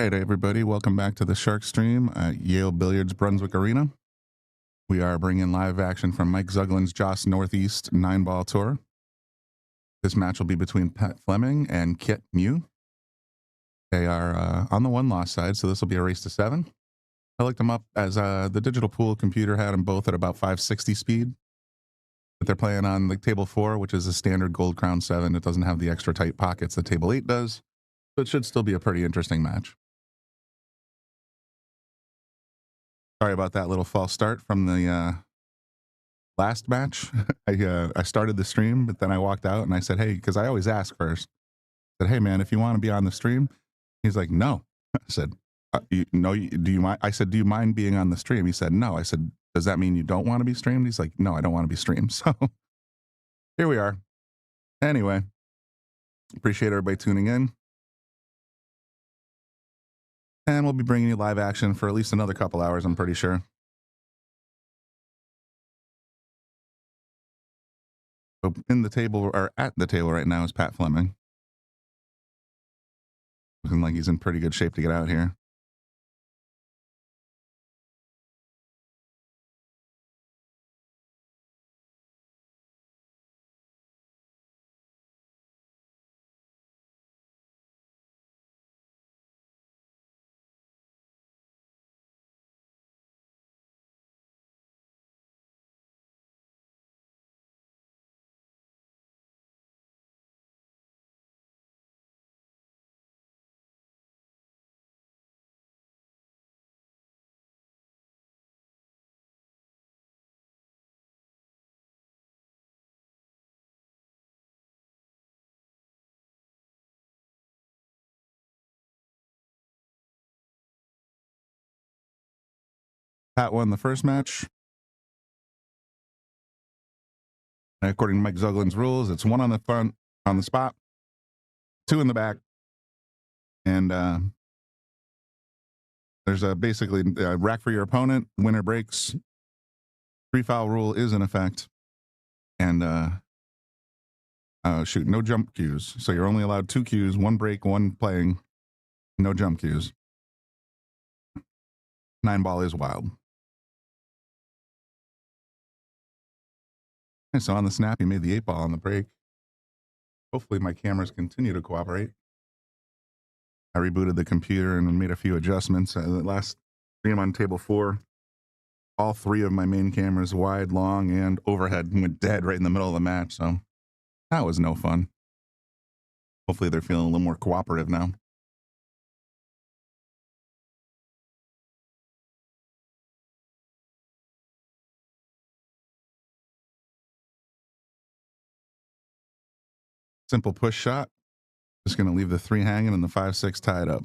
All right, everybody, welcome back to the Shark Stream at Yale Billiards Brunswick Arena. We are bringing live action from Mike Zuglan's Joss Northeast 9-ball tour. This match will be between Pat Fleming and Kiet Mieu. They are on the one-loss side, so this will be a race to 7. I looked them up as the digital pool computer had them both at about 560 speed. But they're playing on the table 4, which is a standard Gold Crown 7. It doesn't have the extra tight pockets that table 8 does, so it should still be a pretty interesting match. Sorry about that little false start from the last match. I started the stream, but then I walked out and I said, hey, because I always ask first. I said, hey, man, if you want to be on the stream. He's like, no. I said, do you mind? I said, do you mind being on the stream? He said, no. I said, does that mean you don't want to be streamed? He's like, no, I don't want to be streamed. So here we are. Anyway, appreciate everybody tuning in. And we'll be bringing you live action for at least another couple hours, I'm pretty sure. So in the table, or at the table right now, is Pat Fleming. Looking like he's in pretty good shape to get out here. Pat won the first match. According to Mike Zuglan's rules, it's 1 on the front on the spot, 2 in the back, and there's basically a rack for your opponent. Winner breaks. 3-foul rule is in effect, and shoot, no jump cues. So you're only allowed 2 cues: 1 break, 1 playing. No jump cues. 9-ball is wild. And so on the snap, he made the 8-ball on the break. Hopefully my cameras continue to cooperate. I rebooted the computer and made a few adjustments. The last stream on table 4, all 3 of my main cameras, wide, long, and overhead, went dead right in the middle of the match. So that was no fun. Hopefully they're feeling a little more cooperative now. Simple push shot. Just going to leave the 3 hanging and the 5-6 tied up.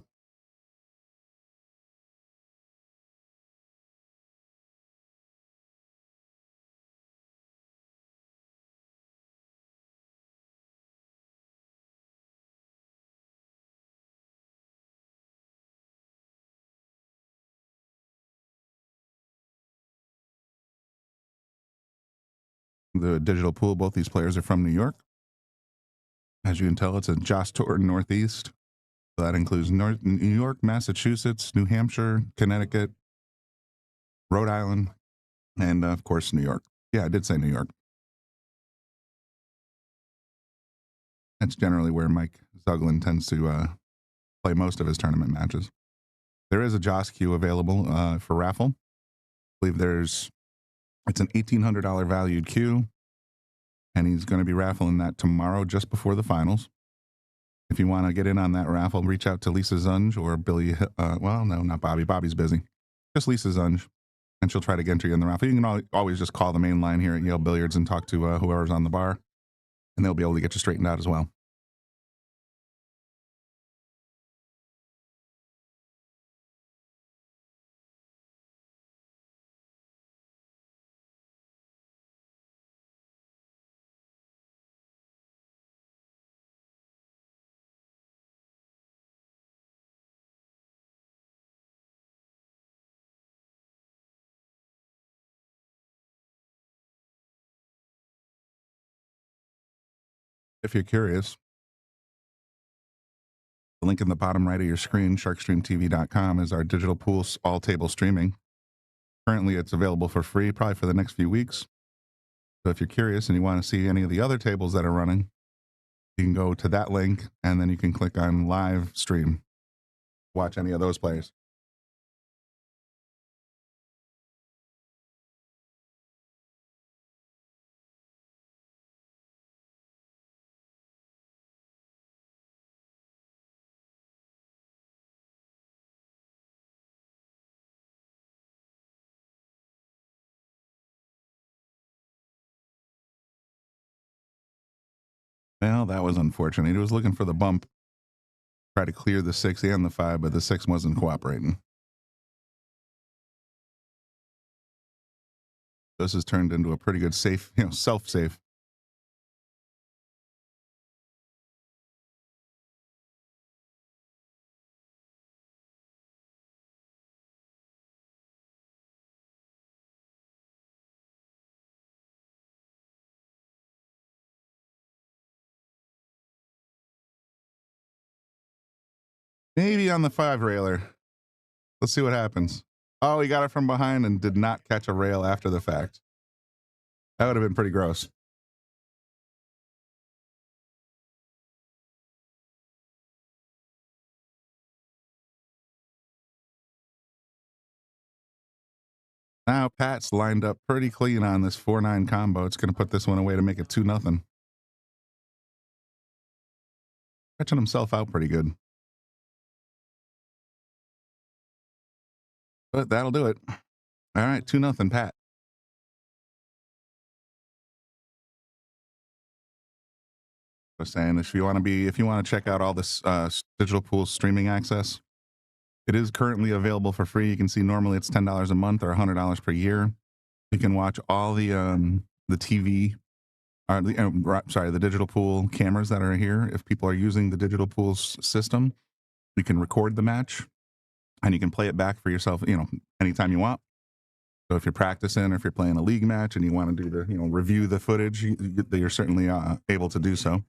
The digital pool, both these players are from New York. As you can tell, it's a Joss Tour Northeast. So that includes New York, Massachusetts, New Hampshire, Connecticut, Rhode Island, and of course, New York. Yeah, I did say New York. That's generally where Mike Zuglan tends to play most of his tournament matches. There is a Joss cue available for raffle. I believe it's an $1,800 valued cue, and he's going to be raffling that tomorrow just before the finals. If you want to get in on that raffle, reach out to Lisa Zunge or Billy. Well, no, not Bobby. Bobby's busy. Just Lisa Zunge, and she'll try to enter you in the raffle. You can always just call the main line here at Yale Billiards and talk to whoever's on the bar, and they'll be able to get you straightened out as well. If you're curious, The link in the bottom right of your screen, sharkstreamtv.com, is our digital pool all table streaming. Currently, it's available for free, probably for the next few weeks. So if you're curious and you want to see any of the other tables that are running, you can go to that link and then you can click on live stream. Watch any of those players. Well, that was unfortunate. He was looking for the bump, try to clear the 6 and the 5, but the 6 wasn't cooperating. This has turned into a pretty good safe, self-safe. Maybe on the 5 railer. Let's see what happens. Oh, he got it from behind and did not catch a rail after the fact. That would have been pretty gross. Now Pat's lined up pretty clean on this 4-9 combo. It's going to put this one away to make it 2-0. Catching himself out pretty good. But that'll do it. All right, 2-0, Pat. I was saying, if you want to check out all this digital pool streaming access, it is currently available for free. You can see normally it's $10 a month or $100 per year. You can watch all the TV, or the digital pool cameras that are here. If people are using the digital pool system, you can record the match and you can play it back for yourself, anytime you want. So if you're practicing or if you're playing a league match and you want to do the, review the footage, you're certainly able to do so.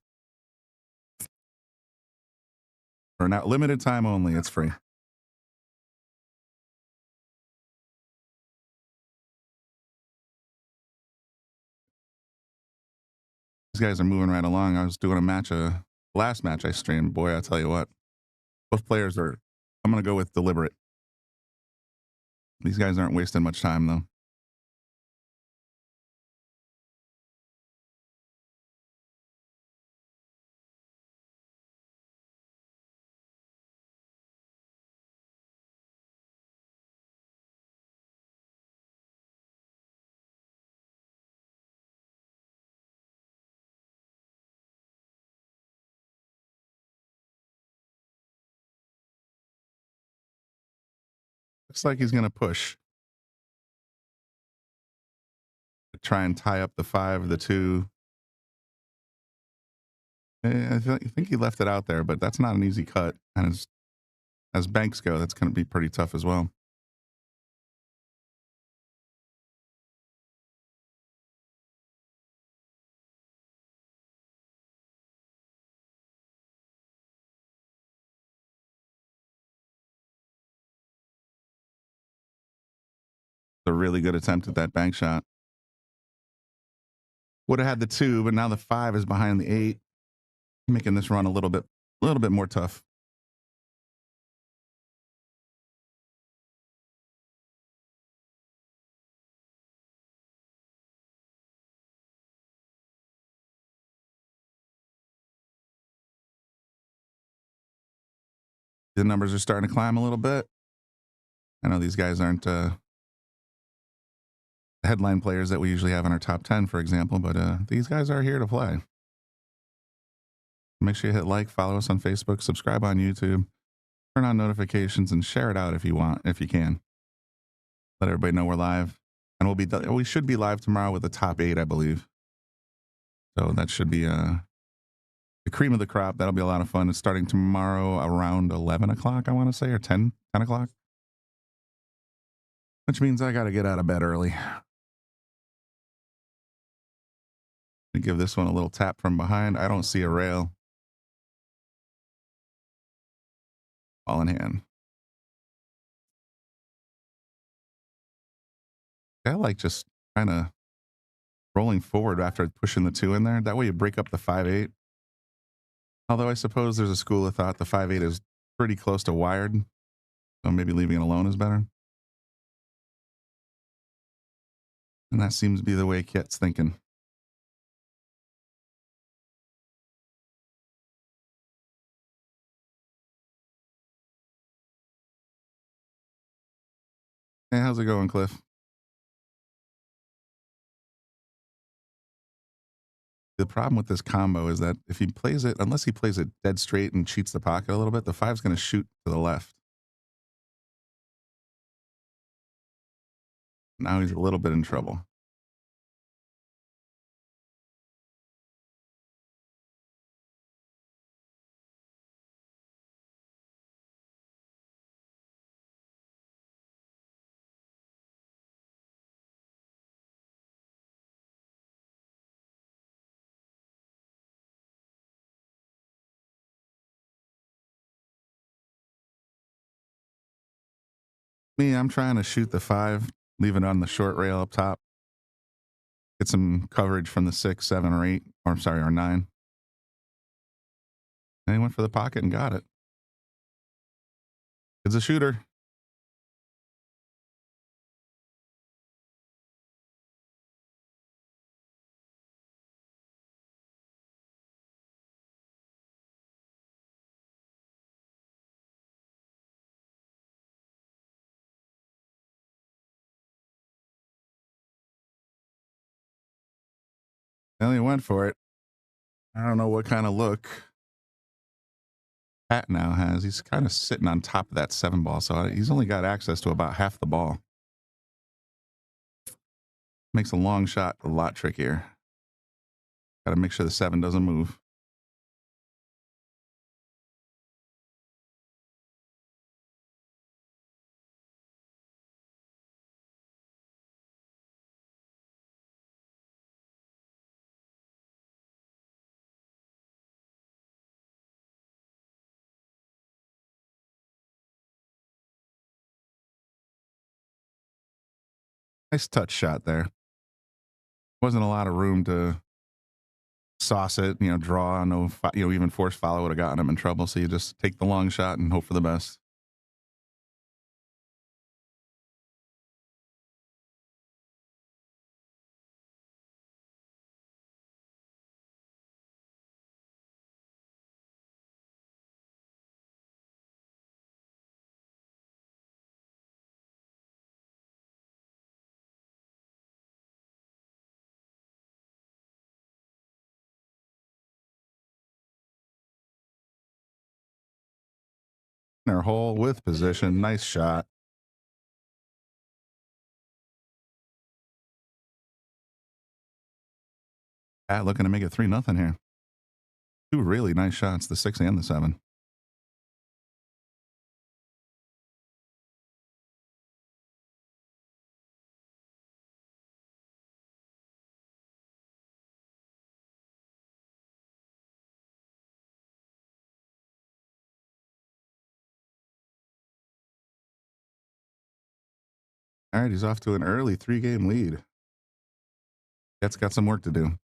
For now, limited time only, it's free. These guys are moving right along. I was doing a match, last match I streamed. Boy, I tell you what, both players are, I'm going to go with deliberate. These guys aren't wasting much time, though. Looks like he's going to push. Try and tie up the 5, the 2. I think he left it out there, but that's not an easy cut. And as banks go, that's going to be pretty tough as well. A really good attempt at that bank shot. Would have had the 2, but now the 5 is behind the 8, making this run a little bit more tough. The numbers are starting to climb a little bit. I know these guys aren't headline players that we usually have in our top 10, for example, but these guys are here to play. Make sure you hit like, follow us on Facebook, subscribe on YouTube, turn on notifications, and share it out if you can. Let everybody know we're live. And we should be live tomorrow with the top 8, I believe. So that should be the cream of the crop. That'll be a lot of fun. It's starting tomorrow around 11 o'clock, I want to say, or 10 o'clock. Which means I got to get out of bed early. Give this one a little tap from behind. I don't see a rail. Ball in hand. I like just kind of rolling forward after pushing the 2 in there. That way you break up the 5-8. Although I suppose there's a school of thought the 5-8 is pretty close to wired, so maybe leaving it alone is better. And that seems to be the way Kiet's thinking. Hey, how's it going, Cliff? The problem with this combo is that if he plays it, unless he plays it dead straight and cheats the pocket a little bit, the 5's going to shoot to the left. Now he's a little bit in trouble. Me, I'm trying to shoot the 5, leave it on the short rail up top. Get some coverage from the 6, 7, or 8, or I'm sorry, or 9. And he went for the pocket and got it. It's a shooter. Well, he went for it. I don't know what kind of look Pat now has. He's kind of sitting on top of that 7 ball, so he's only got access to about half the ball. Makes a long shot a lot trickier. Got to make sure the 7 doesn't move. Nice touch shot there. Wasn't a lot of room to sauce it, draw, no, even force follow would have gotten him in trouble. So you just take the long shot and hope for the best. Their hole with position. Nice shot. Pat looking to make it 3-0 here. 2 really nice shots, the 6 and the 7. All right, he's off to an early 3-game lead. That's got some work to do.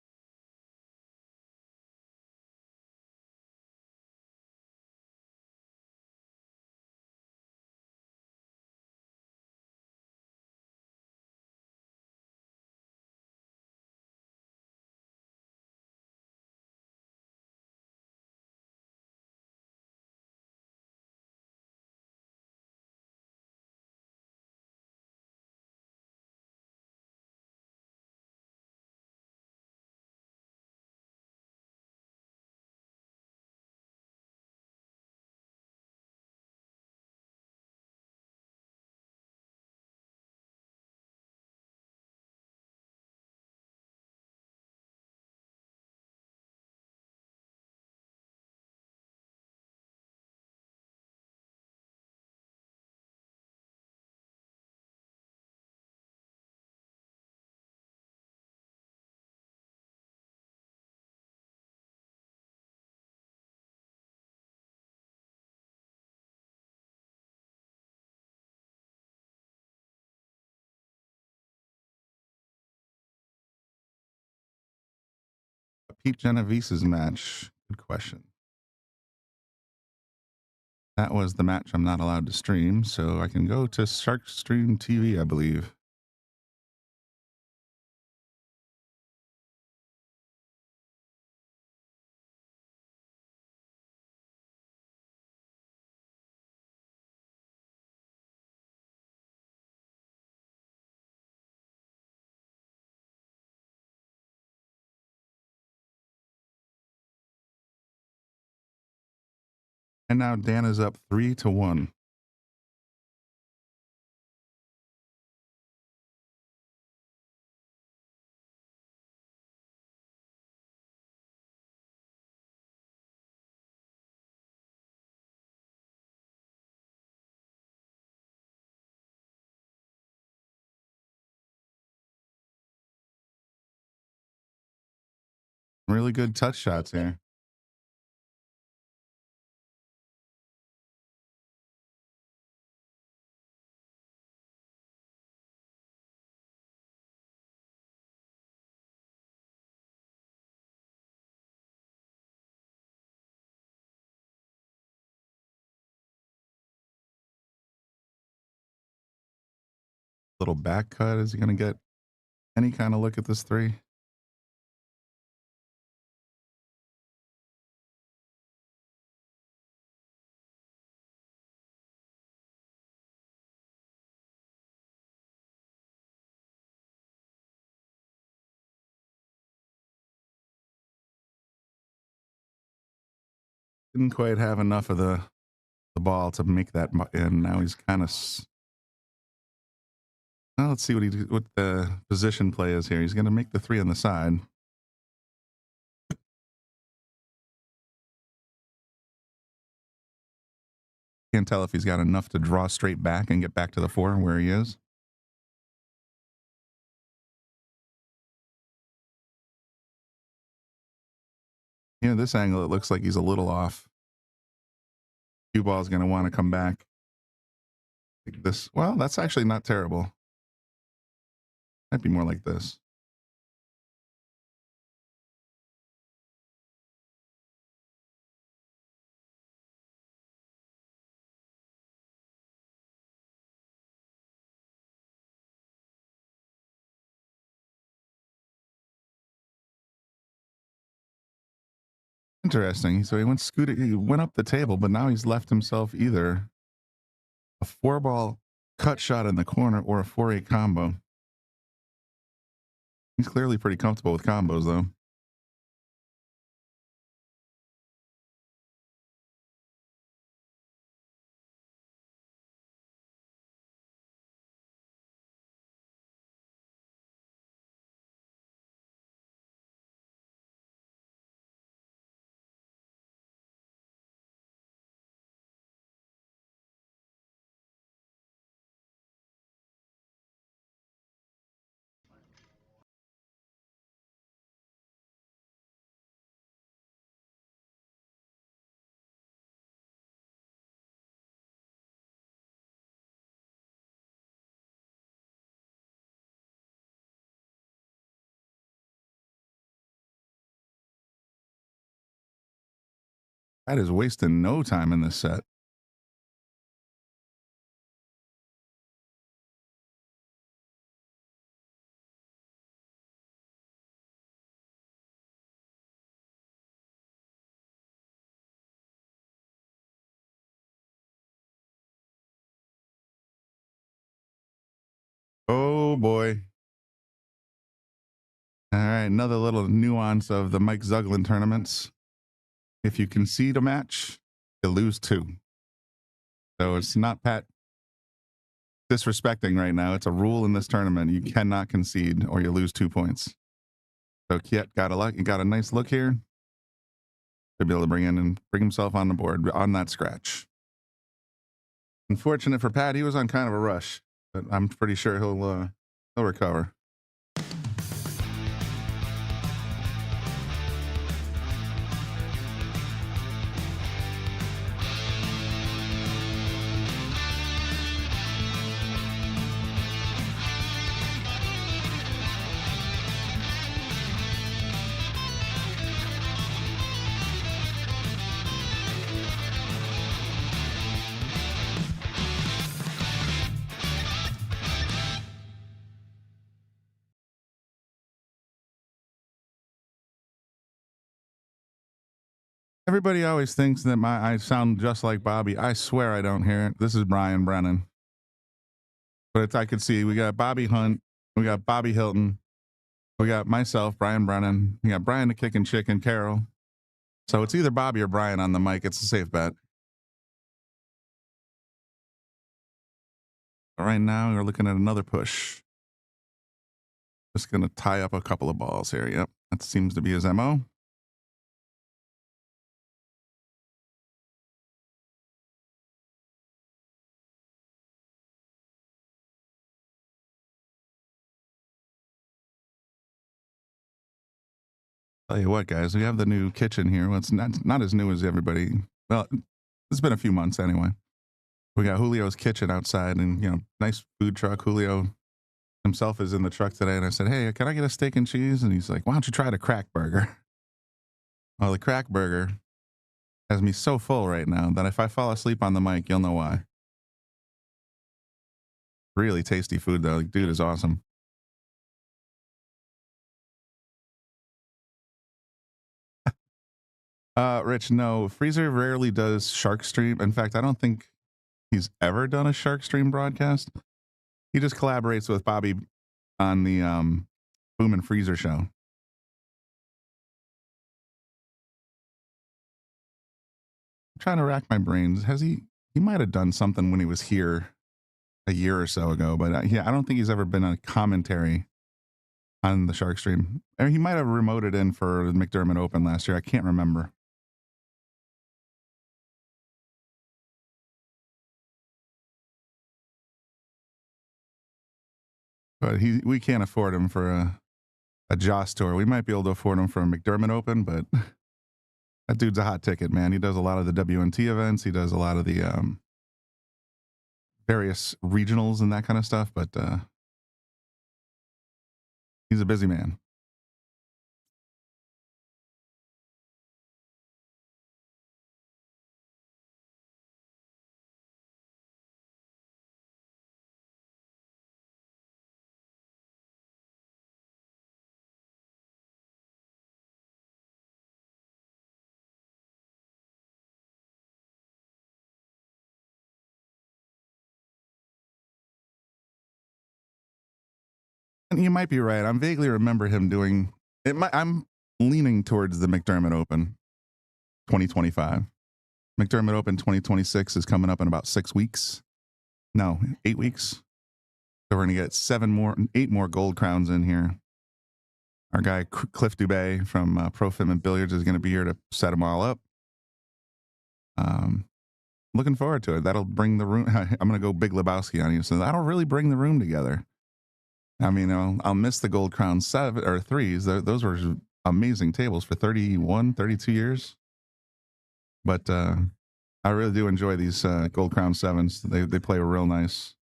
Pete Genovese's match? Good question. That was the match I'm not allowed to stream, so I can go to Sharkstream TV, I believe. And now Dan is up 3-1. Really good touch shots here. Little back cut. Is he going to get any kind of look at this 3? Didn't quite have enough of the ball to make that in. Now he's kind of... Well, let's see what the position play is here. He's going to make the 3 on the side. Can't tell if he's got enough to draw straight back and get back to the 4 where he is. Yeah, this angle, it looks like he's a little off. Cue ball is going to want to come back. Like this. Well, that's actually not terrible. Might be more like this. Interesting. So he went up the table, but now he's left himself either a 4-ball cut shot in the corner or a 4-8 combo. He's clearly pretty comfortable with combos, though. That is wasting no time in this set. Oh boy. All right, another little nuance of the Mike Zuglan tournaments. If you concede a match, you lose 2. So it's not Pat disrespecting right now. It's a rule in this tournament. You cannot concede or you lose 2 points. So Kiet got a nice look here. To be able to bring himself on the board on that scratch. Unfortunate for Pat, he was on kind of a rush, but I'm pretty sure he'll recover. Everybody always thinks that I sound just like Bobby. I swear I don't hear it. This is Brian Brennan. But I could see we got Bobby Hunt, we got Bobby Hilton, we got myself, Brian Brennan, we got Brian the Kickin' Chicken Carroll. So it's either Bobby or Brian on the mic. It's a safe bet. But right now, we're looking at another push. Just going to tie up a couple of balls here. Yep, that seems to be his MO. Tell you what, guys, we have the new kitchen here. Well, it's not as new as everybody. Well, it's been a few months anyway. We got Julio's kitchen outside, and nice food truck. Julio himself is in the truck today, and I said, "Hey, can I get a steak and cheese?" And he's like, "Why don't you try the crack burger?" Well, the crack burger has me so full right now that if I fall asleep on the mic, you'll know why. Really tasty food though. Dude is awesome. Rich, no, Freezer rarely does Shark Stream. In fact, I don't think he's ever done a Shark Stream broadcast. He just collaborates with Bobby on the Boom and Freezer show. I'm trying to rack my brains. Has he might have done something when he was here a year or so ago, but yeah, I don't think he's ever been a commentary on the Shark Stream. I mean, he might have remoted in for the McDermott Open last year. I can't remember. But we can't afford him for a Joss tour. We might be able to afford him for a McDermott Open, but that dude's a hot ticket, man. He does a lot of the WNT events. He does a lot of the various regionals and that kind of stuff, but he's a busy man. And you might be right. I'm vaguely remember him doing it. I'm leaning towards the McDermott Open 2025. McDermott Open 2026 is coming up in about 6 weeks. No, 8 weeks. So we're going to get 8 more gold crowns in here. Our guy Cliff Dubé from Profit Billiards is going to be here to set them all up. Looking forward to it. That'll bring the room. I'm going to go Big Lebowski on you, so that'll really bring the room together. I mean, I'll miss the Gold Crown 7 or 3s. Those were amazing tables for 31, 32 years. But I really do enjoy these Gold Crown 7s. They play real nice.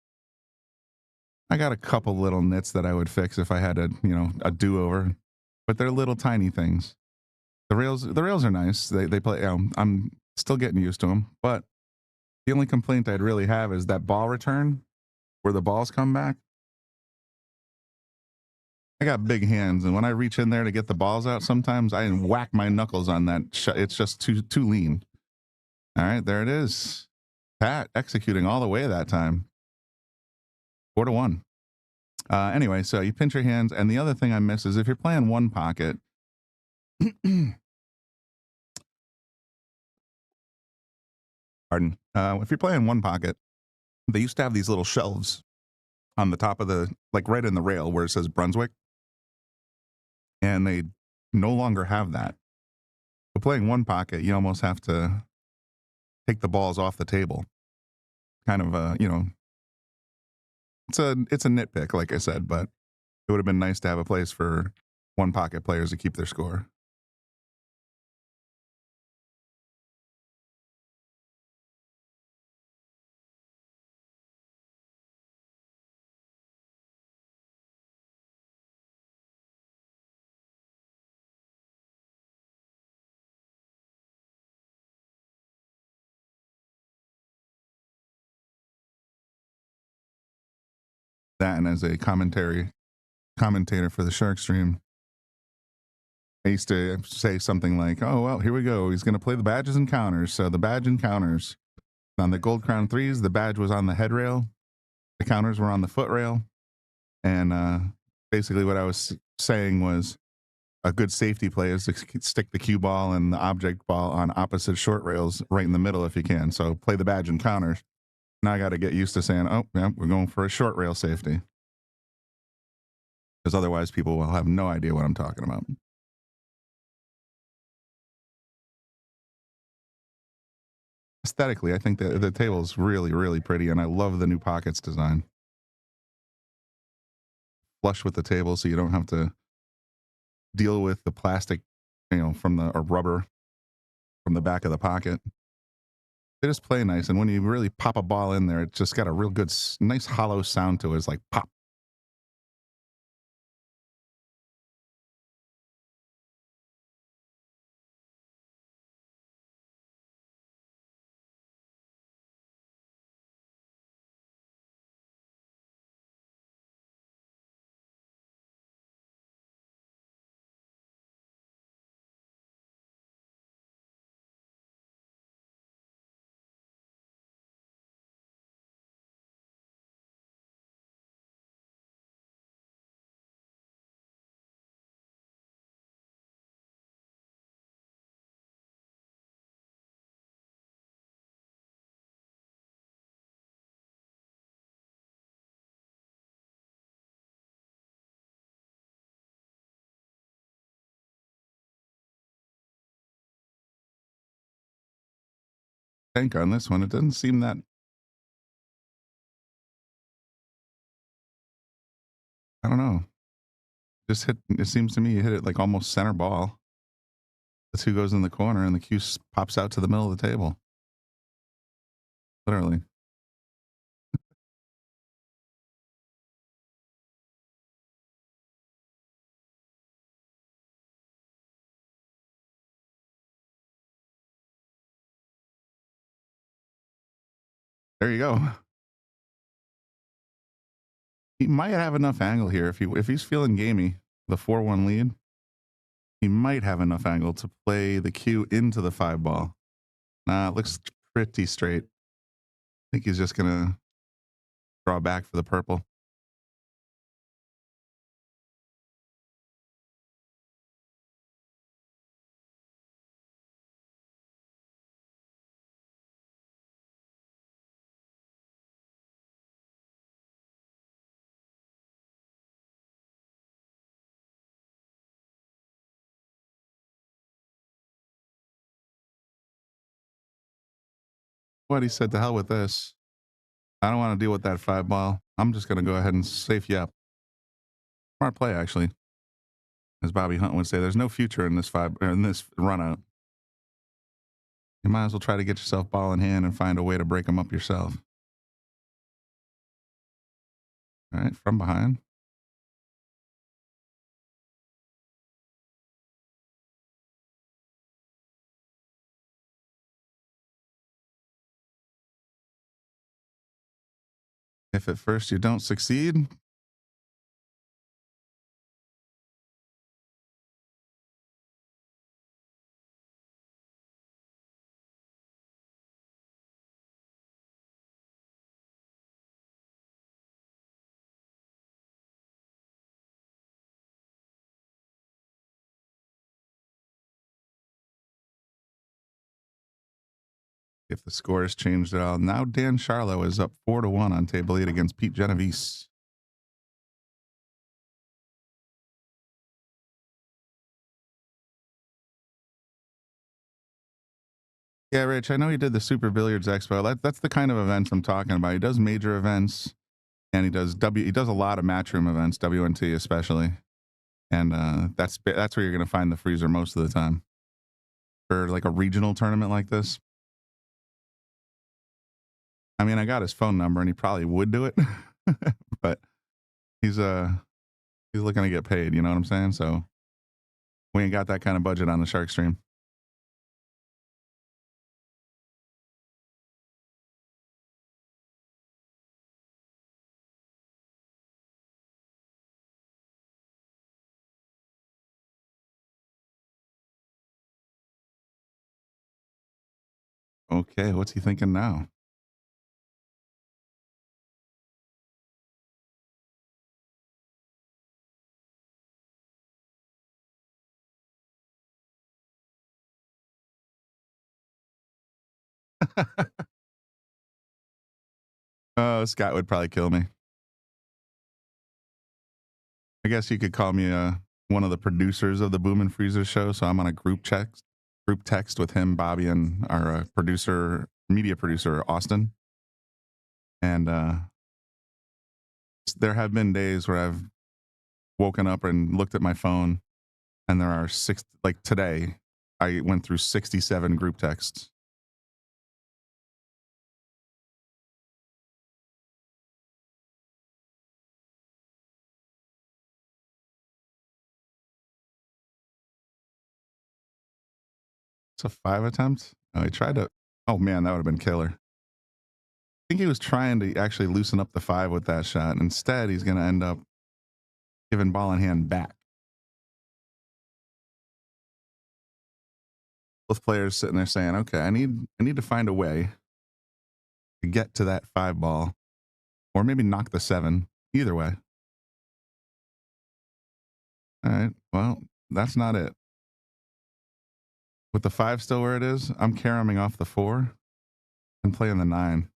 I got a couple little nits that I would fix if I had a do-over, but they're little tiny things. The rails are nice. They play. I'm still getting used to them, but the only complaint I'd really have is that ball return, where the balls come back. I got big hands, and when I reach in there to get the balls out, sometimes I whack my knuckles on that. It's just too lean. All right, there it is. Pat executing all the way that time. 4-1. Anyway, so you pinch your hands, and the other thing I miss is if you're playing one pocket. Pardon. If you're playing one pocket, they used to have these little shelves on the top of right in the rail where it says Brunswick. And they no longer have that. But playing one pocket, you almost have to take the balls off the table. Kind of, it's a nitpick, like I said, but it would have been nice to have a place for one pocket players to keep their score. That and as a commentator for the Shark Stream, I used to say something like, "Oh well, here we go. He's going to play the badges and counters." So the badge and counters on the Gold Crown threes, the badge was on the head rail, the counters were on the foot rail, and basically what I was saying was a good safety play is to stick the cue ball and the object ball on opposite short rails right in the middle if you can. So play the badge and counters. Now I got to get used to saying, "Oh yeah, we're going for a short rail safety," because otherwise people will have no idea what I'm talking about. Aesthetically, I think the table is really, really pretty, and I love the new pockets design. Flush with the table, so you don't have to deal with the plastic, from the or rubber from the back of the pocket. They just play nice, and when you really pop a ball in there, it's just got a real good, nice hollow sound to it. It's like pop. Tank on this one. It doesn't seem that. I don't know. Just hit. It seems to me you hit it like almost center ball. The two goes in the corner, and the cue pops out to the middle of the table. Literally. There you go. He might have enough angle here if he's feeling gamey. The 4-1 lead. He might have enough angle to play the cue into the 5 ball. Nah, it looks pretty straight. I think he's just gonna draw back for the purple. What he said, to hell with this. I don't want to deal with that 5 ball. I'm just gonna go ahead and safe you up. Smart play, actually. As Bobby Hunt would say, there's no future in this run out. You might as well try to get yourself ball in hand and find a way to break them up yourself. All right, from behind. If at first you don't succeed, if the score has changed at all. Now Dan Charlo is up 4-1 on table 8 against Pete Genovese. Yeah, Rich, I know he did the Super Billiards Expo. That's the kind of events I'm talking about. He does major events, and he does a lot of matchroom events, WNT especially. And that's where you're going to find the freezer most of the time. For like a regional tournament like this. I mean, I got his phone number, and he probably would do it, but he's looking to get paid. You know what I'm saying? So we ain't got that kind of budget on the Shark Stream. Okay, what's he thinking now? Oh, Scott would probably kill me. I guess you could call me one of the producers of the Boom and Freezer show. So I'm on a group text with him, Bobby, and our media producer, Austin. And there have been days where I've woken up and looked at my phone, and there are like today, I went through 67 group texts. So 5 attempts? Oh, he tried to. Oh man, that would have been killer. I think he was trying to actually loosen up the 5 with that shot. Instead, he's going to end up giving ball in hand back. Both players sitting there saying, "Okay, I need to find a way to get to that 5 ball, or maybe knock the 7. Either way." All right. Well, that's not it. With the 5 still where it is, I'm caroming off the 4 and playing the 9.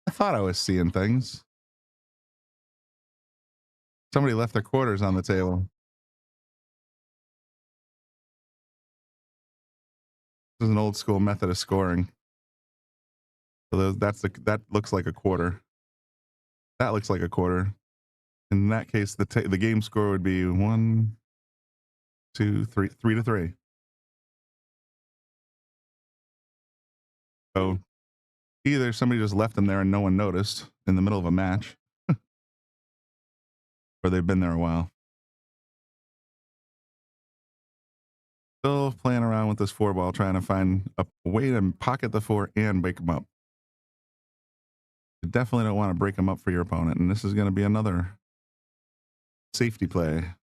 I thought I was seeing things. Somebody left their quarters on the table. This is an old school method of scoring. So that looks like a quarter. That looks like a quarter. In that case, the game score would be 1, 2, 3, 3-3. So either somebody just left them there and no one noticed in the middle of a match, or they've been there a while. Still playing around with this 4 ball, trying to find a way to pocket the 4 and break them up. You definitely don't want to break them up for your opponent, and this is going to be another safety play.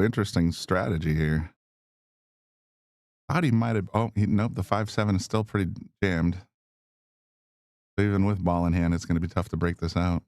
Interesting strategy here. Thought he might have. Oh, nope. The 5-7 is still pretty jammed. So even with ball in hand, it's going to be tough to break this out.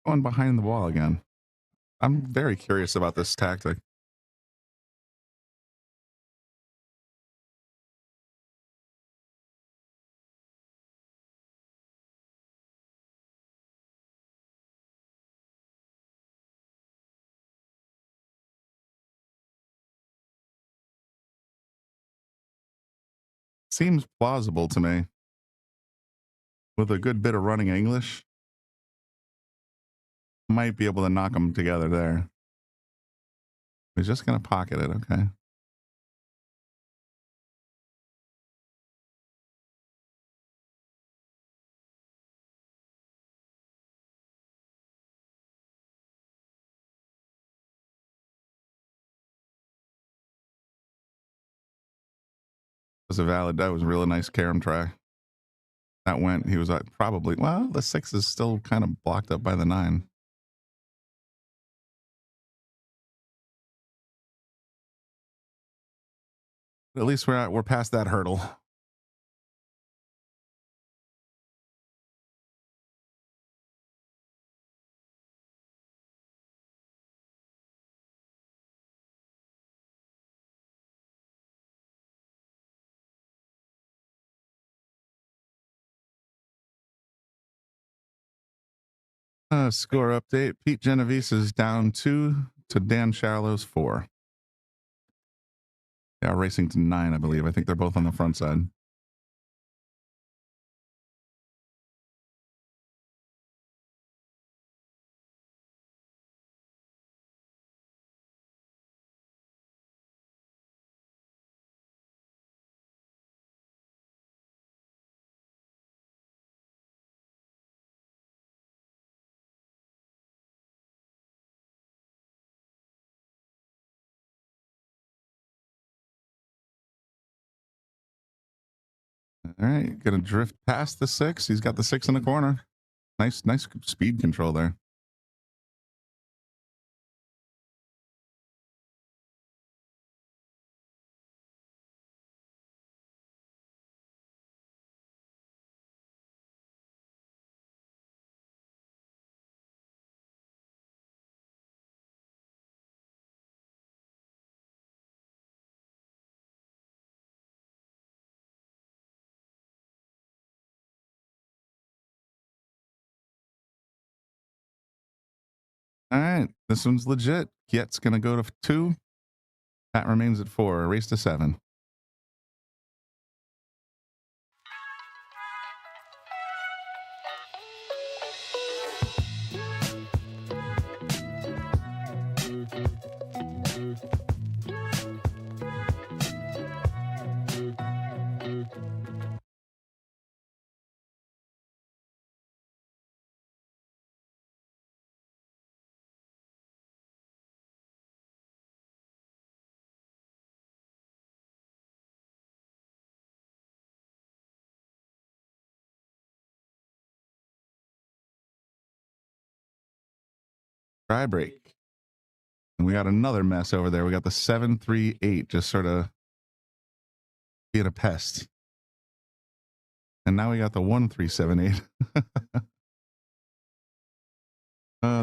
Going behind the wall again. I'm very curious about this tactic. Seems plausible to me. With a good bit of running English, might be able to knock them together there. He's just going to pocket it. Okay. That was a really nice carom try. That went, he was probably, well, the 6 is still kind of blocked up by the 9. At least we're past that hurdle. Score update. Pete Genovese is down 2 to Dan Sharlow's 4. Yeah, racing to 9, I believe. I think they're both on the front side. All right, gonna drift past the 6. He's got the 6 in the corner. Nice speed control there. All right, this one's legit. Kiet's gonna go to 2. Pat remains at 4. Race to 7. Try break. And we got another mess over there. We got the 7-3-8 just sort of being a pest. And now we got the 1-3-7-8.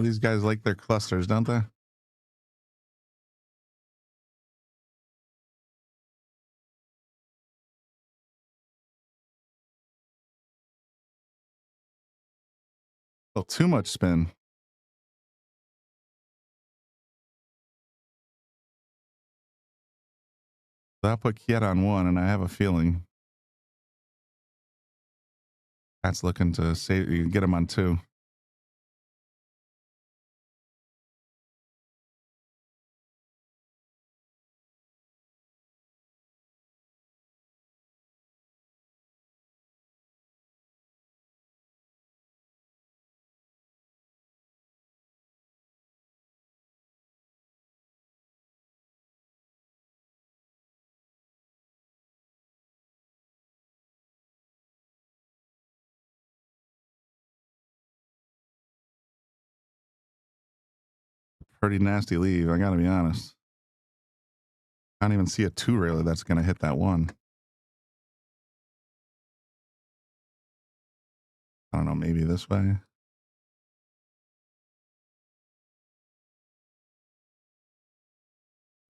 These guys like their clusters, don't they? Oh, too much spin. That put Kiet on 1, and I have a feeling that's looking to save you, get him on 2. Pretty nasty leave, I gotta be honest. I don't even see a 2 railer that's gonna hit that 1. I don't know, maybe this way.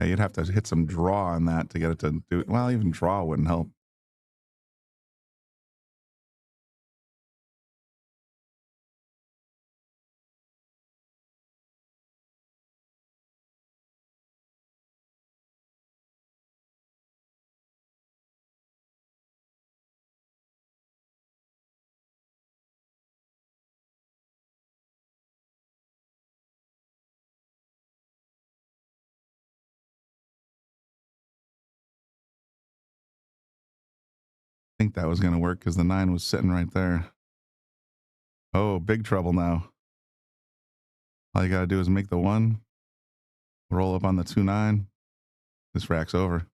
Yeah, you'd have to hit some draw on that to get it to do it. Well, even draw wouldn't help. I think that was gonna work because the 9 was sitting right there. Oh, big trouble now. All you gotta do is make the 1, roll up on the 2-9. This rack's over.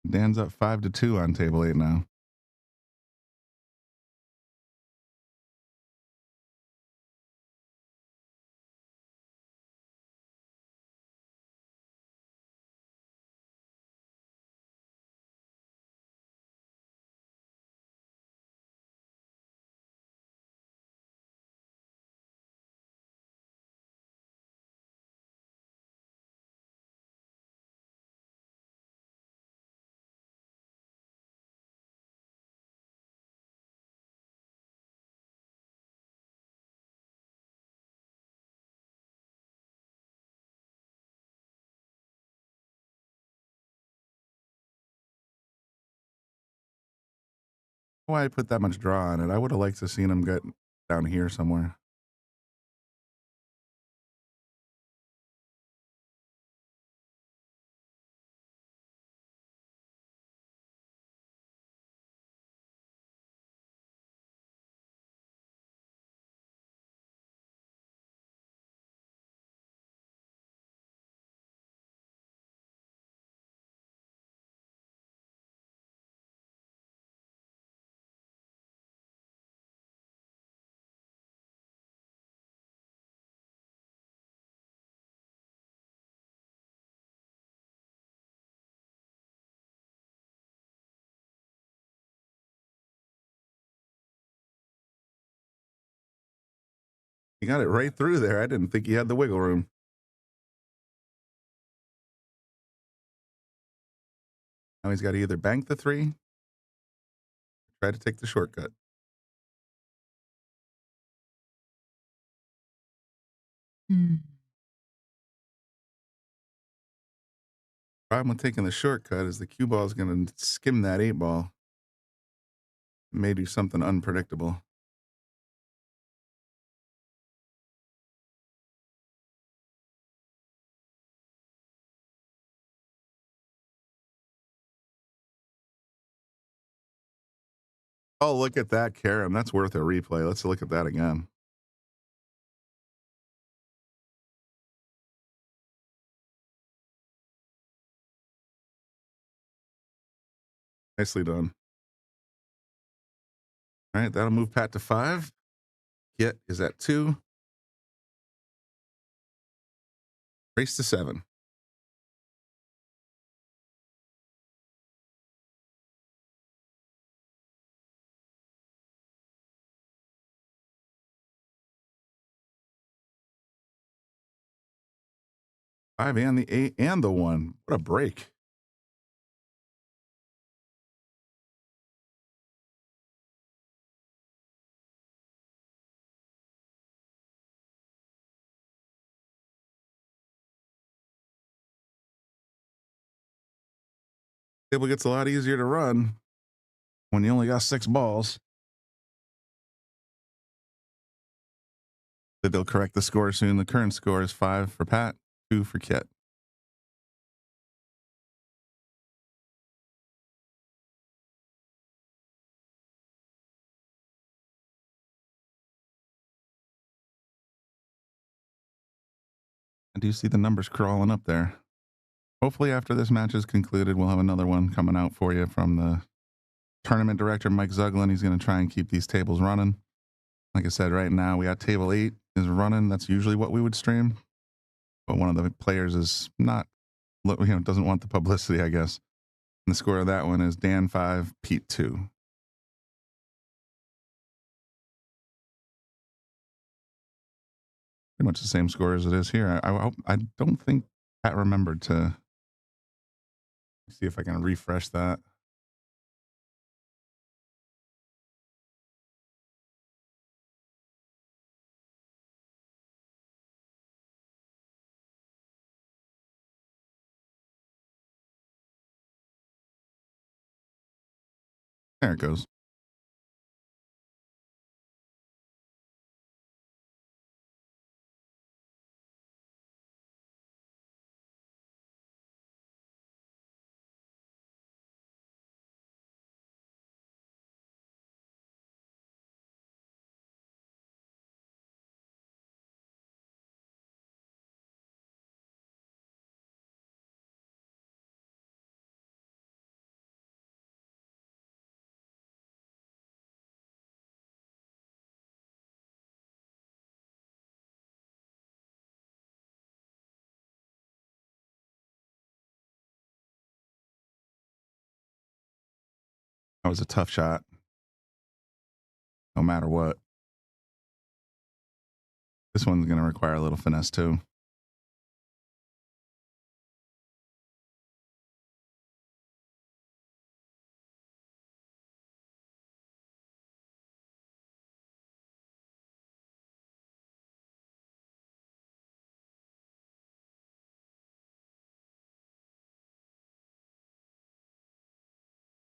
Dan's up 5-2 on table 8 now. Why I put that much draw on it. I would have liked to seen him get down here somewhere. He got it right through there. I didn't think he had the wiggle room. Now he's got to either bank the 3, try to take the shortcut. Problem with taking the shortcut is the cue ball is going to skim that 8 ball. May do something unpredictable. Oh, look at that, Karam. That's worth a replay. Let's look at that again. Nicely done. All right, that'll move Pat to 5. Kiet is at 2. Race to 7. Five and the 8 and the 1. What a break. Table gets a lot easier to run when you only got 6 balls. They'll correct the score soon. The current score is 5 for Pat, 2 for Kiet. I do see the numbers crawling up there. Hopefully after this match is concluded, we'll have another one coming out for you from the tournament director, Mike Zuglan. He's going to try and keep these tables running. Like I said, right now we got table 8 is running. That's usually what we would stream. But one of the players is not, doesn't want the publicity, I guess. And the score of that one is Dan 5, Pete 2. Pretty much the same score as it is here. I don't think Pat remembered to see if I can refresh that. There it goes. That was a tough shot, no matter what. This one's going to require a little finesse too.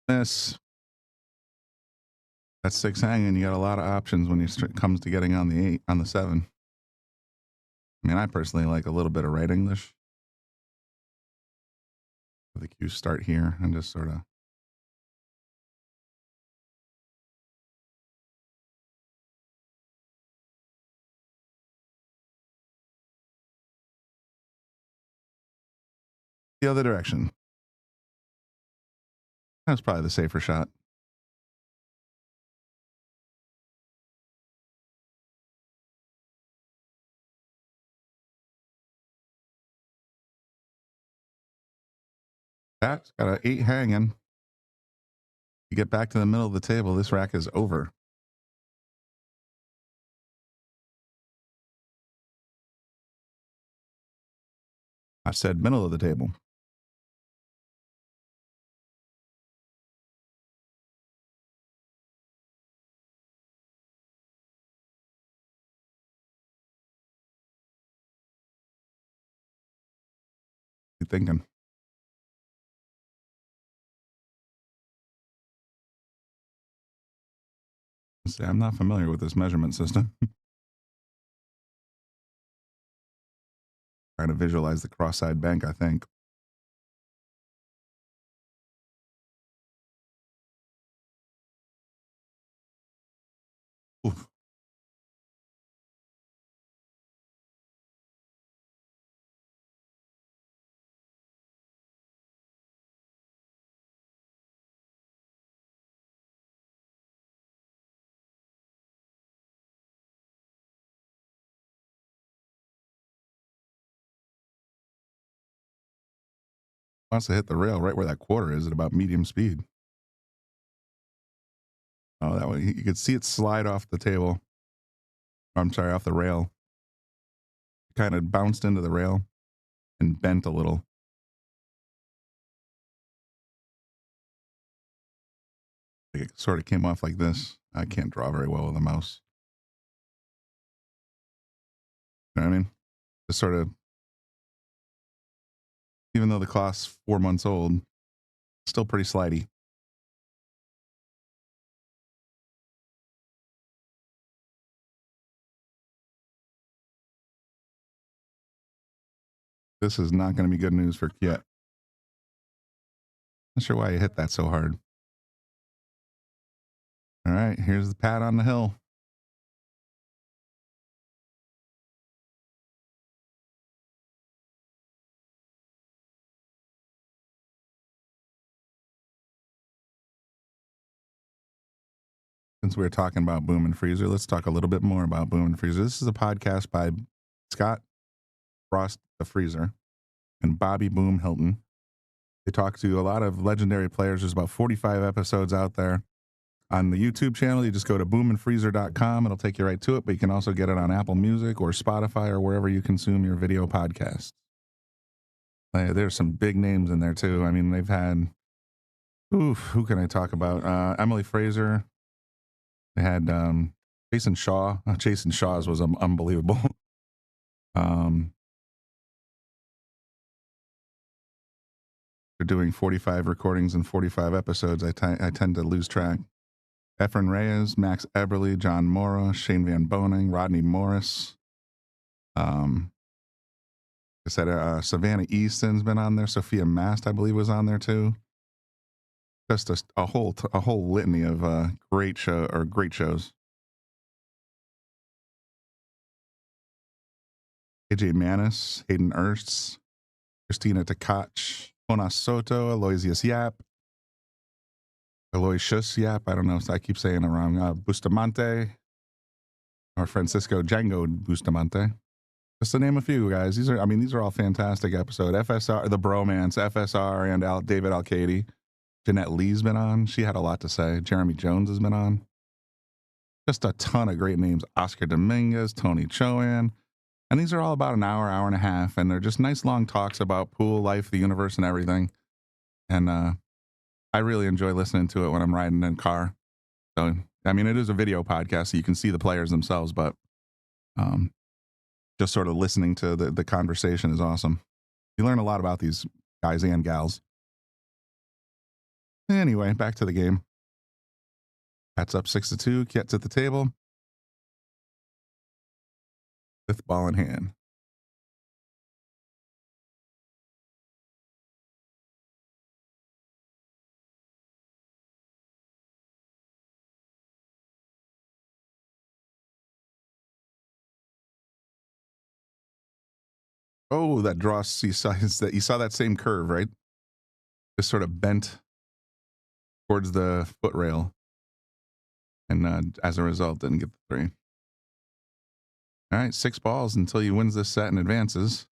This That's 6 hanging. You got a lot of options when it comes to getting on the 8, on the 7. I mean, I personally like a little bit of right English. The cues start here and just sort of. The other direction. That's probably the safer shot. That's got an 8 hanging. You get back to the middle of the table, this rack is over. I said middle of the table. You thinking? See, I'm not familiar with this measurement system. Trying to visualize the cross-side bank, I think. Oof. Wants to hit the rail right where that quarter is at about medium speed. Oh, that way you could see it slide off the table. I'm sorry, off the rail. Kind of bounced into the rail and bent a little. It sort of came off like this. I can't draw very well with a mouse. You know what I mean? Just sort of, even though the cloth's 4 months old, still pretty slidey. This is not going to be good news for Kiet. Not sure why you hit that so hard. All right, here's the pad on the hill. Since we were talking about Boom and Freezer, let's talk a little bit more about Boom and Freezer. This is a podcast by Scott Frost, the Freezer, and Bobby Boom Hilton. They talk to a lot of legendary players. There's about 45 episodes out there. On the YouTube channel, you just go to boomandfreezer.com. It'll take you right to it, but you can also get it on Apple Music or Spotify or wherever you consume your video podcasts. There's some big names in there, too. I mean, they've had, who can I talk about? Emily Fraser. They had Jason Shaw. Jason Shaw's was unbelievable. They're doing 45 recordings and 45 episodes. I tend to lose track. Efren Reyes, Max Eberly, John Mora, Shane Van Boning, Rodney Morris. I said Savannah Easton's been on there. Sophia Mast, I believe, was on there too. Just a whole litany of great shows. AJ Manis, Hayden Ertz, Christina Takach, Jonas Soto, Aloysius Yap, Aloysius Yap. I don't know if I keep saying it wrong. Bustamante, or Francisco Django Bustamante. Just to name a few, guys. These are all fantastic episodes. FSR, the Bromance, FSR, and David Alcady. Jeanette Lee's been on. She had a lot to say. Jeremy Jones has been on. Just a ton of great names. Oscar Dominguez, Tony Choan. And these are all about an hour, hour and a half. And they're just nice long talks about pool, life, the universe, and everything. And I really enjoy listening to it when I'm riding in a car. So, I mean, it is a video podcast, so you can see the players themselves. But just sort of listening to the conversation is awesome. You learn a lot about these guys and gals. Anyway, back to the game. Cat's up 6-2. Kiet's at the table. 5th ball in hand. Oh, that draw, you saw that same curve, right? Just sort of bent towards the foot rail. And as a result, didn't get the 3. All right, 6 balls until he wins this set and advances.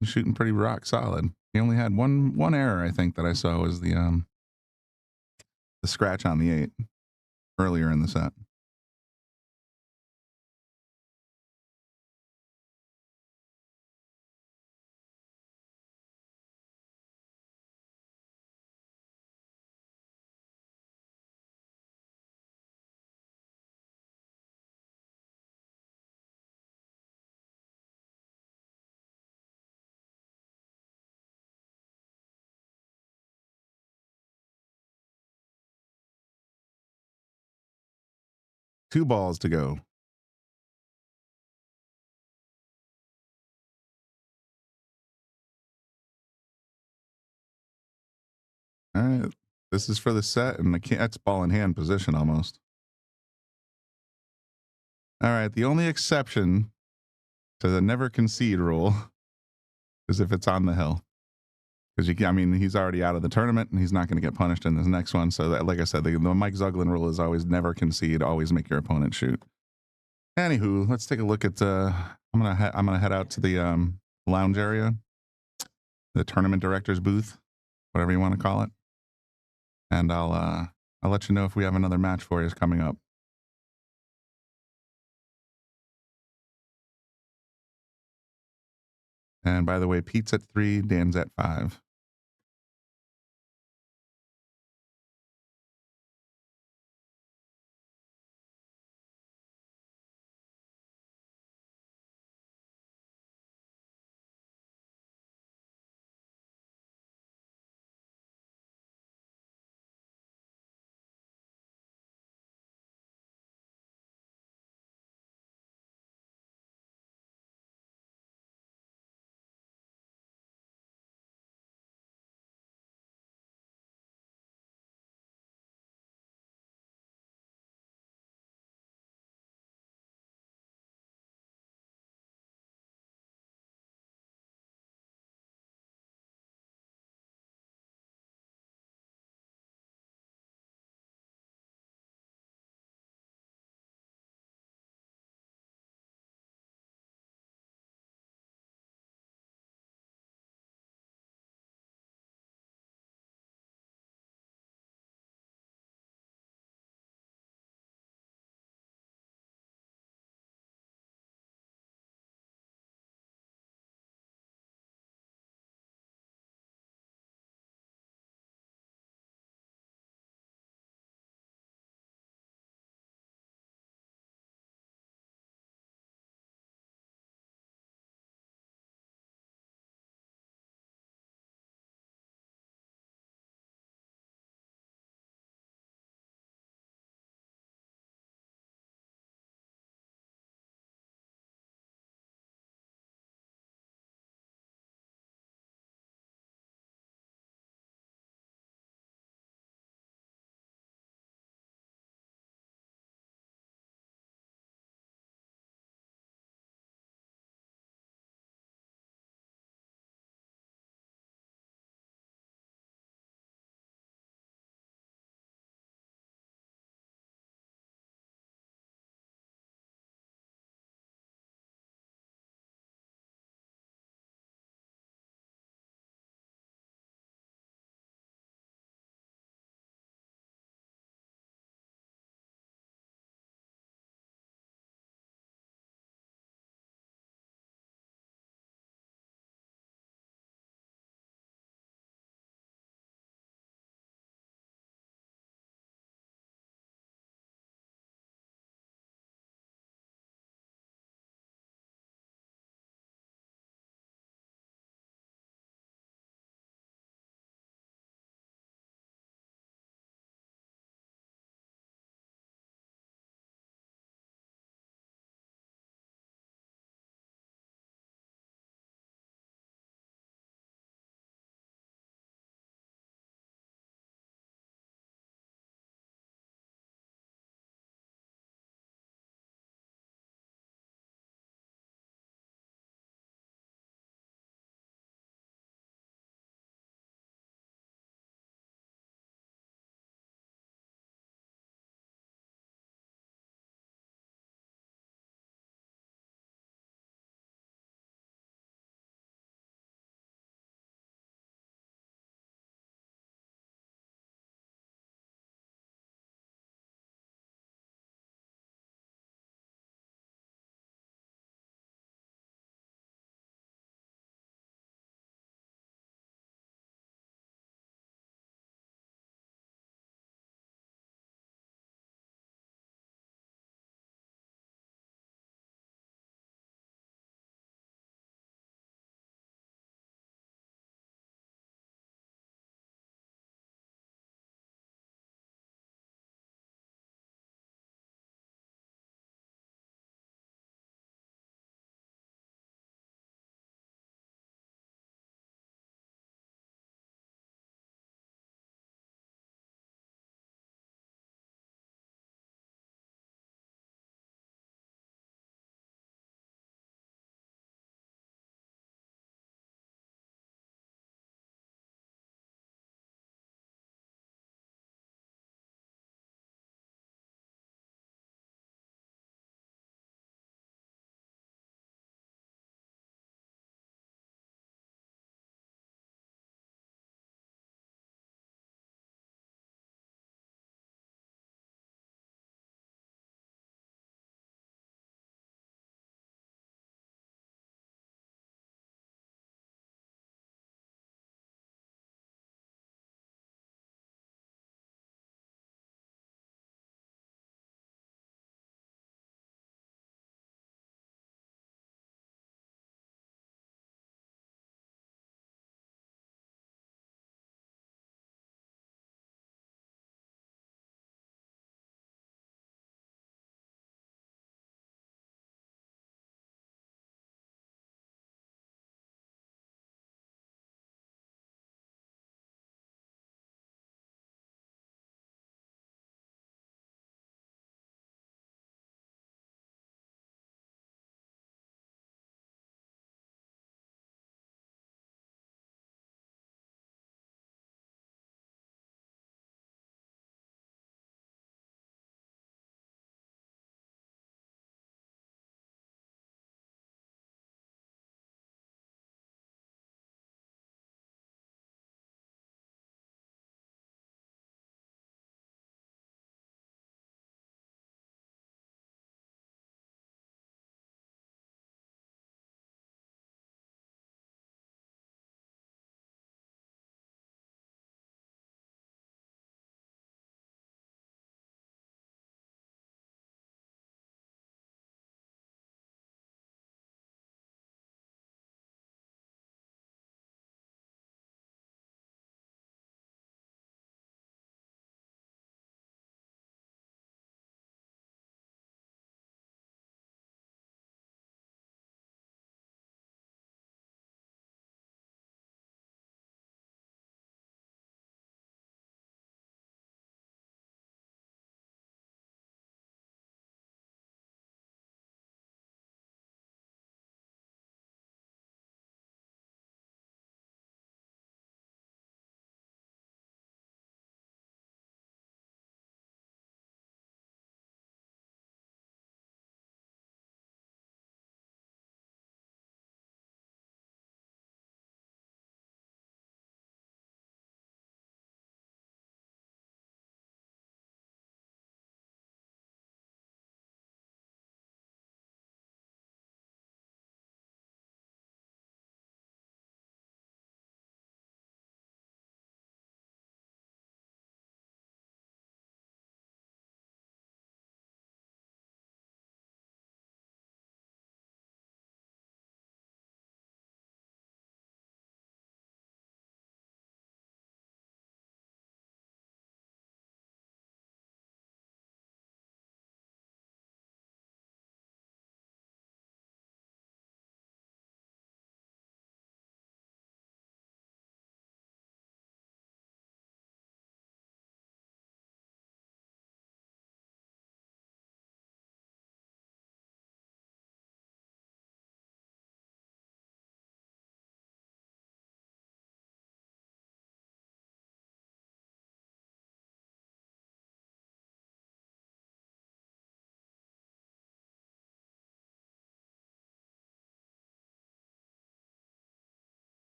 He's shooting pretty rock solid. He only had one error, I think, that I saw was the scratch on the 8 earlier in the set. Two balls to go. All right, this is for the set, and the Cat's ball in hand position almost. All right, the only exception to the never concede rule is if it's on the hill. Because I mean, he's already out of the tournament, and he's not going to get punished in this next one. So, that, like I said, the Mike Zuglan rule is always never concede, always make your opponent shoot. Anywho, let's take a look at. I'm gonna head out to the lounge area, the tournament director's booth, whatever you want to call it, and I'll let you know if we have another match for you coming up. And by the way, Pete's at 3, Dan's at 5.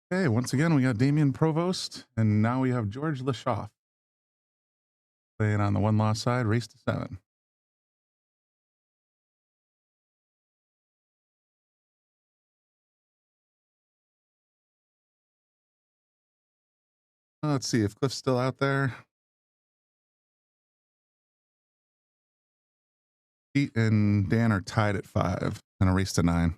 Okay, once again, we got Demian Provost, and now we have George Lashoff playing on the one-loss side, race to 7. Let's see if Cliff's still out there. Pete and Dan are tied at 5 and a race to 9.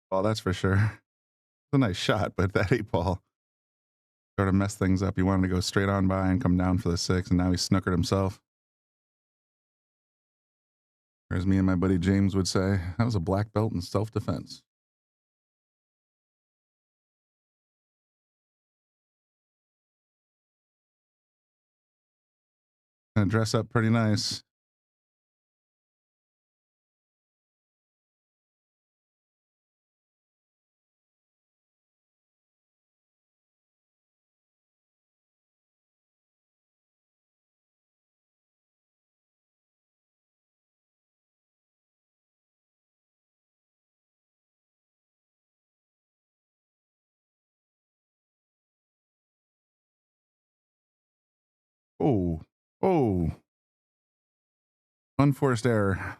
Well, that's for sure. It's a nice shot, but that 8-ball sort of messed things up. He wanted to go straight on by and come down for the 6, and now he snookered himself. Or as me and my buddy James would say, that was a black belt in self-defense. Gonna dress up pretty nice. Oh, oh, unforced error.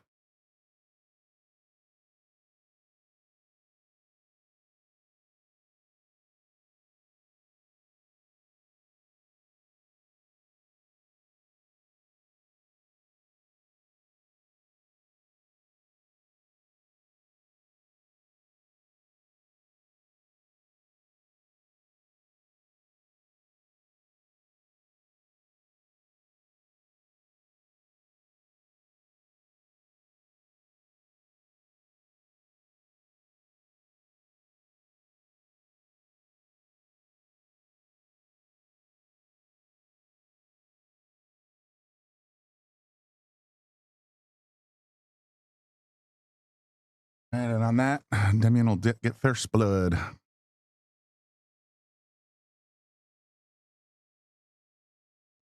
And on that, Demian will get first blood.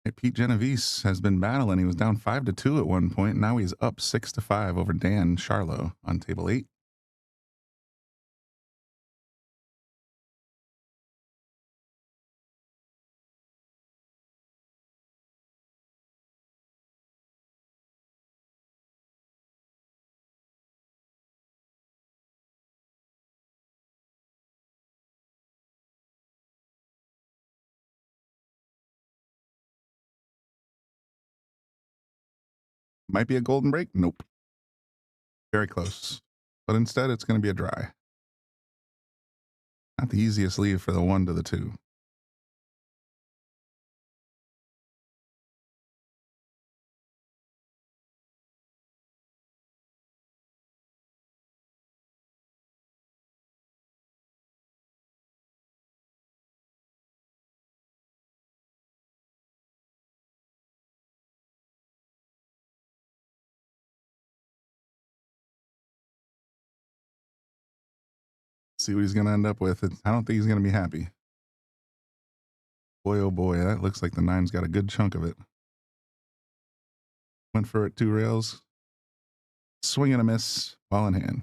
Hey, Pete Genovese has been battling. He was down 5-2 at one point. Now he's up 6-5 over Dan Charlo on table 8. Might be a golden break. Nope. Very close. But instead, it's going to be a dry. Not the easiest lead for the 1 to the 2. See what he's going to end up with. I don't think he's going to be happy. Boy, oh boy, that looks like the 9's got a good chunk of it. Went for it 2 rails. Swing and a miss, ball in hand.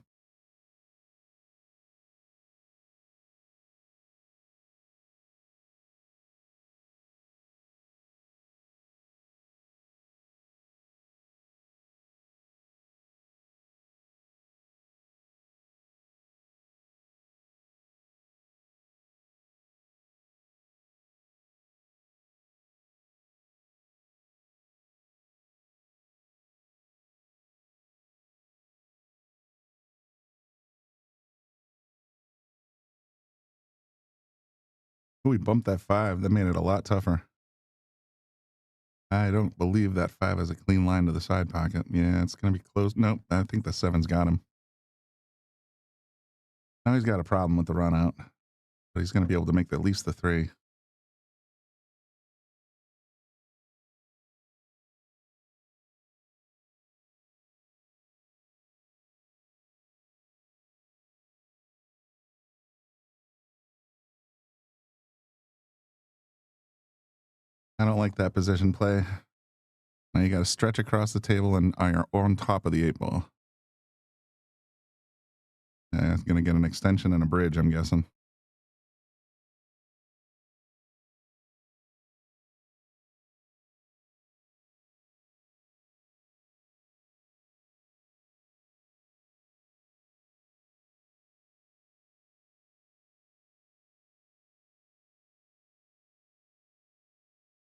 Ooh, we bumped that 5. That made it a lot tougher. I don't believe that 5 has a clean line to the side pocket. Yeah, it's going to be close. Nope, I think the 7's got him. Now he's got a problem with the run out, but he's going to be able to make at least the 3. I don't like that position play. Now you got to stretch across the table and are on top of the 8 ball. Yeah, it's going to get an extension and a bridge, I'm guessing.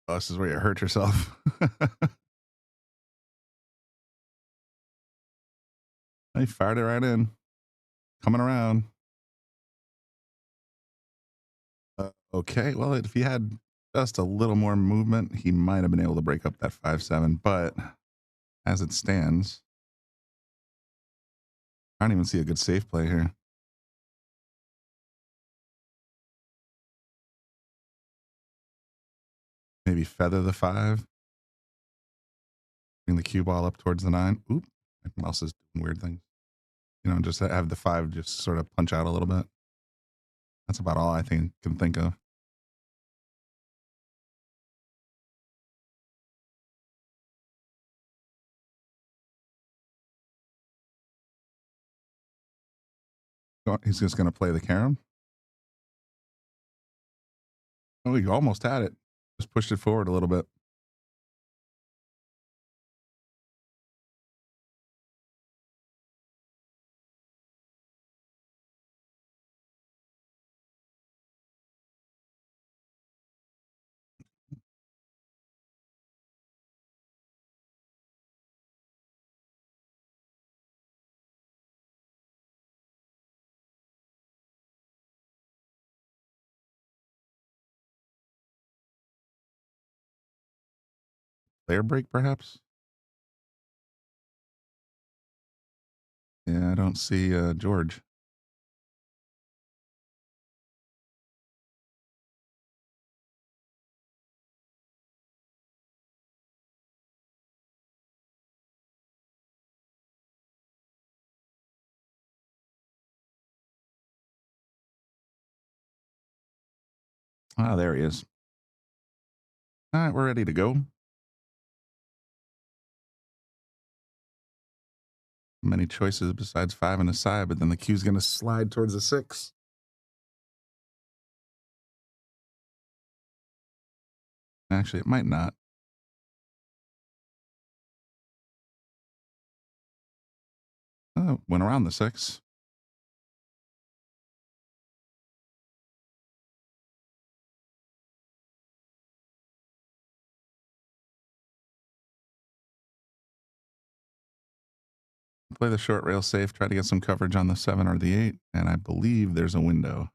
Oh, this is where you hurt yourself. He fired it right in. Coming around. Okay, well, if he had just a little more movement, he might have been able to break up that 5-7. But as it stands, I don't even see a good safe play here. Maybe feather the 5. Bring the cue ball up towards the 9. Oop, my mouse is doing weird things. You know, just have the 5 just sort of punch out a little bit. That's about all I can think of. He's just going to play the carom. Oh, he almost had it. Just pushed it forward a little bit. Player break, perhaps? Yeah, I don't see George. Ah, there he is. All right, we're ready to go. Many choices besides 5 and a side, but then the cue's going to slide towards the 6. Actually, it might not. Oh, went around the 6. Play the short rail safe, try to get some coverage on the 7 or the 8, and I believe there's a window.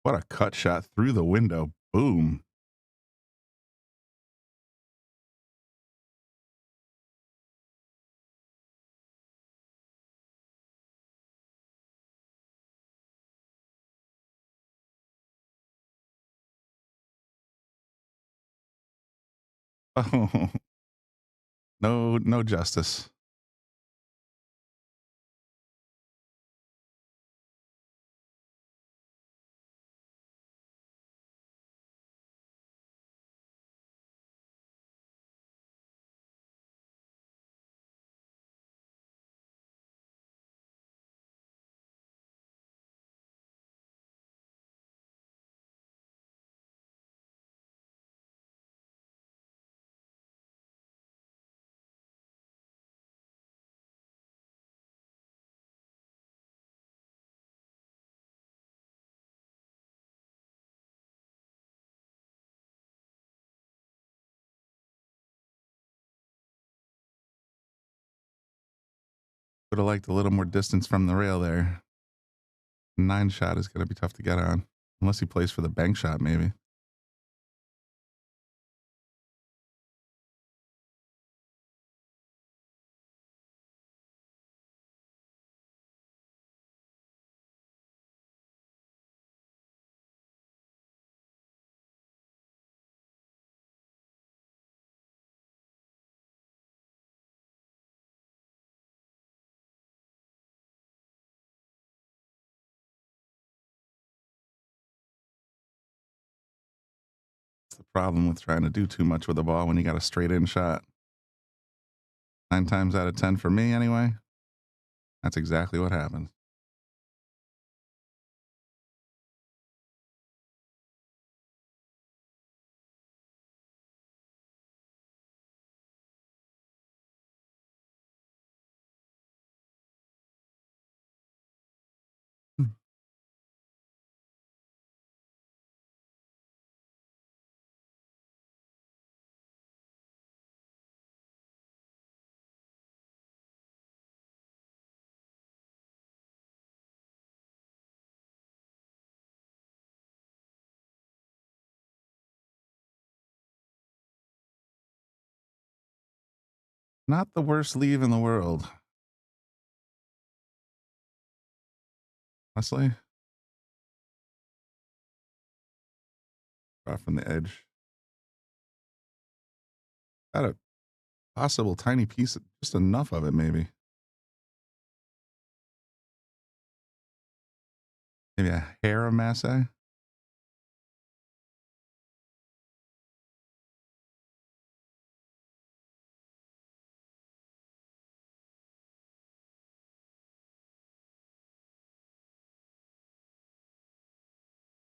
What a cut shot through the window. Boom. Oh, no justice. Would have liked a little more distance from the rail there. 9 shot is going to be tough to get on. Unless he plays for the bank shot, maybe. That's the problem with trying to do too much with the ball when you got a straight in shot. 9 times out of 10 for me, anyway. That's exactly what happens. Not the worst leave in the world. Honestly, off from the edge. Got a possible tiny piece, just enough of it, maybe. Maybe a hair of masse.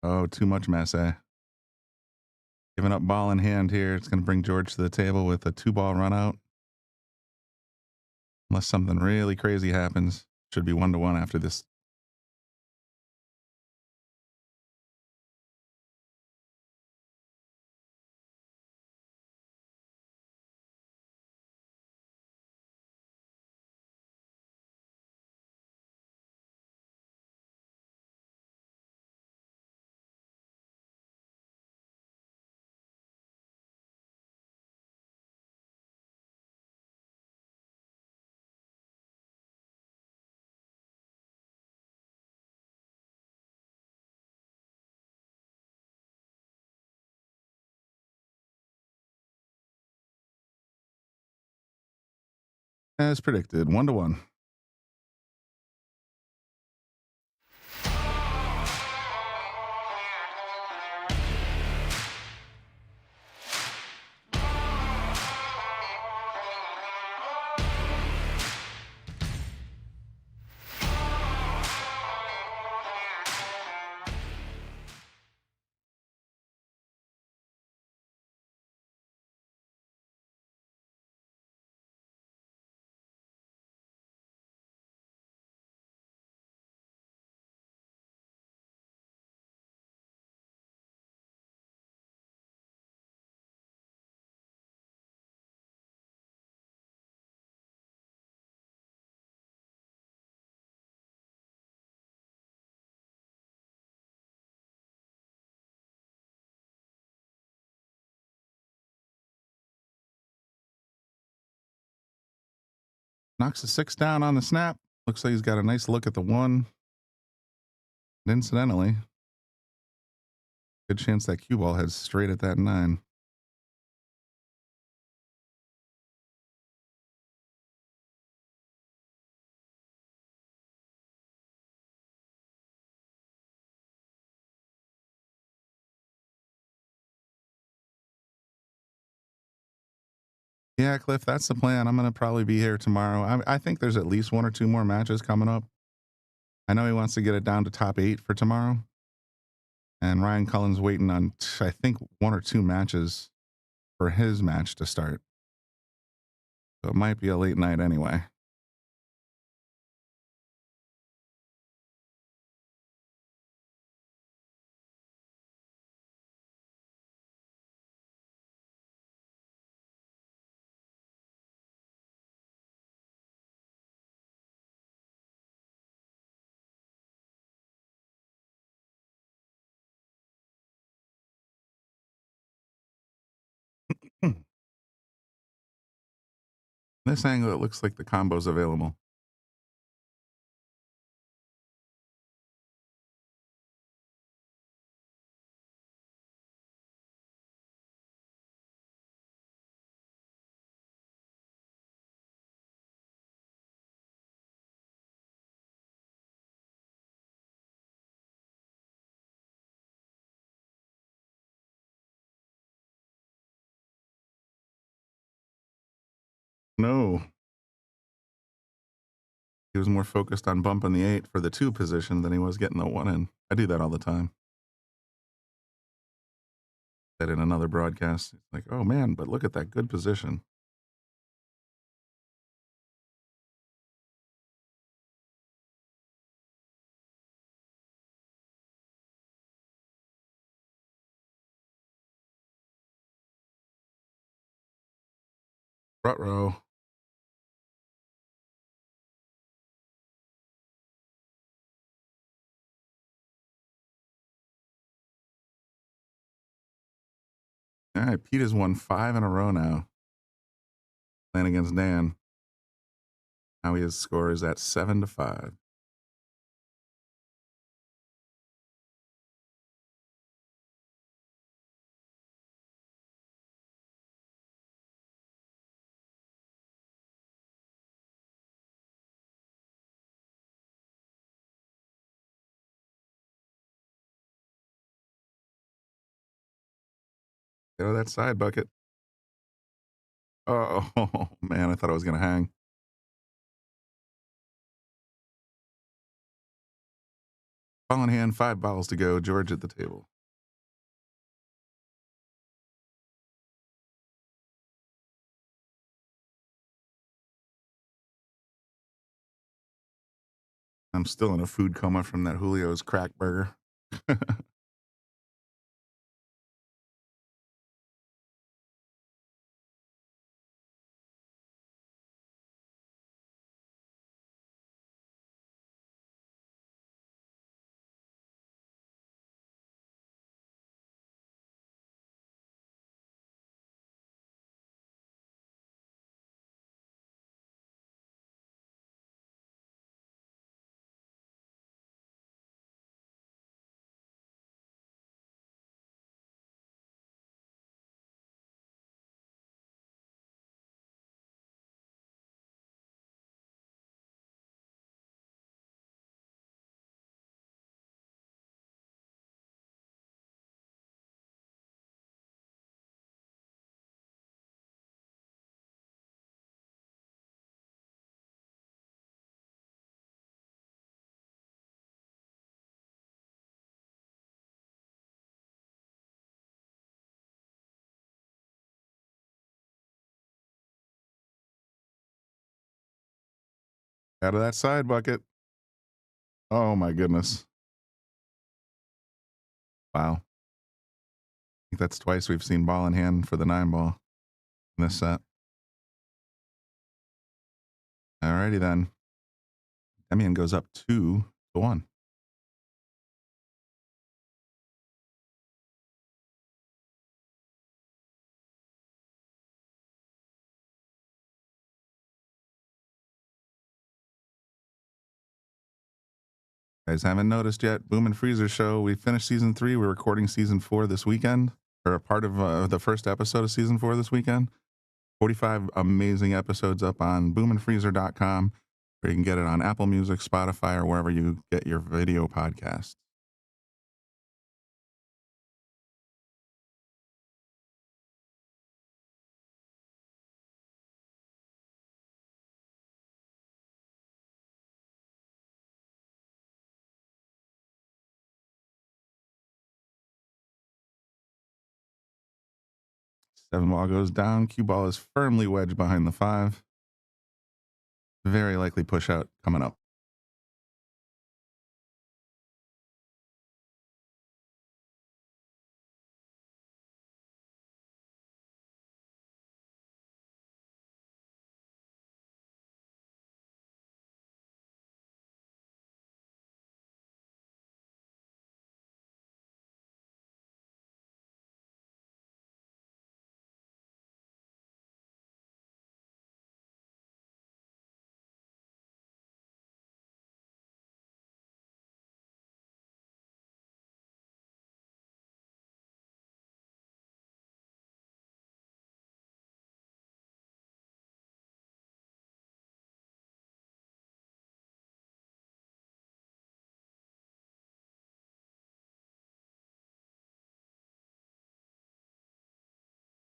Oh, too much masse. Giving up ball in hand here. It's going to bring George to the table with a 2-ball run out. Unless something really crazy happens. Should be 1-1 after this. As predicted, 1-1. Knocks the 6 down on the snap. Looks like he's got a nice look at the 1. And incidentally, good chance that cue ball heads straight at that 9. Yeah, Cliff, that's the plan. I'm going to probably be here tomorrow. I think there's at least 1 or 2 more matches coming up. I know he wants to get it down to top 8 for tomorrow. And Ryan Cullen's waiting on, I think, 1 or 2 matches for his match to start. So it might be a late night anyway. This angle, it looks like the combo's available. No. He was more focused on bumping the 8 for the 2 position than he was getting the 1 in. I do that all the time. That in another broadcast. It's like, oh man, but look at that good position. Front row. All right, Pete has won 5 in a row now. Playing against Dan. Now his score is at 7-5. Go to that side bucket. Oh, man, I thought I was going to hang. Ball in hand, 5 balls to go. George at the table. I'm still in a food coma from that Julio's crack burger. Out of that side bucket. Oh, my goodness. Wow. I think that's twice we've seen ball in hand for the 9 ball in this set. All righty then. Demian goes up 2-1. Guys haven't noticed yet, Boom and Freezer show. We finished season 3. We're recording season 4 this weekend, or a part of the first episode of season 4 this weekend. 45 amazing episodes up on boomandfreezer.com, or you can get it on Apple Music, Spotify, or wherever you get your video podcasts. Seven ball goes down. Cue ball is firmly wedged behind the 5. Very likely push out coming up.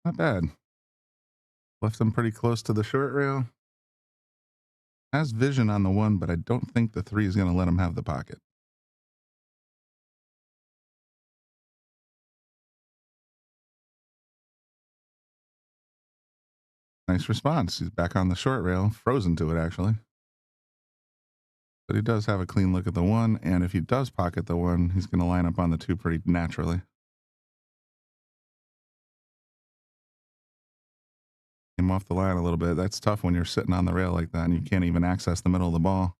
Not bad. Left him pretty close to the short rail. Has vision on the one, but I don't think the 3 is going to let him have the pocket. Nice response. He's back on the short rail, frozen to it actually. But he does have a clean look at the 1, and if he does pocket the 1, he's going to line up on the 2 pretty naturally. Came off the line a little bit. That's tough when you're sitting on the rail like that and you can't even access the middle of the ball.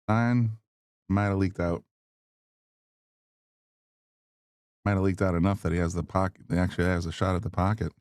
Nine might have leaked out. Might have leaked out enough that he has the pocket. He actually has a shot at the pocket.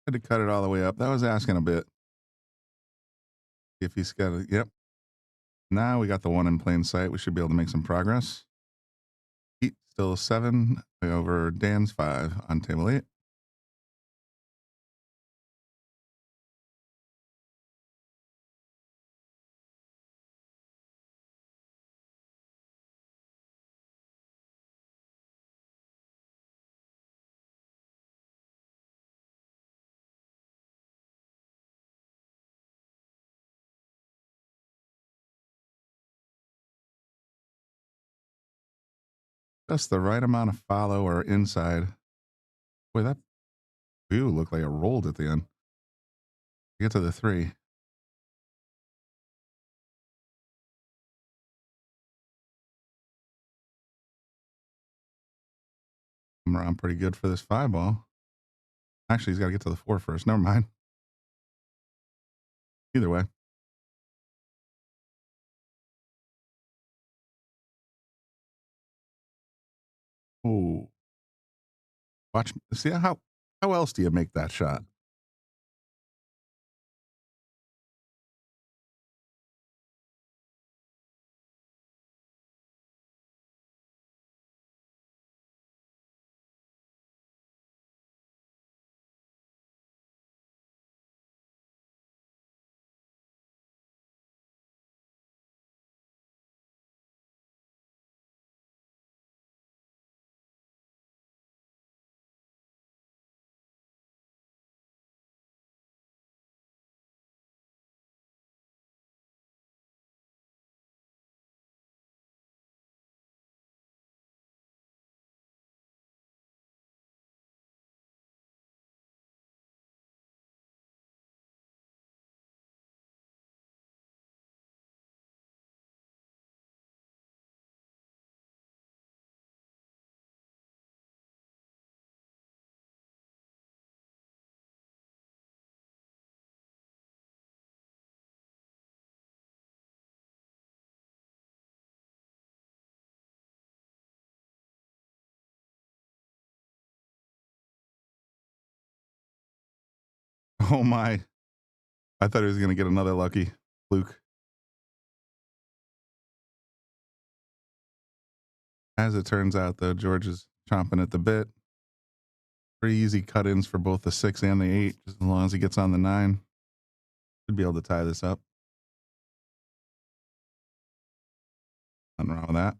Had to cut it all the way up. That was asking a bit. If he's got a, yep. Now we got the 1 in plain sight. We should be able to make some progress. Heat still 7 over Dan's 5 on table 8. Just the right amount of follow or inside. Boy, that view looked like it rolled at the end. Get to the 3. I'm around pretty good for this 5 ball. Actually, he's got to get to the 4 first. Never mind. Either way. Oh, watch. See how else do you make that shot? Oh my. I thought he was going to get another lucky fluke. As it turns out, though, George is chomping at the bit. Pretty easy cut-ins for both the 6 and the 8, just as long as he gets on the 9. Should be able to tie this up. Nothing wrong with that.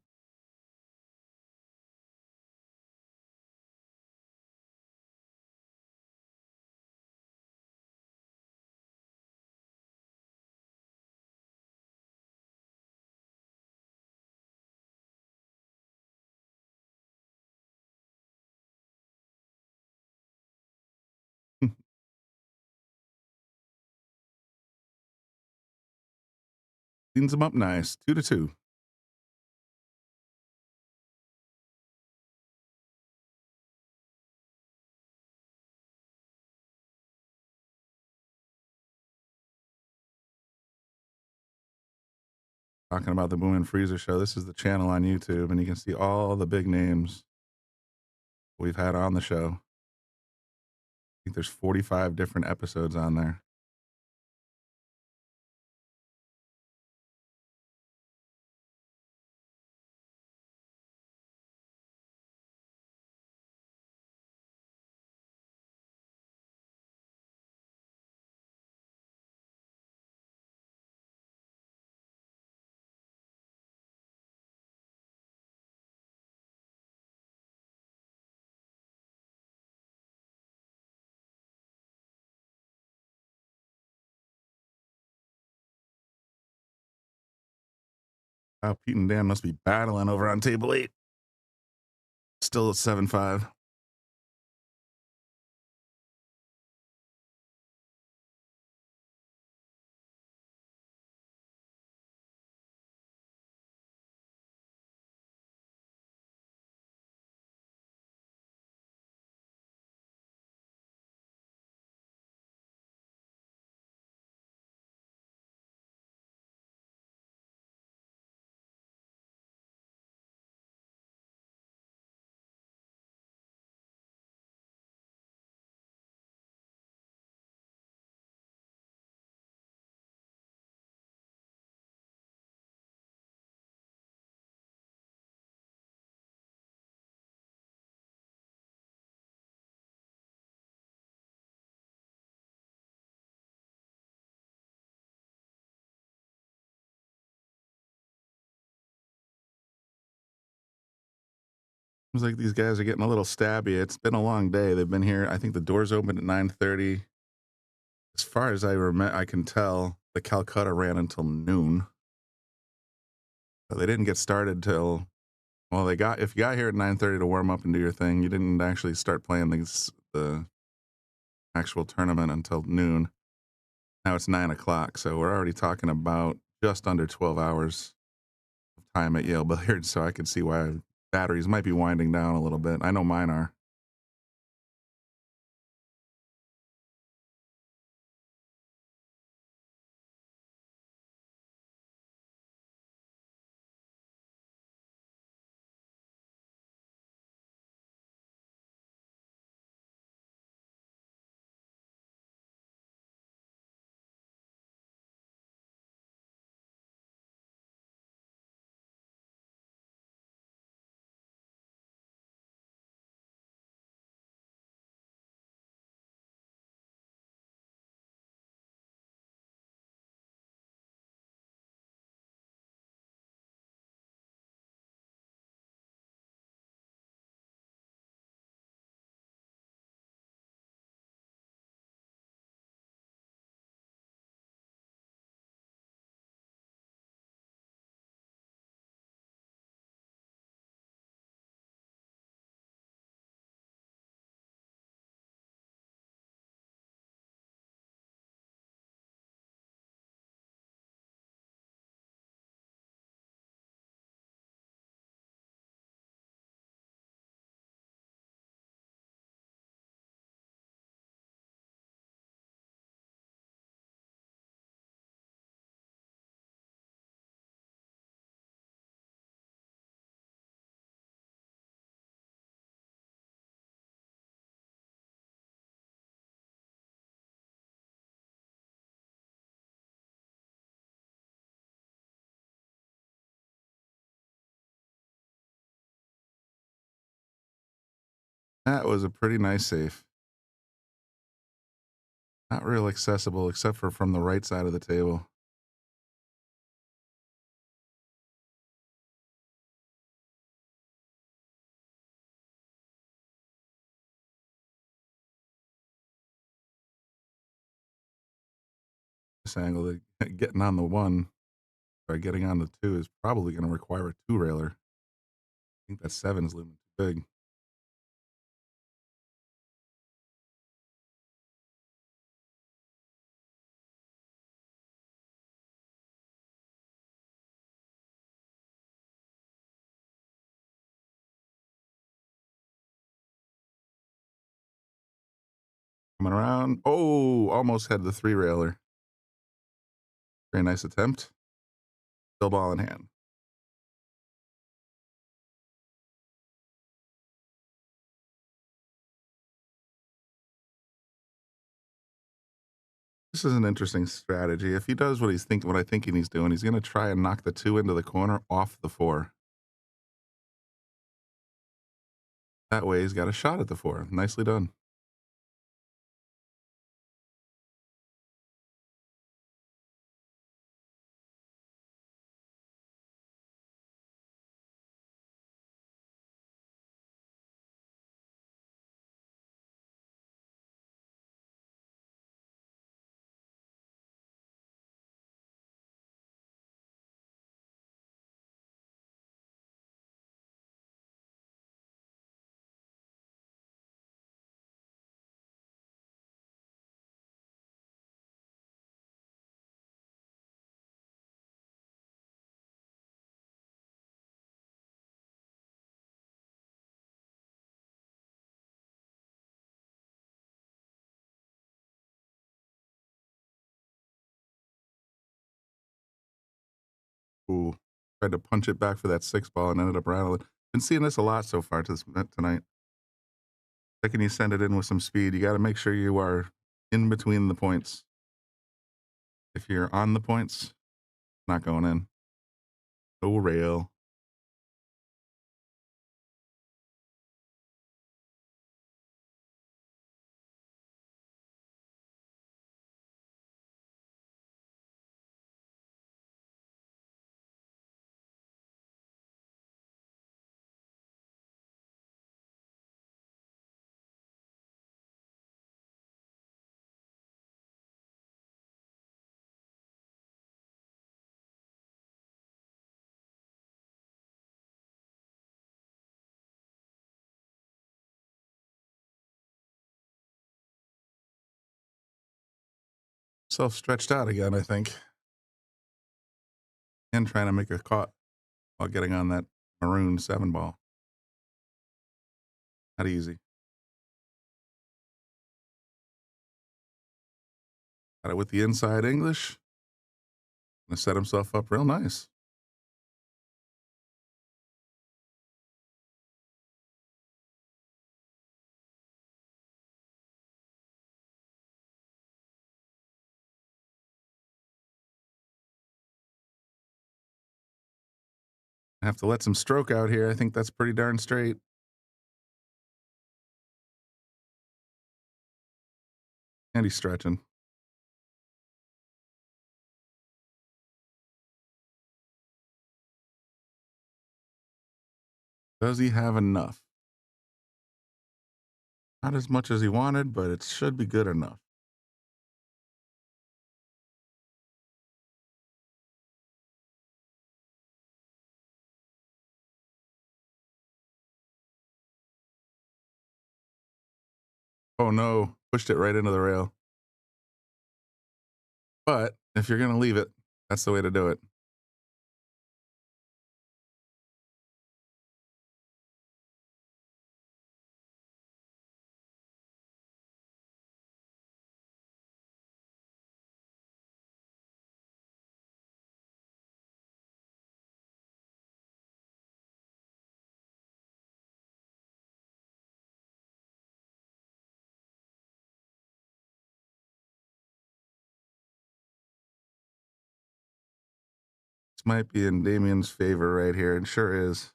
Cleans him up nice. 2-2. Talking about the Boom and Freezer show. This is the channel on YouTube, and you can see all the big names we've had on the show. I think there's 45 different episodes on there. Wow, Pete and Dan must be battling over on table 8. Still at 7-5. Seems like these guys are getting a little stabby. It's been a long day. They've been here. I think the doors opened at 9:30. As far as I can tell, the Calcutta ran until noon. So they didn't get started till, well, if you got here at 9:30 to warm up and do your thing, you didn't actually start playing the actual tournament until noon. Now it's 9 o'clock, so we're already talking about just under 12 hours of time at Yale Billiards. So I can see why batteries might be winding down a little bit. I know mine are. That was a pretty nice safe. Not real accessible except for from the right side of the table. This angle, getting on the one or getting on the two is probably going to require a two railer. I think that seven is looming too big. Coming around. Oh, almost had the three railer. Very nice attempt. Still ball in hand. This is an interesting strategy. If he does what I think he's doing, he's going to try and knock the two into the corner off the four. That way he's got a shot at the four. Nicely done. Ooh, tried to punch it back for that six ball and ended up rattling. Been seeing this a lot so far tonight. Second you send it in with some speed, you got to make sure you are in between the points. If you're on the points, not going in. No rail. Self stretched out again, I think. And trying to make a caught while getting on that maroon seven ball. Not easy. Got it with the inside English. Gonna set himself up real nice. I have to let some stroke out here. I think that's pretty darn straight. And he's stretching. Does he have enough? Not as much as he wanted, but it should be good enough. Oh no, pushed it right into the rail. But if you're going to leave it, that's the way to do it. This might be in Damian's favor right here. It sure is.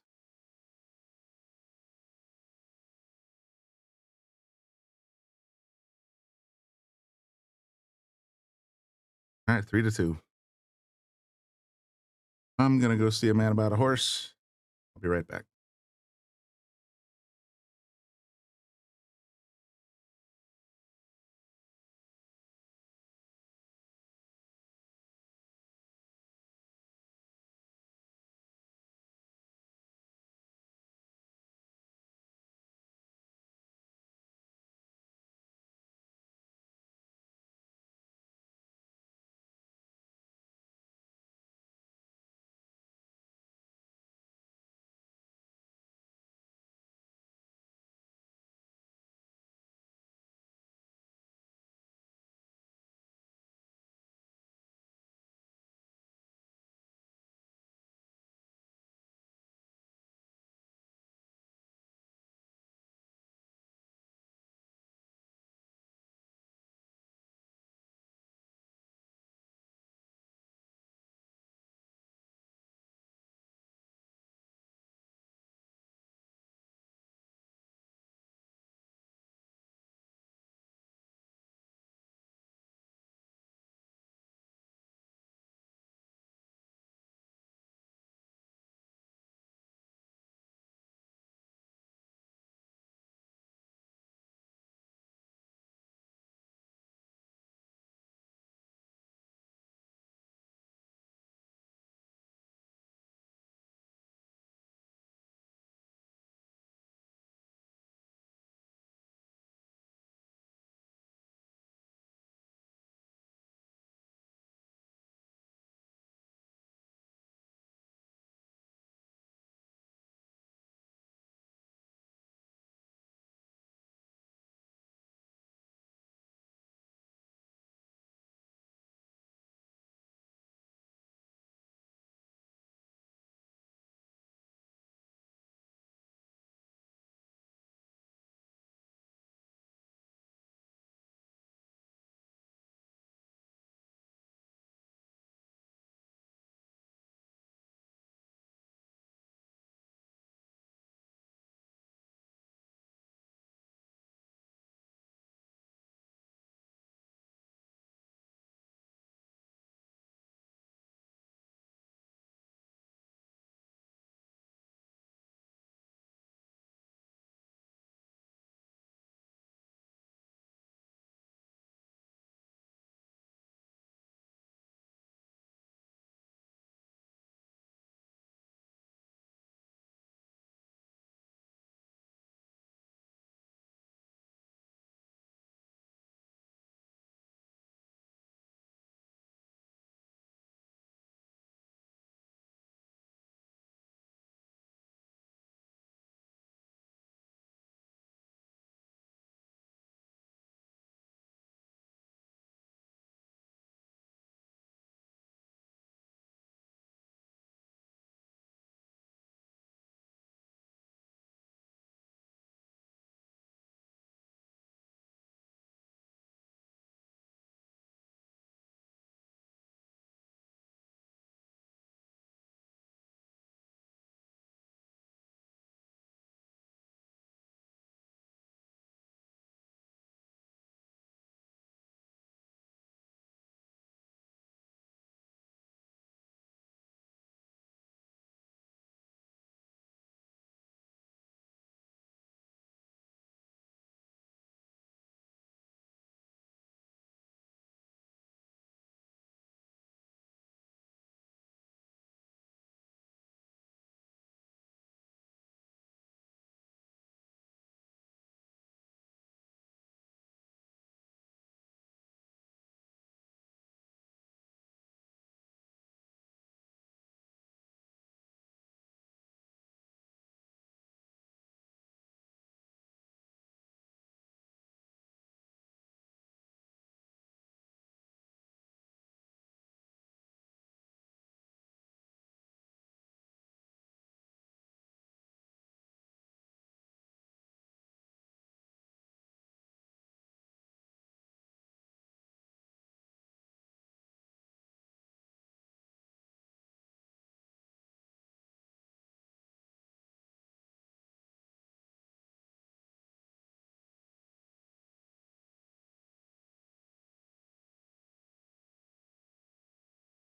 All right, 3-2. I'm gonna go see a man about a horse. I'll be right back.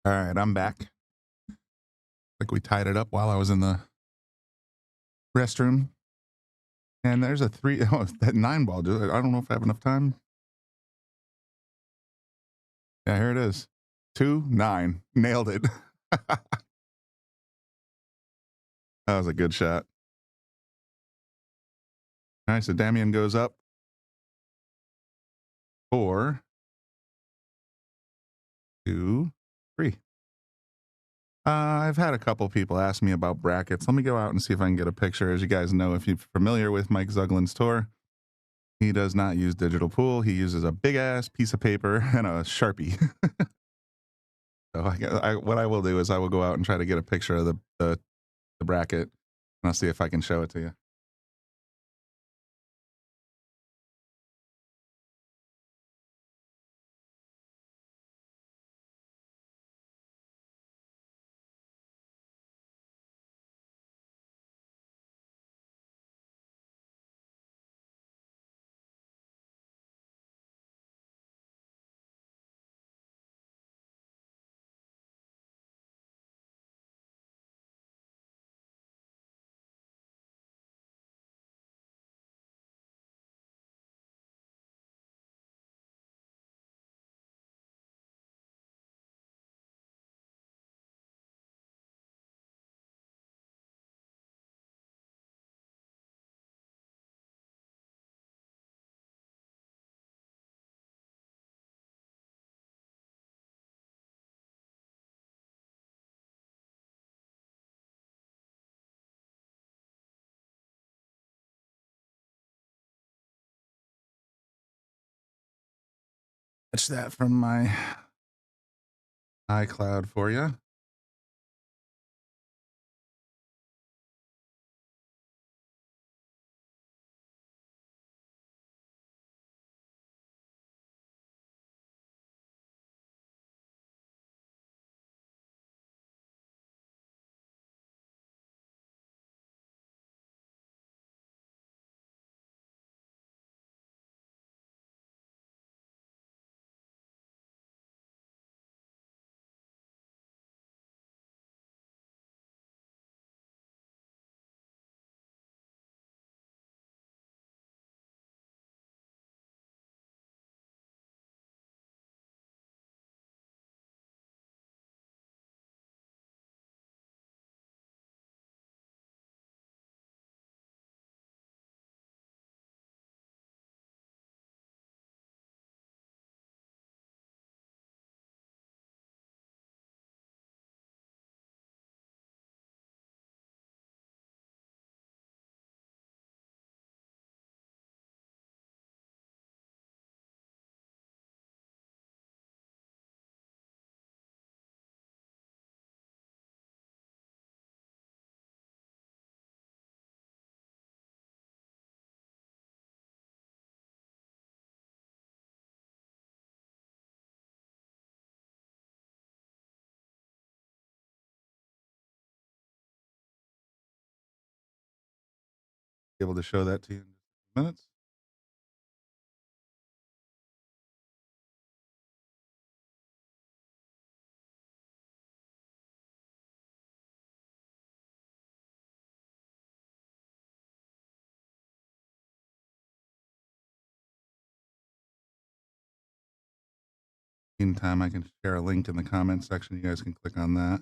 All right, I'm back. Like we tied it up while I was in the restroom. And there's a 3. Oh, that 9 ball. I don't know if I have enough time. Yeah, here it is. 2-9. Nailed it. That was a good shot. All right, so Demian goes up 4, 2, 3. I've had a couple people ask me about brackets. Let me go out and see if I can get a picture. As you guys know, if you're familiar with Mike Zuglan's tour, he does not use digital pool. He uses a big ass piece of paper and a Sharpie. So what I will do is I will go out and try to get a picture of the bracket, and I'll see if I can show it to you. That's that from my iCloud for you. Be able to show that to you in just a few minutes. Meantime, I can share a link in the comment section. You guys can click on that.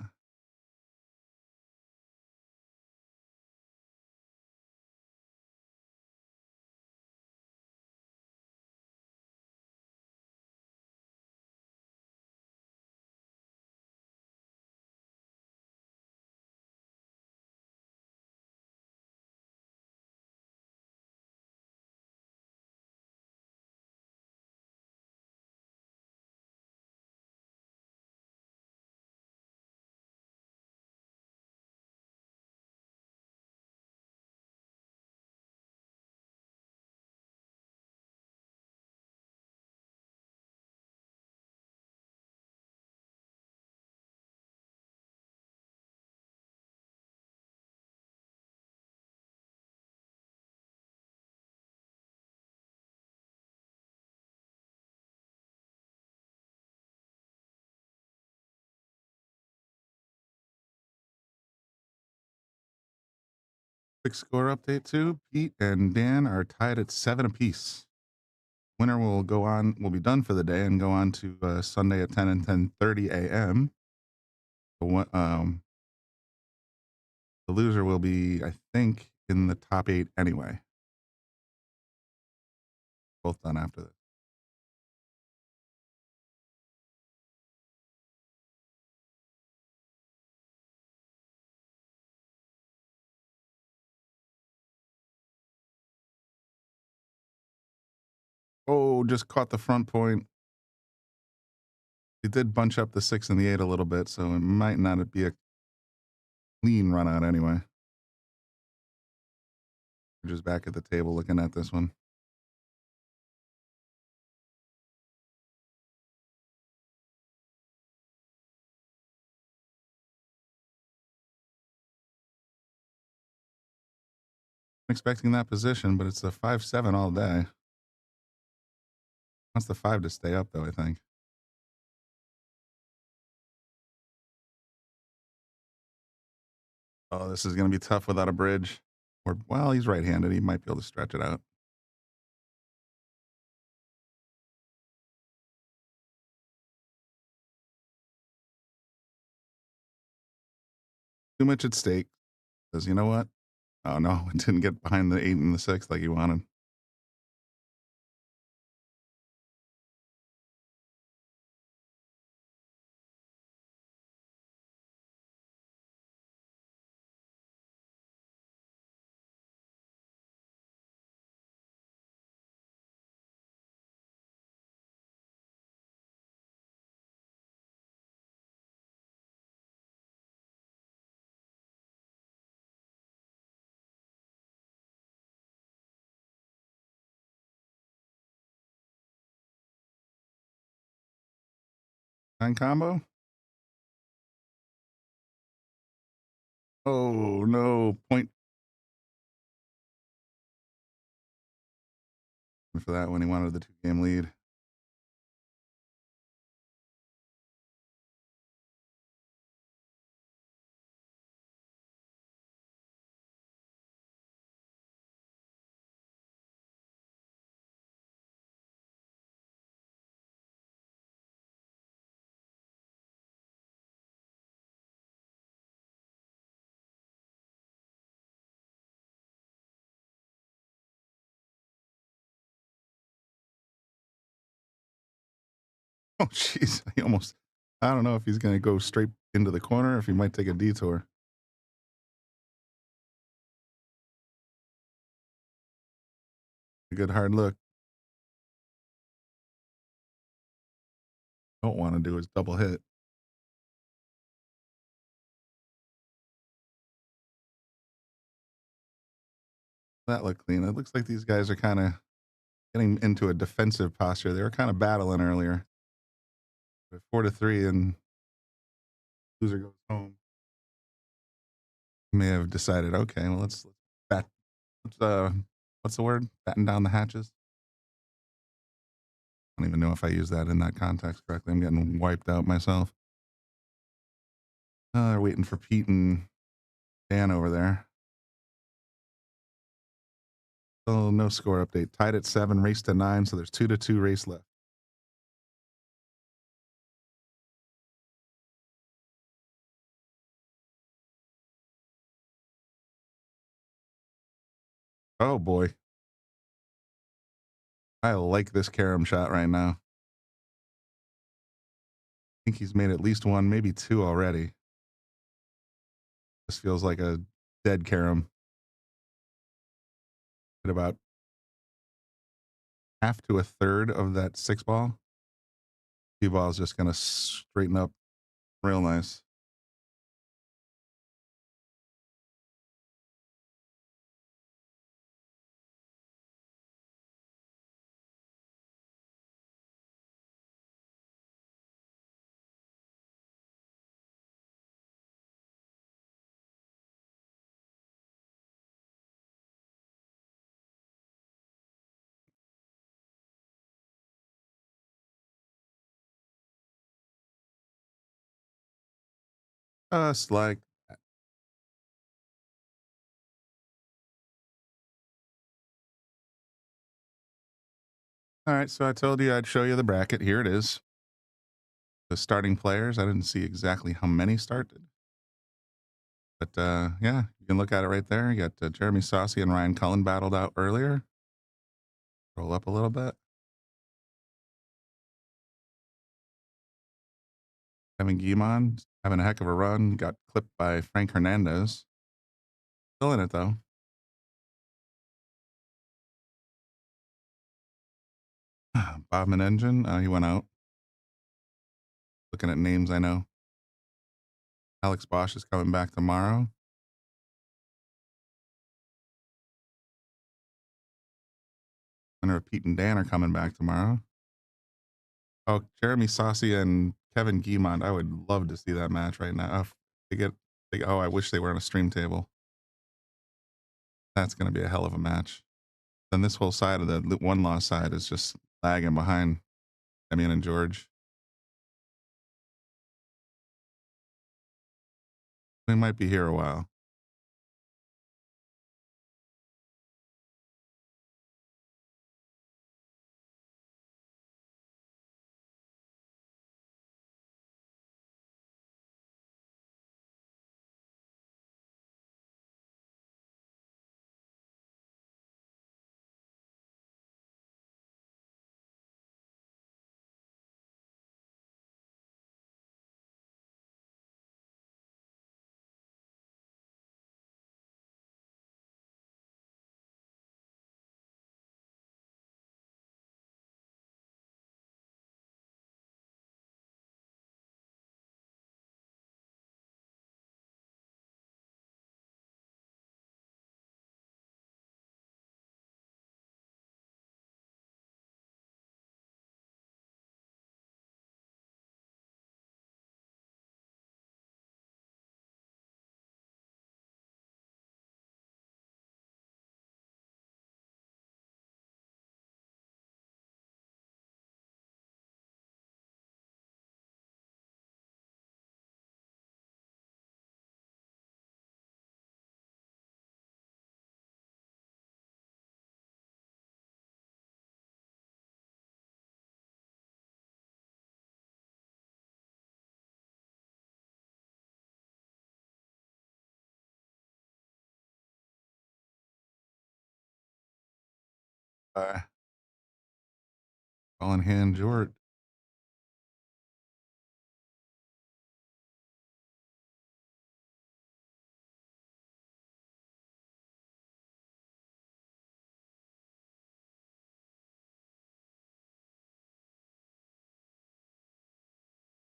Quick score update too. Pete and Dan are tied at 7 apiece. Winner will go on, will be done for the day and go on to Sunday at 10 and 10:30 a.m. The loser will be, I think, in the top 8 anyway. Both done after this. Oh, just caught the front point. He did bunch up the 6 and the 8 a little bit, so it might not be a clean run out anyway. We're just back at the table looking at this one. Expecting that position, but it's a 5-7 all day. Wants the 5 to stay up, though, I think. Oh, this is going to be tough without a bridge. Or, well, he's right-handed. He might be able to stretch it out. Too much at stake. Says, you know what? Oh, no, it didn't get behind the 8 and the 6 like he wanted. Nine combo? Oh, no. Point for that when he wanted the 2-game lead. Oh, jeez. He almost, I don't know if he's going to go straight into the corner or if he might take a detour. A good hard look. Don't want to do is double hit. That looked clean. It looks like these guys are kind of getting into a defensive posture. They were kind of battling earlier. But 4-3 and loser goes home. May have decided, okay, well, let's bat. What's the word? Batten down the hatches. I don't even know if I use that in that context correctly. I'm getting wiped out myself. They're waiting for Pete and Dan over there. Oh, no score update. Tied at 7, race to 9. So there's 2-2 race left. Oh boy. I like this carom shot right now. I think he's made at least one, maybe 2 already. This feels like a dead carom. At about half to a third of that 6 ball. 2 ball is just going to straighten up real nice. Just like All right, so I told you I'd show you the bracket. Here it is. The starting players. I didn't see exactly how many started, but yeah, you can look at it right there. You got Jeremy Saucy and Ryan Cullen battled out earlier. Roll up a little bit. Kevin Guimond having a heck of a run. Got clipped by Frank Hernandez. Still in it though. Bob Madenjian, he went out. Looking at names I know. Alex Bosch is coming back tomorrow. Winner of Pete and Dan are coming back tomorrow. Oh, Jeremy Saucy and Kevin Guimond. I would love to see that match right now. If oh, I wish they were on a stream table. That's going to be a hell of a match. Then this whole side of the one loss side is just lagging behind Demian and George. We might be here a while. Ball in hand, George.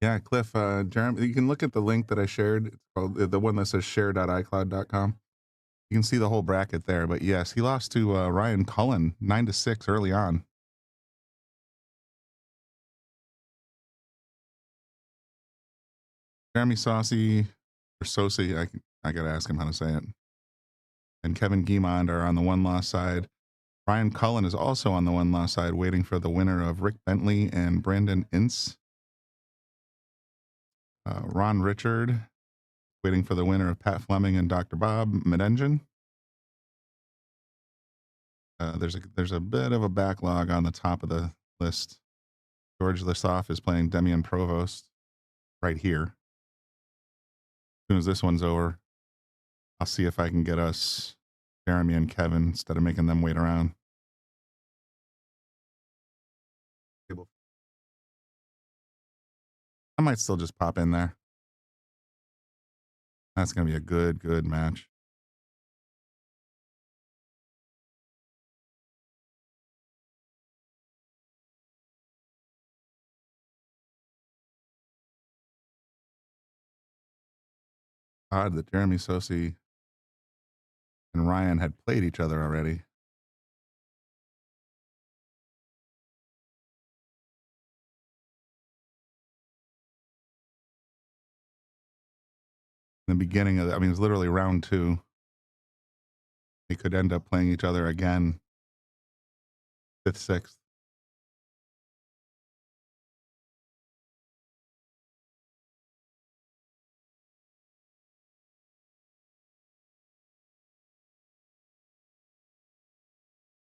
Yeah, Cliff, Jeremy, you can look at the link that I shared. It's called the one that says share.icloud.com. You can see the whole bracket there. But yes, he lost to Ryan Cullen 9-6 early on. Jeremy Saucy or Sosi, I gotta ask him how to say it. And Kevin Guimond are on the one loss side. Ryan Cullen is also on the one loss side, waiting for the winner of Rick Bentley and Brandon Ince. Ron Richard, waiting for the winner of Pat Fleming and Dr. Bob Madenjian. There's a bit of a backlog on the top of the list. George Lashoff is playing Demian Provost right here. As soon as this one's over, I'll see if I can get us Jeremy and Kevin instead of making them wait around. I might still just pop in there. That's going to be a good match. Odd that Jeremy Sosi and Ryan had played each other already. In the beginning of it's literally round 2. They could end up playing each other again 5th, 6th.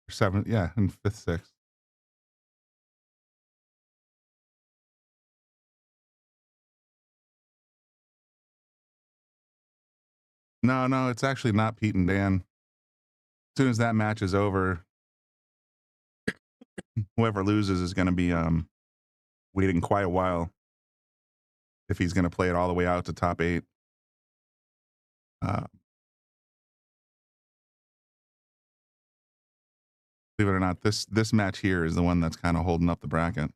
Or 7th, yeah, and 5th, 6th. No, it's actually not Pete and Dan. As soon as that match is over, whoever loses is going to be waiting quite a while if he's going to play it all the way out to top 8. Believe it or not, this match here is the one that's kind of holding up the bracket.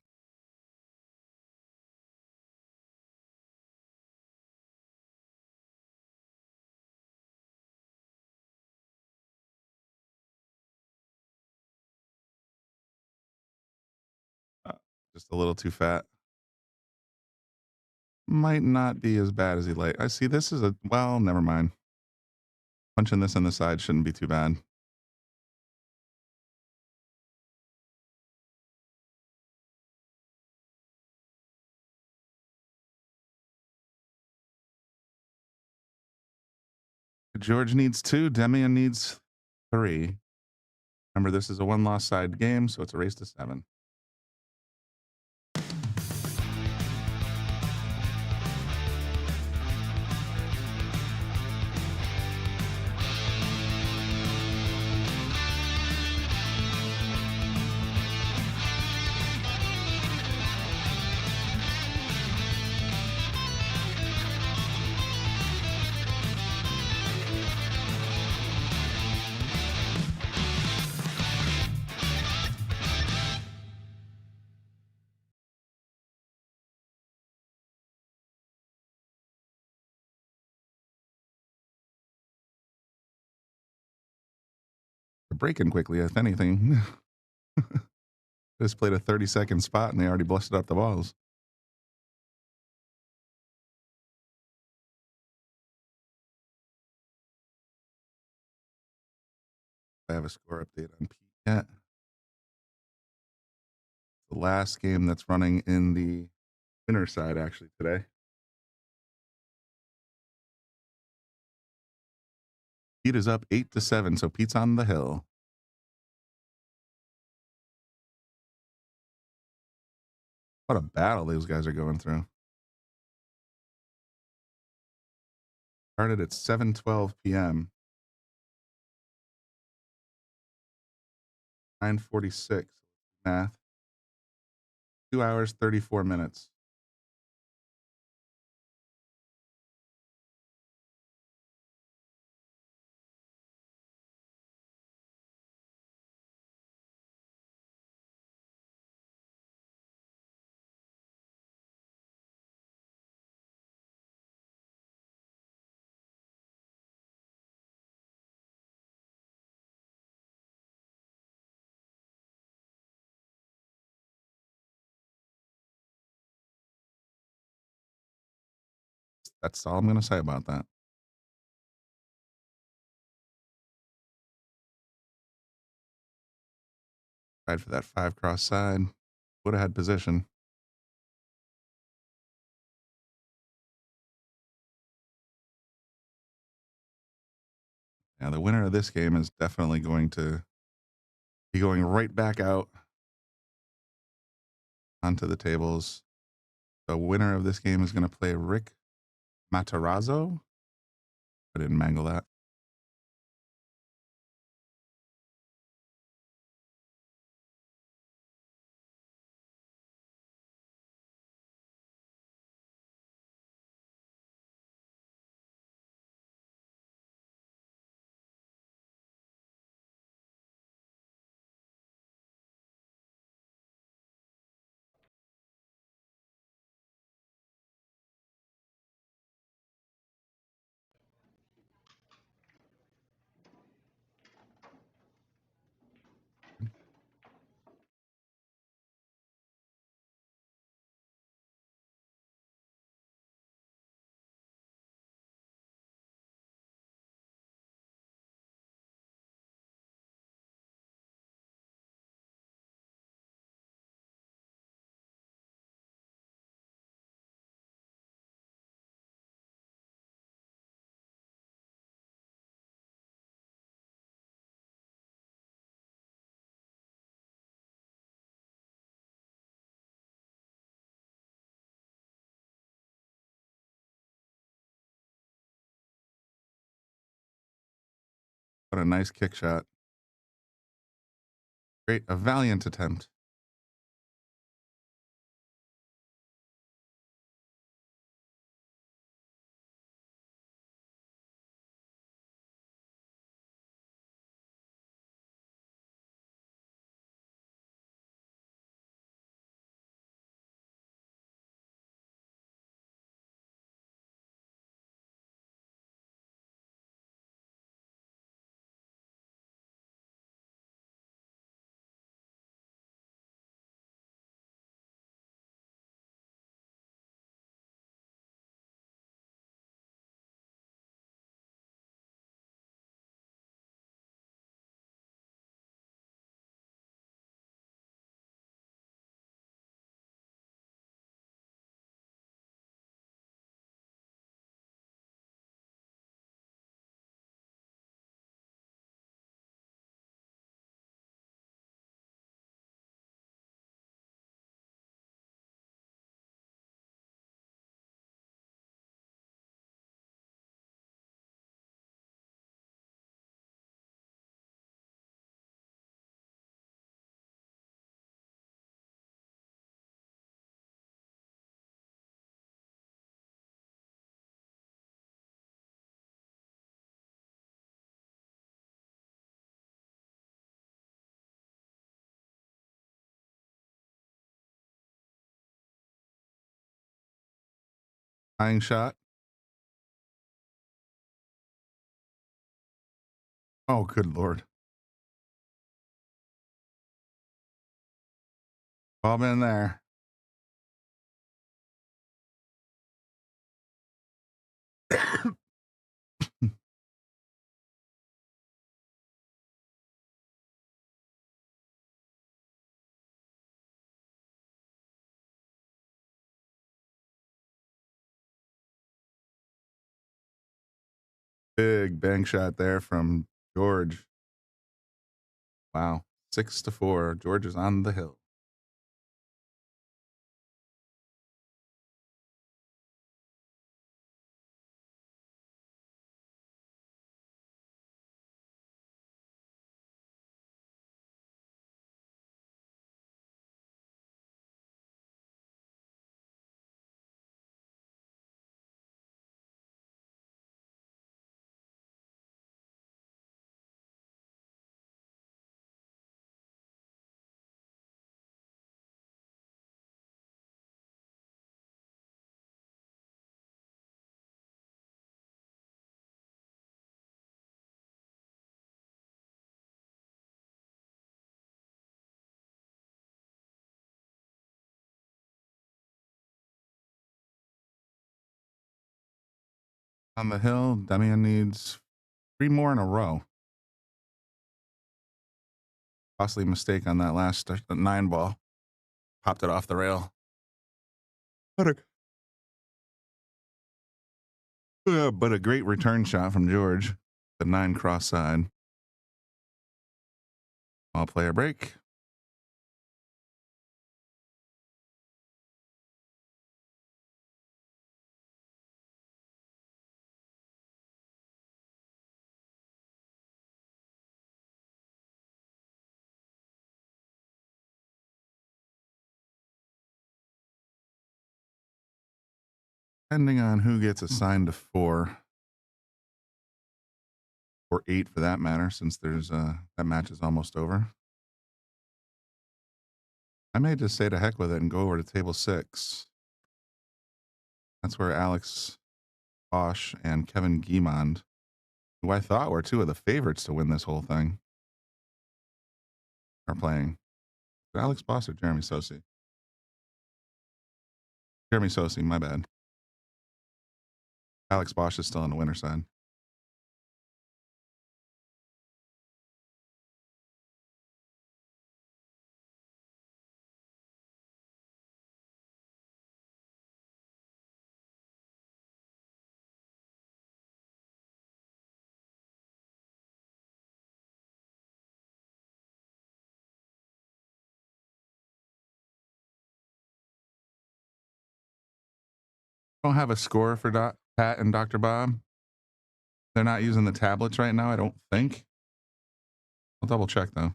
Just a little too fat. Might not be as bad as he like. I see this is well, never mind. Punching this on the side shouldn't be too bad. George needs 2. Demian needs 3. Remember, this is a 1-loss side game, so it's a race to 7. They're breaking quickly, if anything. Just played a 30-second spot, and they already busted up the balls. I have a score update on Kiet. The last game that's running in the winner side actually today. Pete is up 8-7, so Pete's on the hill. What a battle those guys are going through. Started at 7:12 p.m. 9:46. Math. 2 hours 34 minutes. That's all I'm going to say about that. Tried for that 5 cross side. Would have had position. Yeah, the winner of this game is definitely going to be going right back out onto the tables. The winner of this game is going to play Rick Matarazzo. I didn't mangle that. What a nice kick shot. Great, a valiant attempt. Tying shot. Oh, good Lord. Ball been there. Big bank shot there from George. Wow. 6-4. George is on the hill. On the hill, Demian needs 3 more in a row. Costly mistake on that last 9 ball. Popped it off the rail. But a great return shot from George. The 9 cross side. I'll play a break. Depending on who gets assigned to 4 or 8 for that matter, since there's that match is almost over. I may just say to heck with it and go over to table 6. That's where Alex Bosch and Kevin Guimond, who I thought were 2 of the favorites to win this whole thing, are playing. Alex Bosch or Jeremy Sosi? Jeremy Sosi, my bad. Alex Bosch is still on the winner side. Don't have a score for Pat and Dr. Bob. They're not using the tablets right now, I don't think. I'll double check though.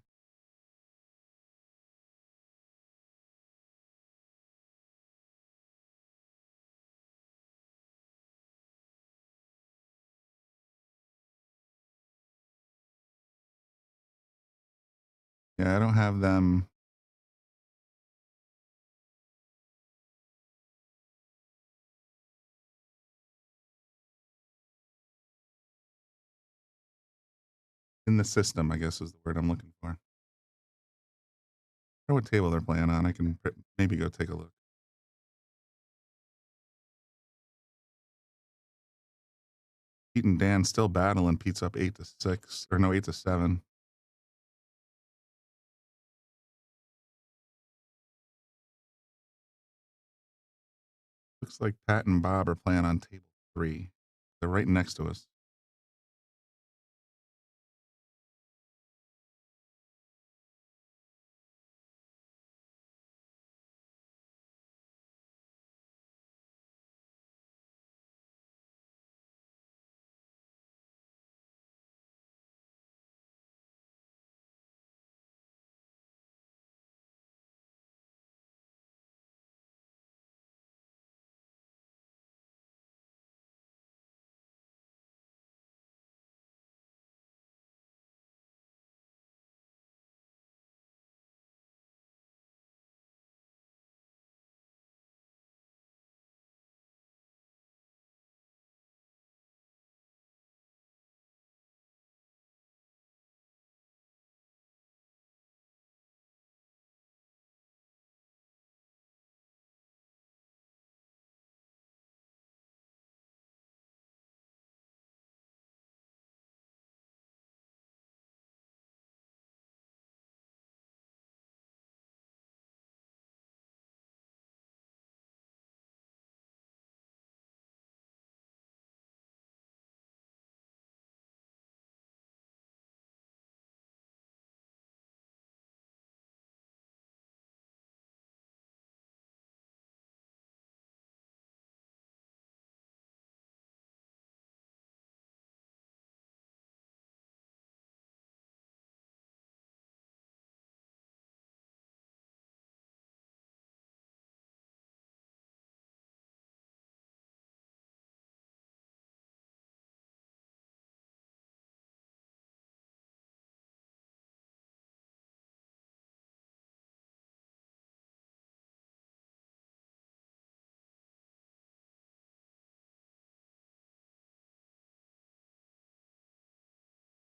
Yeah, I don't have them. In the system, I guess is the word I'm looking for. I wonder what table they're playing on. I can maybe go take a look. Pete and Dan still battling. Pete's up 8-6, or no, 8-7. Looks like Pat and Bob are playing on table 3. They're right next to us.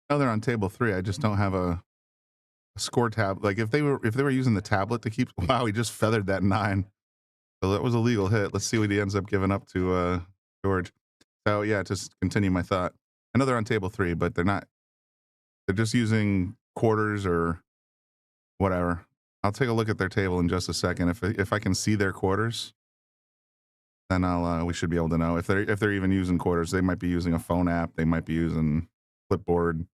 No, they're on table 3. I just don't have a score tab. Like if they were using the tablet to keep. Wow, he just feathered that 9. So that was a legal hit. Let's see what he ends up giving up to George. So yeah, just continue my thought. I know they're on table 3, but they're not. They're just using quarters or whatever. I'll take a look at their table in just a second. If I can see their quarters, then we should be able to know if they're even using quarters. They might be using a phone app. They might be using Flipboard.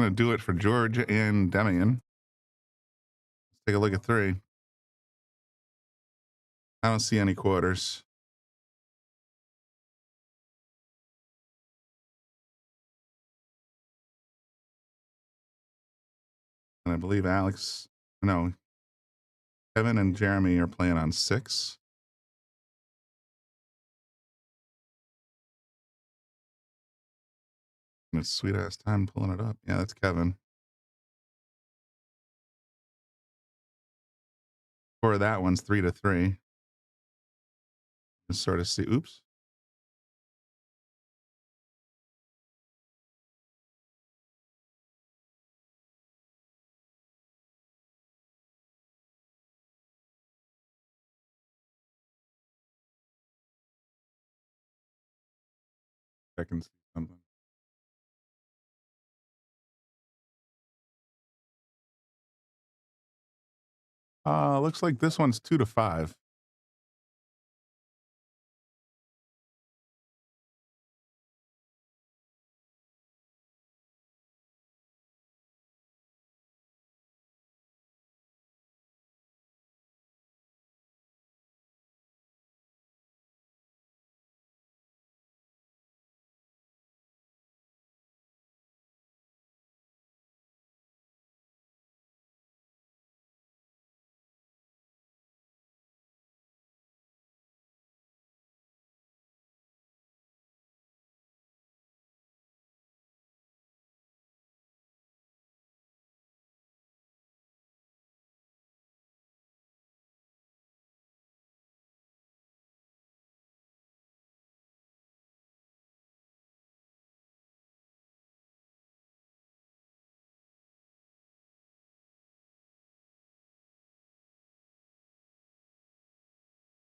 I'm gonna do it for George and Demian. Let's take a look at 3. I don't see any quarters. And I believe Kevin and Jeremy are playing on 6. And it's sweet ass time pulling it up. Yeah, that's Kevin. For that one's 3-3. Just sort of see. Oops. I can see something. Looks like this one's 2-5.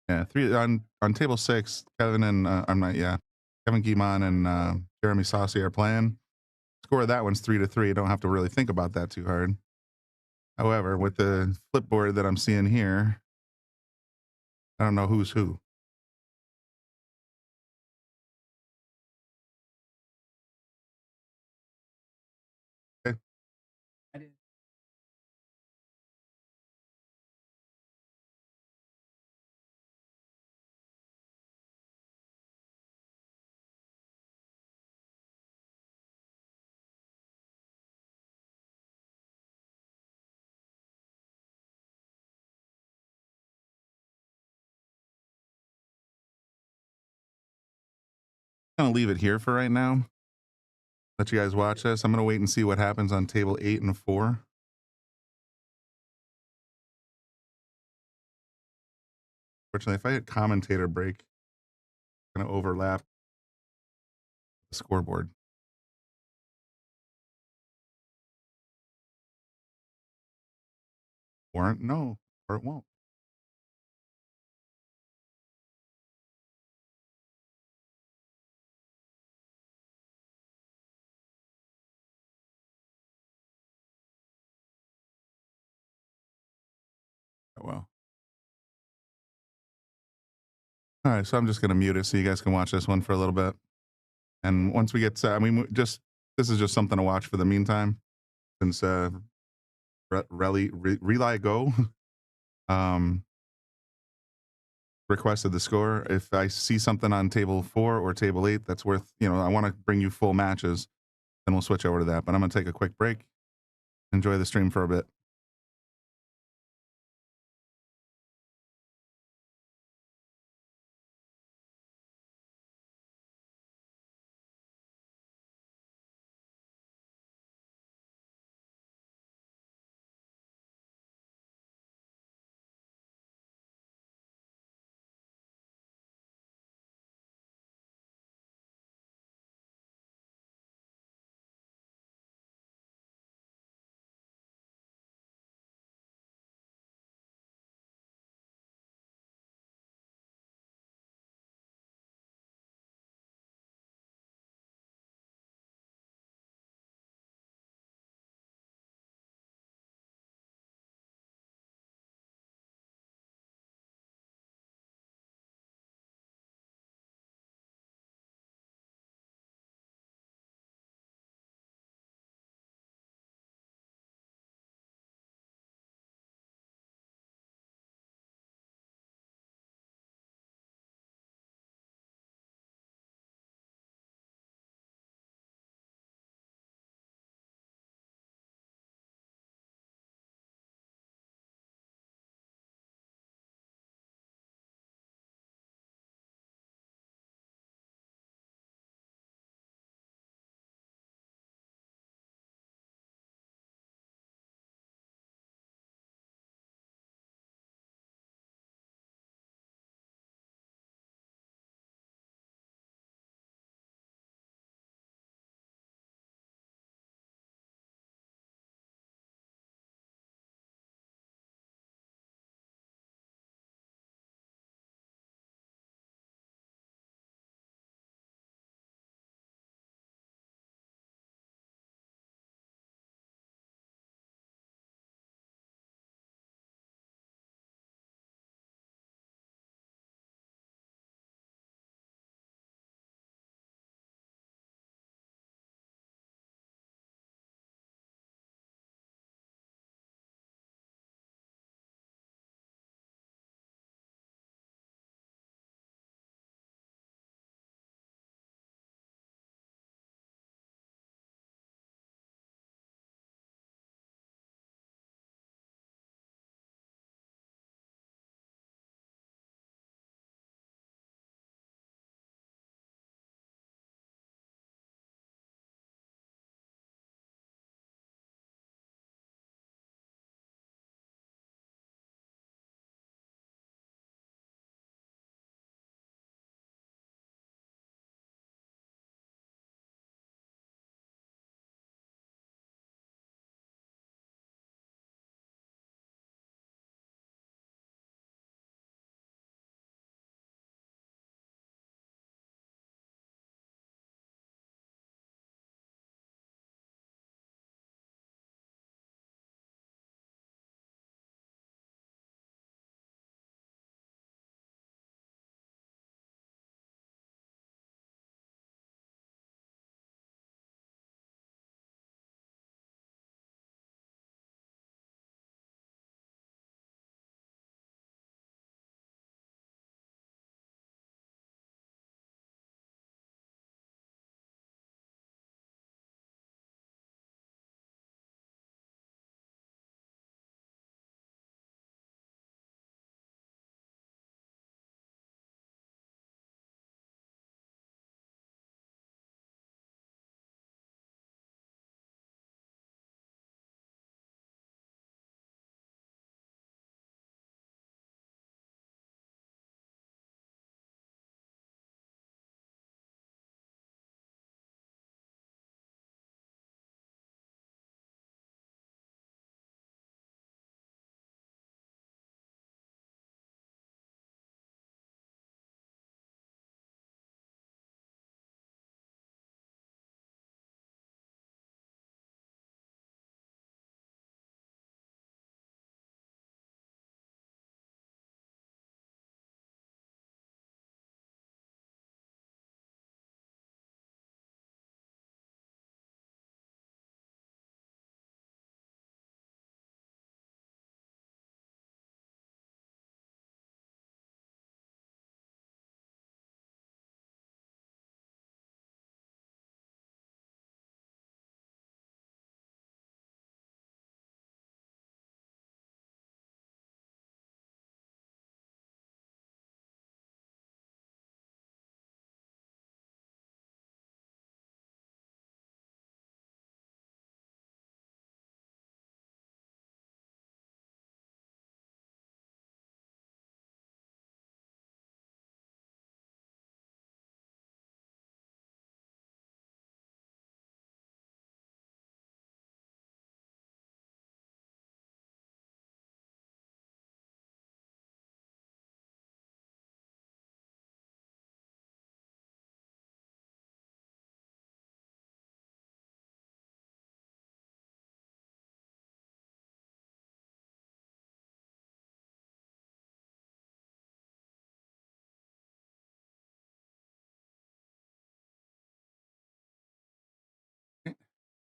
Yeah, three on table 6. Kevin and I'm not. Yeah, Kevin Guimon and Jeremy Saucy are playing. Score of that one's 3-3. Don't have to really think about that too hard. However, with the flipboard that I'm seeing here, I don't know who's who. Okay. I'm gonna leave it here for right now. Let you guys watch this. I'm gonna wait and see what happens on table 8 and 4. Fortunately, if I hit commentator break, it's gonna overlap the scoreboard. Warrant? No, or it won't. Oh well. All right, so I'm just gonna mute it so you guys can watch this one for a little bit. And once we get, I mean, just this is just something to watch for the meantime, since Relay Go um, requested the score. If I see something on table 4 or table 8 that's worth, I want to bring you full matches, then we'll switch over to that. But I'm gonna take a quick break. Enjoy the stream for a bit.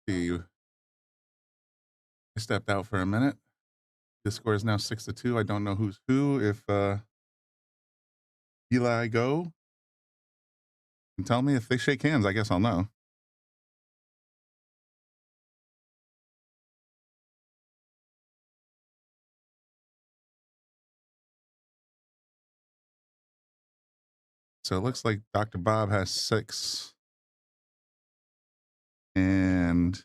See, I stepped out for a minute. The score is now 6-2. I don't know who's who. If Eli go and tell me if they shake hands, I guess I'll know. So it looks like Dr. Bob has 6 and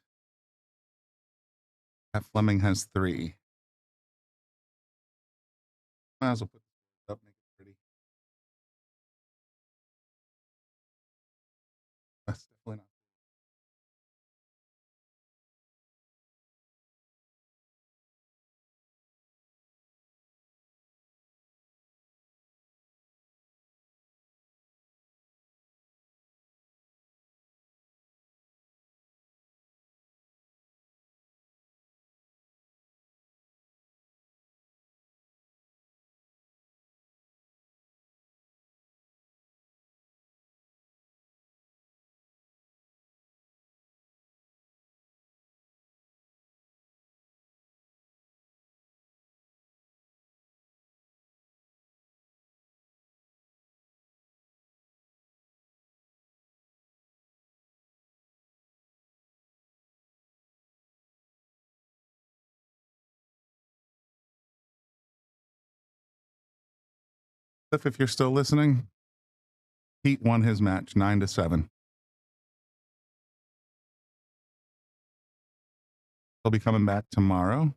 Pat Fleming has 3. Might as well put this up, make it pretty. That's definitely not. If you're still listening, Pete won his match 9-7. He'll be coming back tomorrow.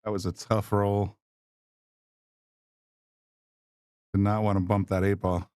That was a tough roll. Did not want to bump that 8-ball.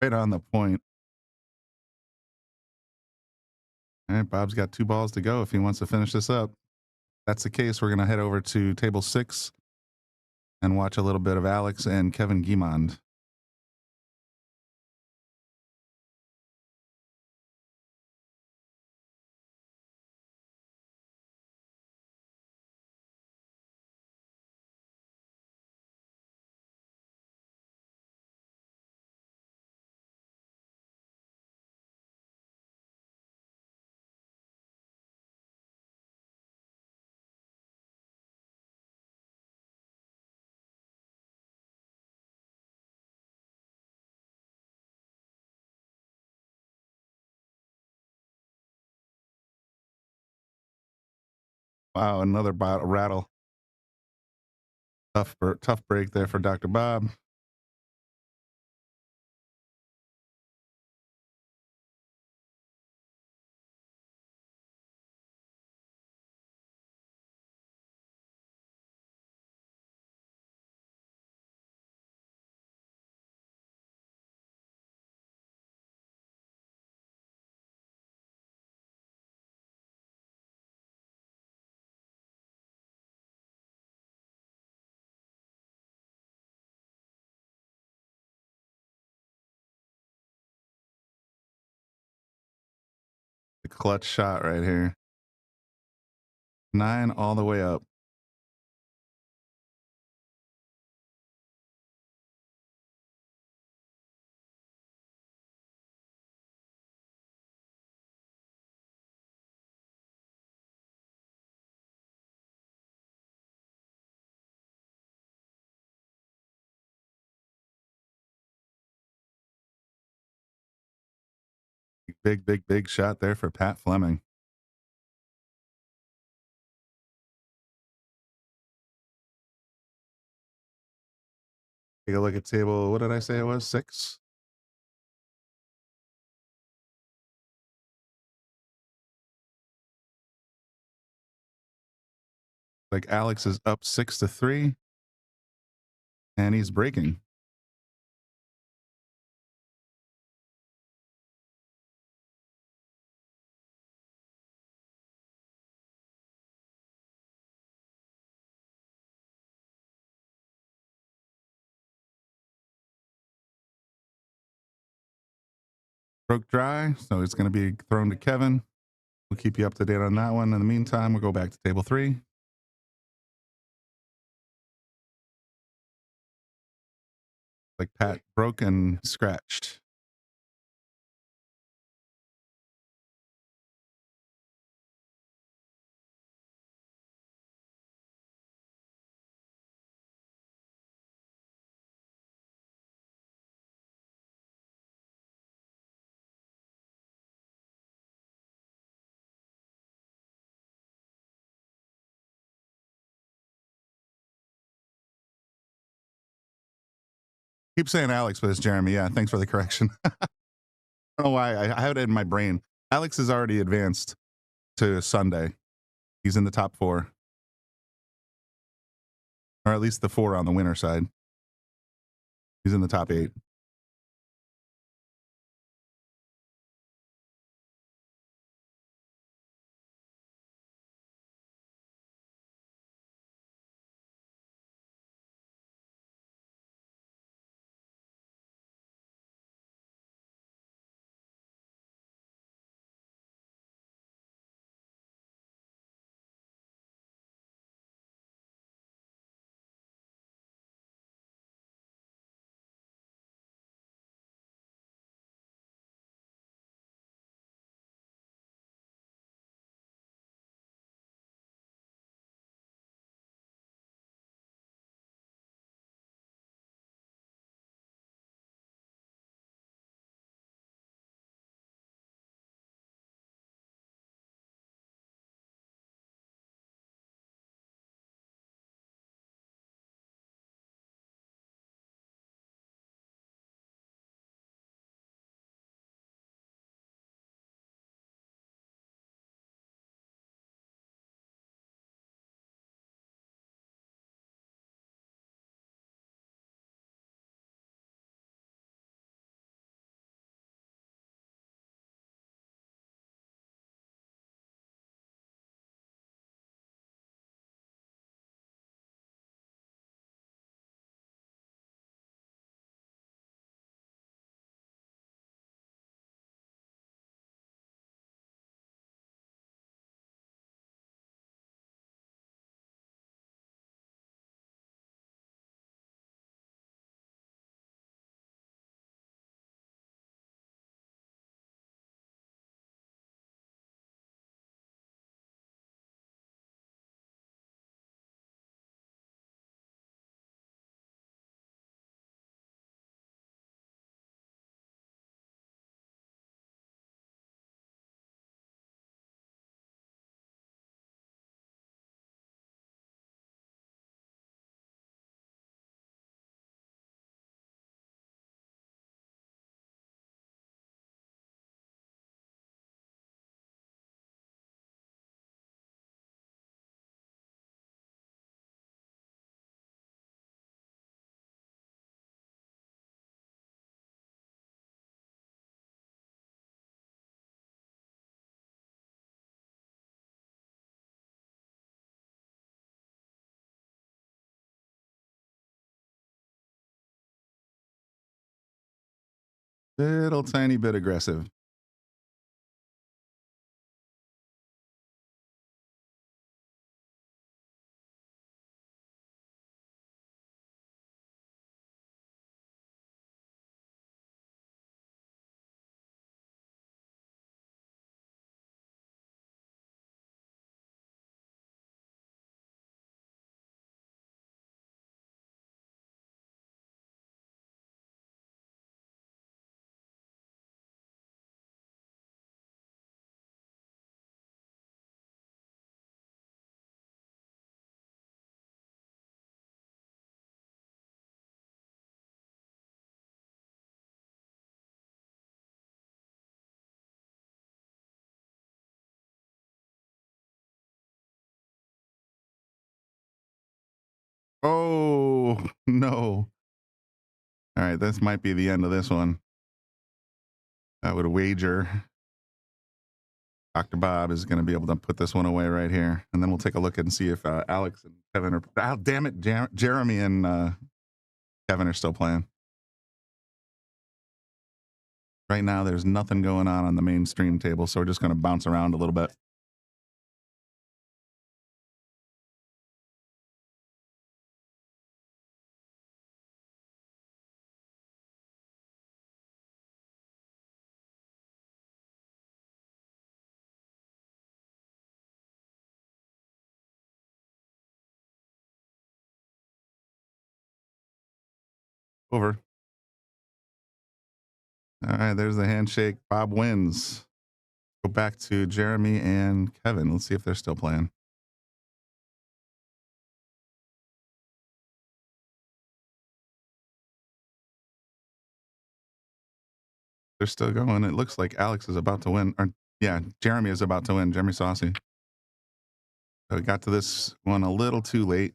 Right on the point. All right, Bob's got 2 balls to go if he wants to finish this up. If that's the case, we're going to head over to table 6 and watch a little bit of Alex and Kevin Guimond. Wow, another rattle. Tough break there for Dr. Bob. The clutch shot right here. 9 all the way up. Big shot there for Pat Fleming. Take a look at table. What did I say it was? 6. Like Alex is up 6-3, and he's breaking. Broke dry, so it's going to be thrown to Kevin. We'll keep you up to date on that one. In the meantime, we'll go back to table 3. Like Pat broke and scratched. Keep saying Alex, but it's Jeremy. Yeah, thanks for the correction. I don't know why. I have it in my brain. Alex is already advanced to Sunday. He's in the top 4. Or at least the 4 on the winner side. He's in the top 8. Little tiny bit aggressive. Oh, no. All right, this might be the end of this one. I would wager Dr. Bob is going to be able to put this one away right here. And then we'll take a look and see if Alex and Kevin are. Oh, damn it. Jeremy and Kevin are still playing. Right now, there's nothing going on the mainstream table, so we're just going to bounce around a little bit. Over. All right, there's the handshake. Bob wins. Go back to Jeremy and Kevin. Let's see if they're still playing. They're still going. It looks like Alex is about to win. Or, yeah, Jeremy is about to win. Jeremy Saucy. So we got to this one a little too late.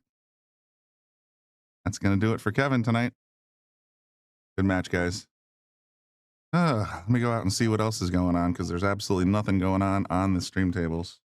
That's going to do it for Kevin tonight. Good match, guys. Let me go out and see what else is going on because there's absolutely nothing going on the stream tables.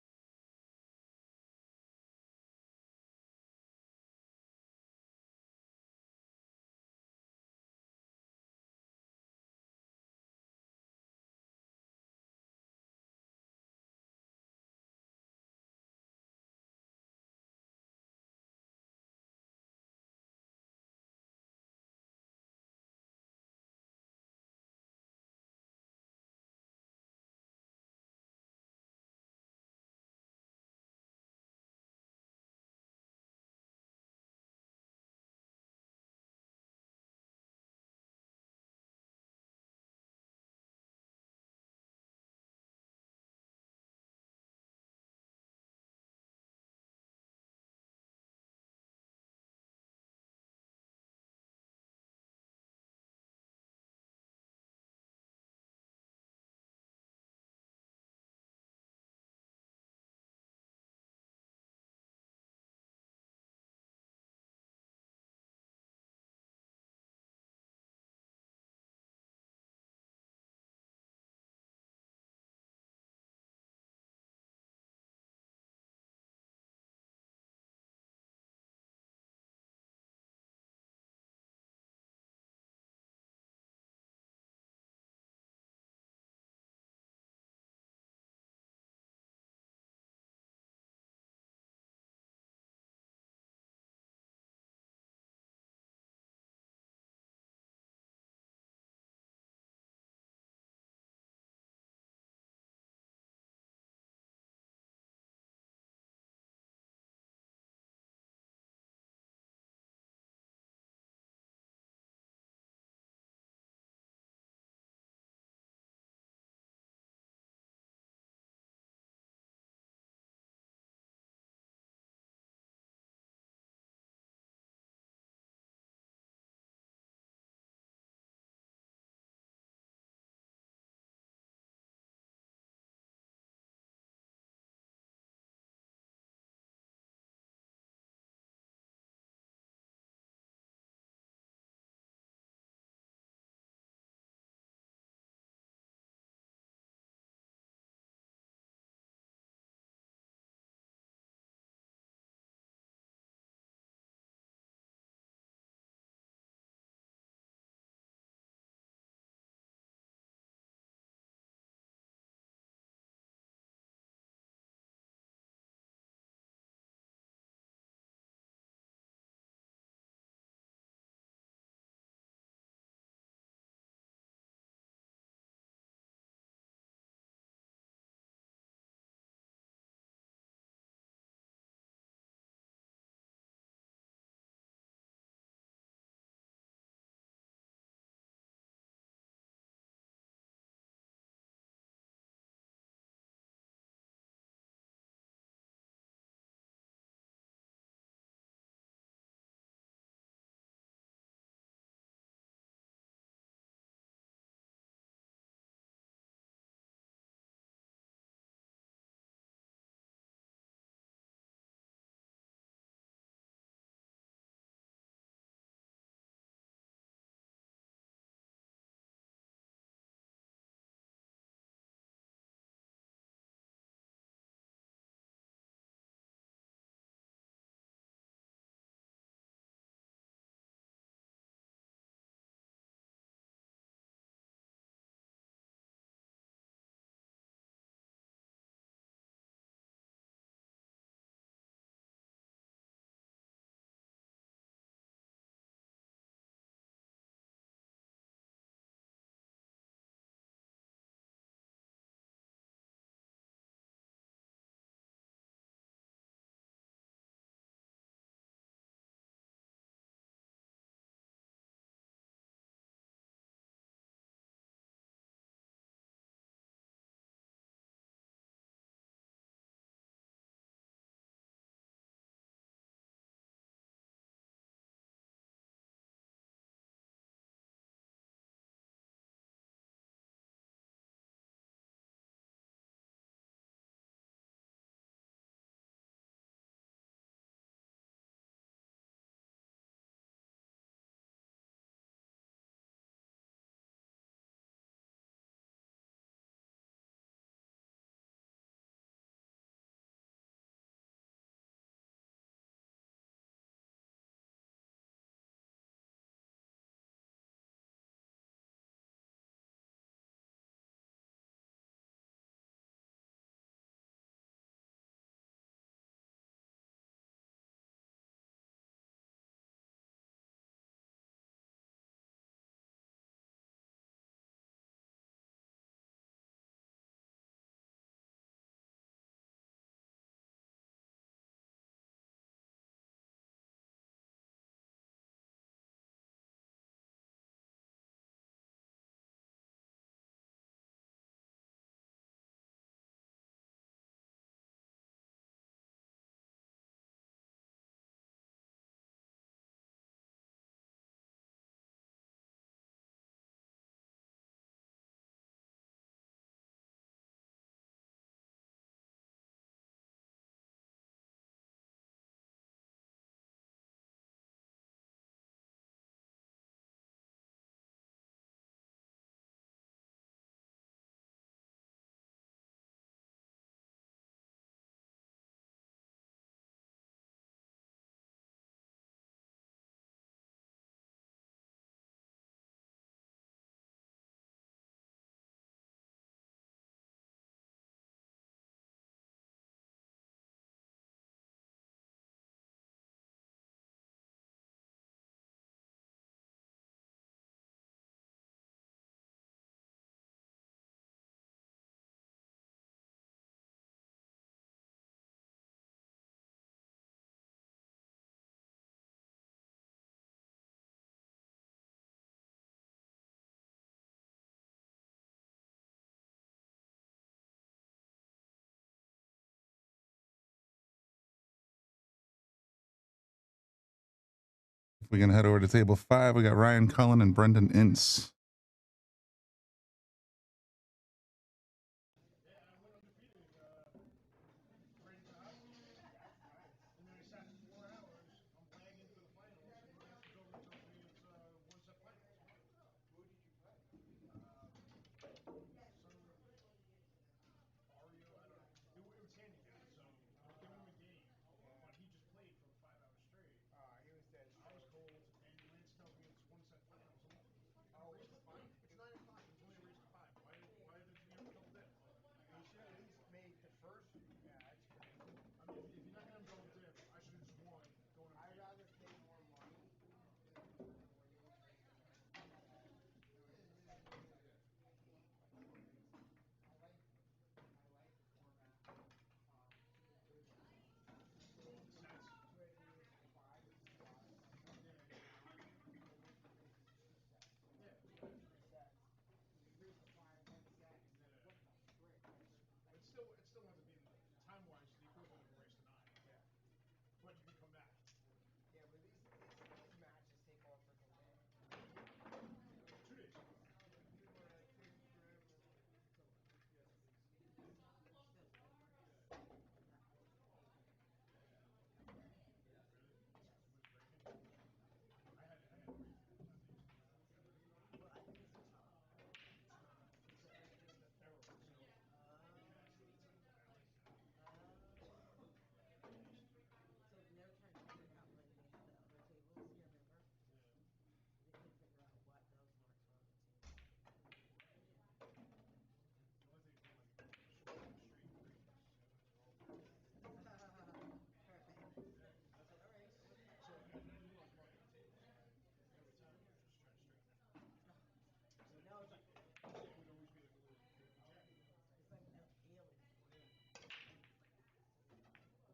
We can head over to table 5. We got Ryan Cullen and Brendan Ince.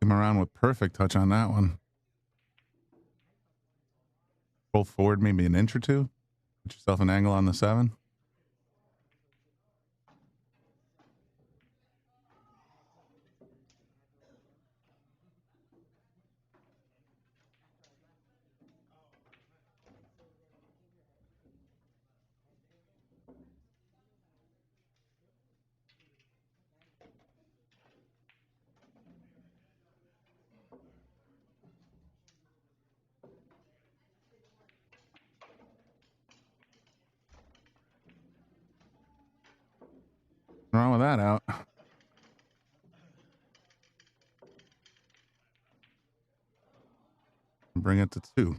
Came around with perfect touch on that one. Roll forward maybe an inch or two. Put yourself an angle on the 7. What's wrong with that out? Bring it to 2.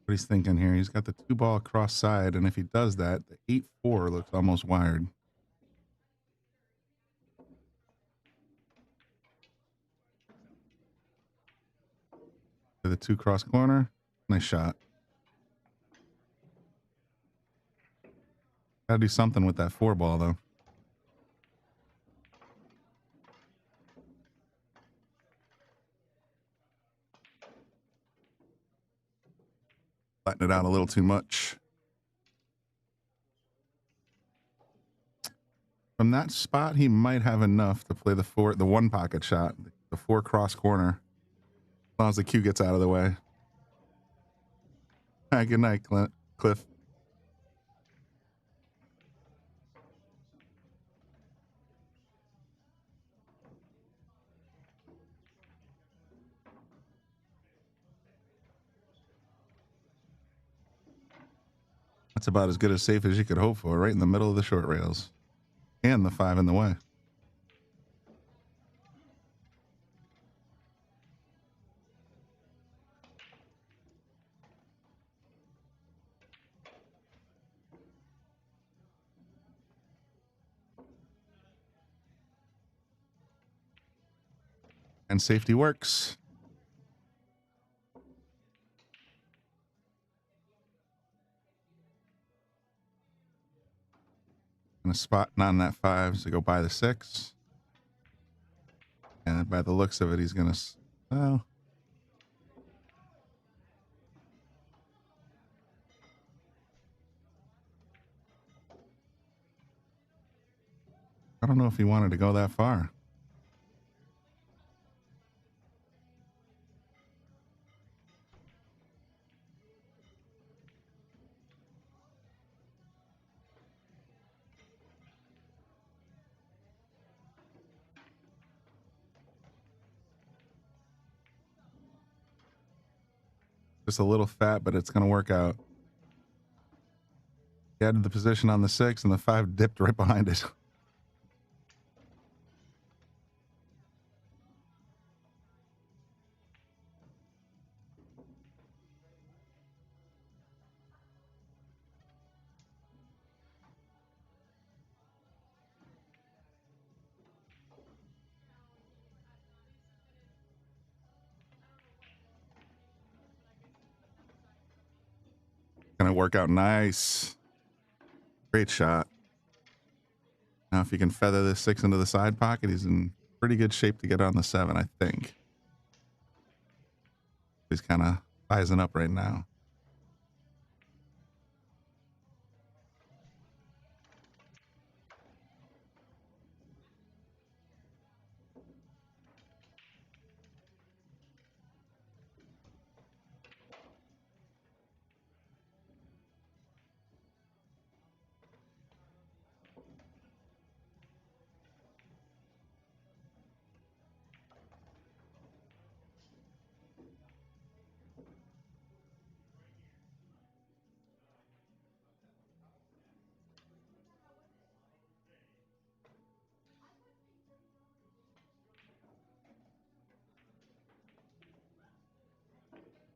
what he's thinking here. He's got the 2-ball cross side, and if he does that, the 8-4 looks almost wired. To the 2 cross corner. Nice shot. Gotta do something with that 4-ball, though. Flatten it out a little too much. From that spot, he might have enough to play the 1 pocket shot, the 4 cross corner, as long as the cue gets out of the way. All right, good night, Cliff. That's about as good as safe as you could hope for, right in the middle of the short rails. And the 5 in the way. And safety works. And a spot on that 5 to go by the 6. And by the looks of it, he's going to... Well... I don't know if he wanted to go that far. Just a little fat, but it's going to work out. He added the position on the 6, and the 5 dipped right behind it. Gonna work out nice. Great shot. Now, if you can feather this 6 into the side pocket, he's in pretty good shape to get on the 7, I think. He's kind of sizing up right now.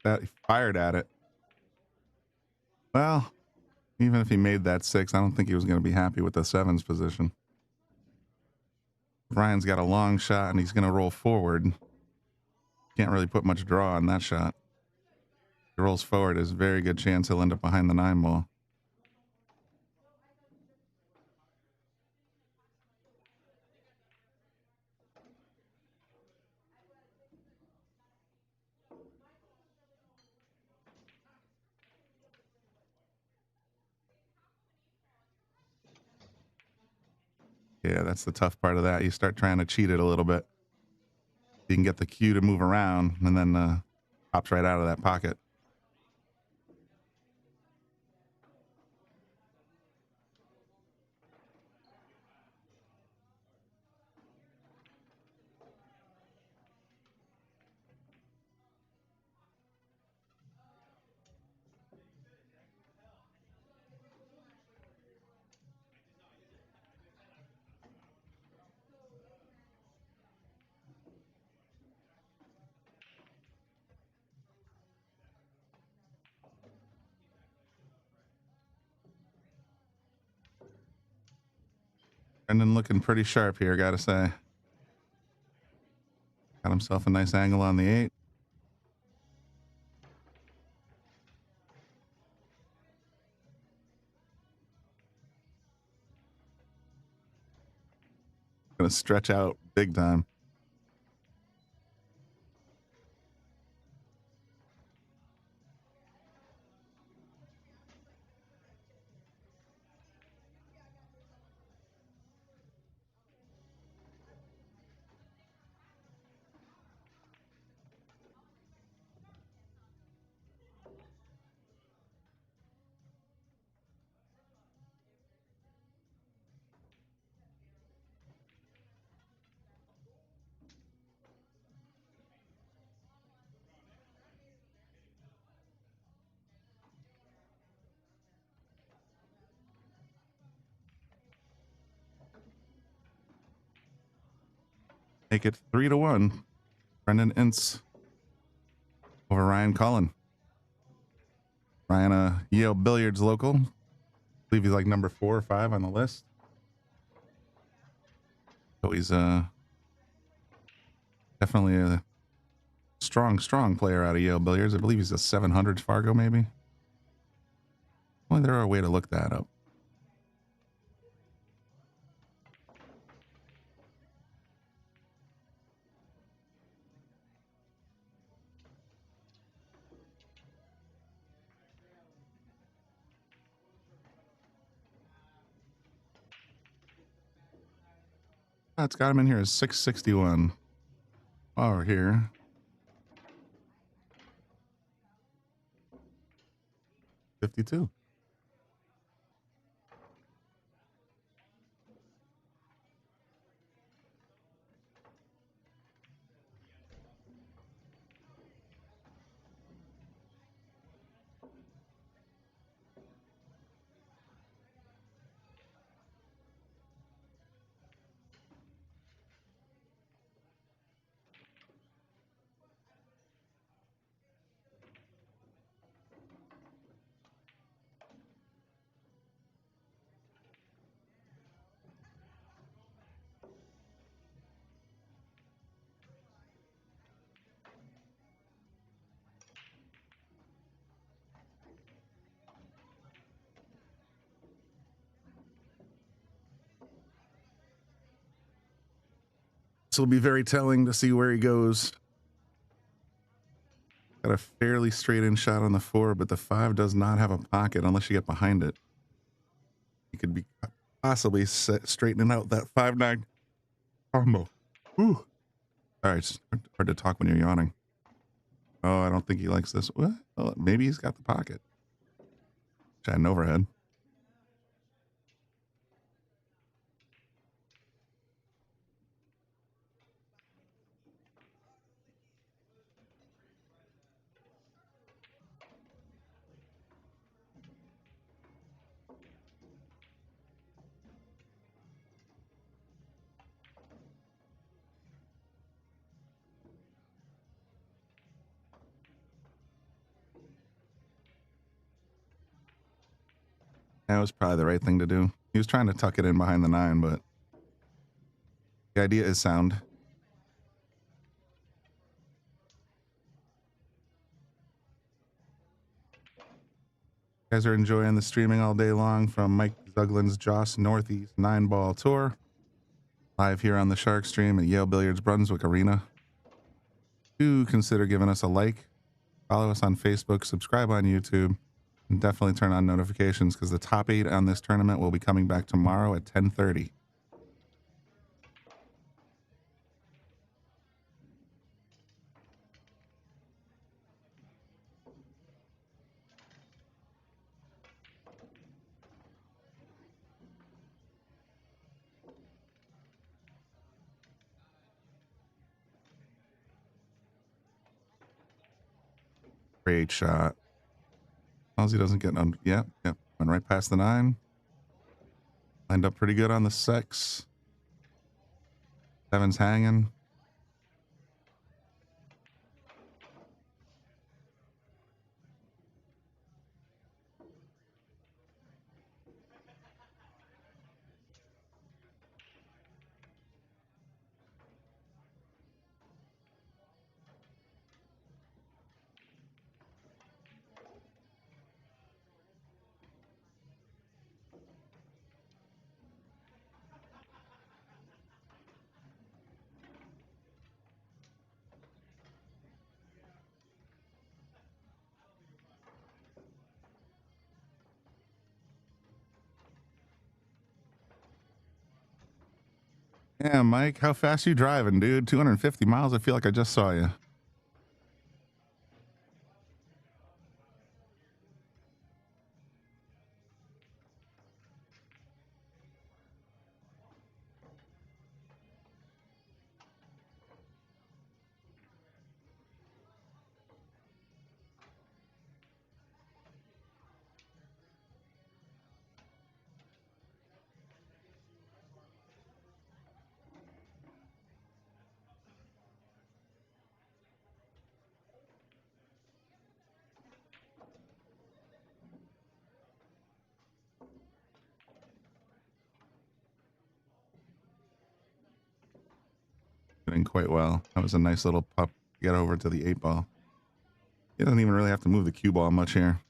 That he fired at it. Well, even if he made that 6, I don't think he was going to be happy with the 7's position. Ryan's got a long shot, and he's going to roll forward. Can't really put much draw on that shot. If he rolls forward, there's a very good chance he'll end up behind the 9 ball. Yeah, that's the tough part of that. You start trying to cheat it a little bit. You can get the cue to move around, and then pops right out of that pocket. Brendan looking pretty sharp here, gotta say. Got himself a nice angle on the 8. Gonna stretch out big time. Make it 3-1. Brendan Ince over Ryan Cullen. Ryan, Yale Billiards local. I believe he's like number 4 or 5 on the list. So he's definitely a strong player out of Yale Billiards. I believe he's a 700 Fargo, maybe. Well, there are a way to look that up. That's got him in here as 661. Over here. 52. This will be very telling to see where he goes. Got a fairly straight in shot on the 4, but the 5 does not have a pocket unless you get behind it. You could be possibly straightening out that 5-9 combo. Ooh. All right, it's hard to talk when you're yawning. Oh, I don't think he likes this. What? Oh, maybe he's got the pocket. Chatting overhead. That was probably the right thing to do. He was trying to tuck it in behind the 9, but the idea is sound. You guys are enjoying the streaming all day long from Mike Zuglan's Joss Northeast 9-ball tour. Live here on the Shark Stream at Yale Billiards Brunswick Arena. Do consider giving us a like. Follow us on Facebook. Subscribe on YouTube. And definitely turn on notifications because the top 8 on this tournament will be coming back tomorrow at 10:30. Great shot. Ozzy doesn't get under. Yep. Went right past the 9. Lined up pretty good on the 6. 7's hanging. Yeah, Mike, how fast you driving, dude? 250 miles? I feel like I just saw you. Doing quite well. That was a nice little pup to get over to the 8-ball. He doesn't even really have to move the cue ball much here.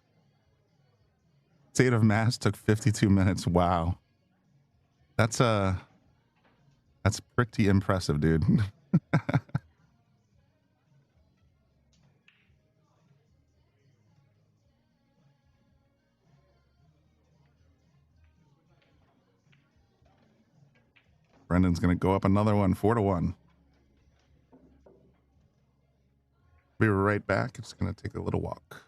State of Mass took 52 minutes. Wow. That's pretty impressive, dude. Brendan's gonna go up another one, 4-1. Be right back. It's gonna take a little walk.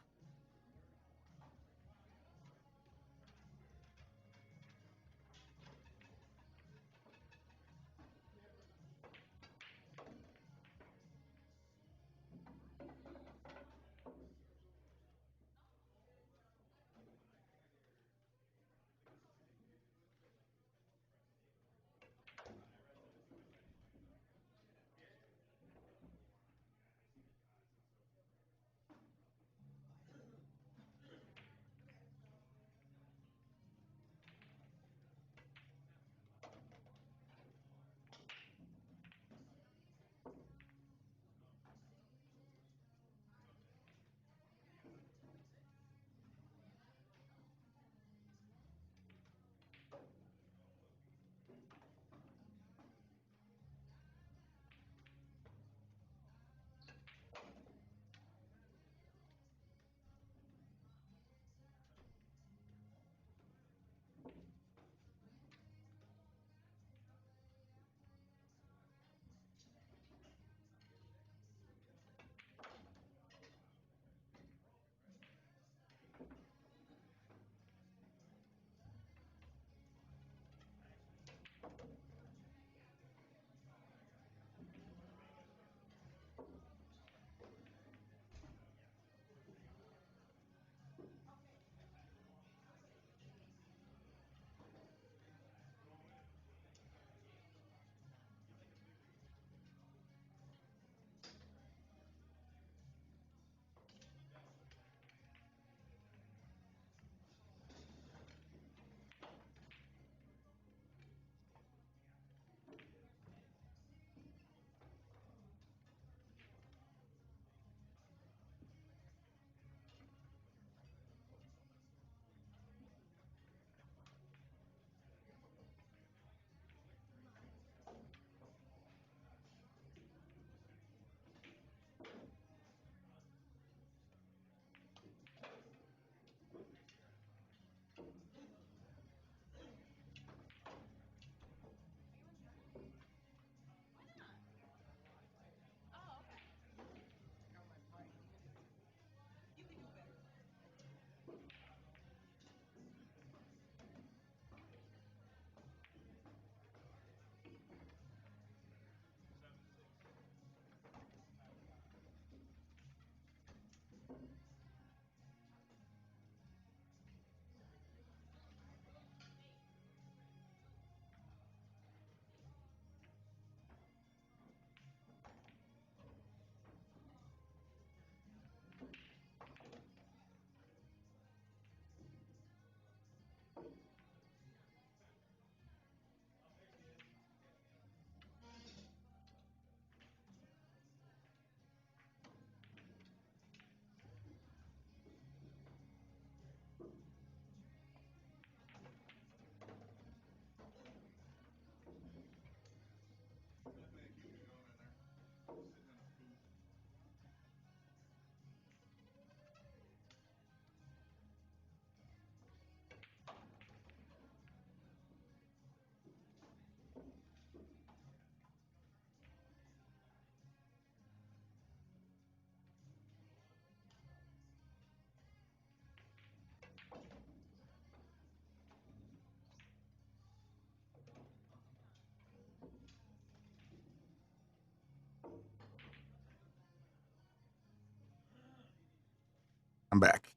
I'm back.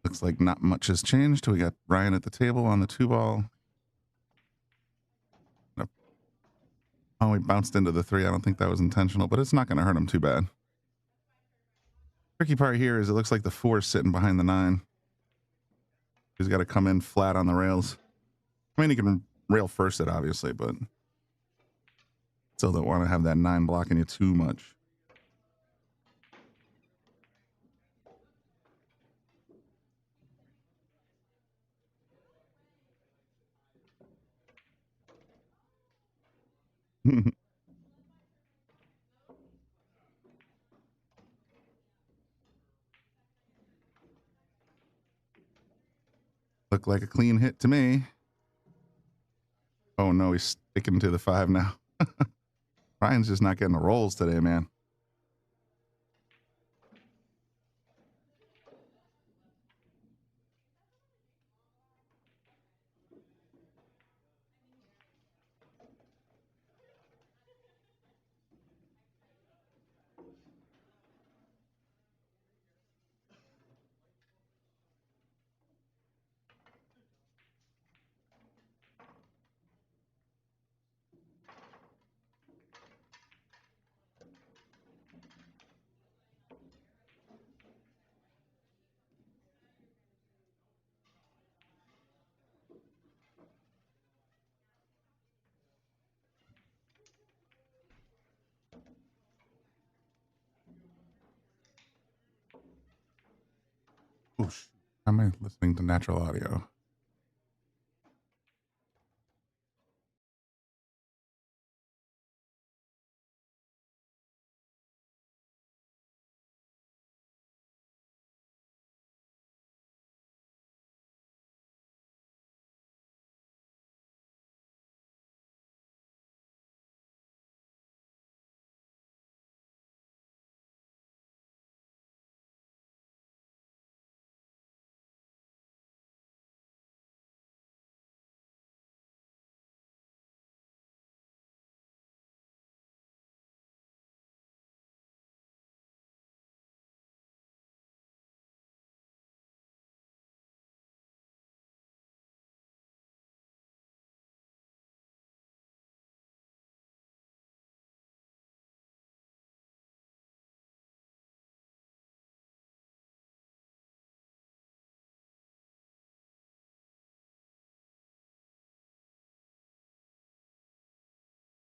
Looks like not much has changed. We got Ryan at the table on the 2-ball. Oh, he bounced into the 3. I don't think that was intentional, but it's not going to hurt him too bad. Tricky part here is it looks like the 4 is sitting behind the 9. He's got to come in flat on the rails. I mean, he can rail first it, obviously, but still don't want to have that 9 blocking you too much. Looked like a clean hit to me. Oh no, he's sticking to the 5 now. Ryan's just not getting the rolls today, man. Oosh. How am I listening to natural audio?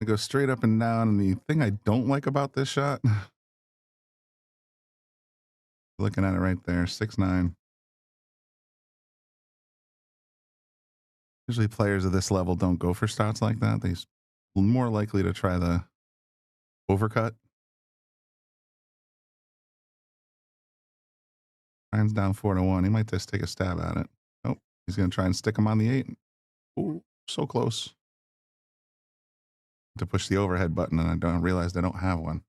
I go straight up and down, and the thing I don't like about this shot, looking at it right there, 6'9". Usually players of this level don't go for shots like that. They're more likely to try the overcut. Ryan's down 4-1. He might just take a stab at it. Nope. He's going to try and stick him on the 8. Ooh, so close to push the overhead button, and I don't realize I don't have one.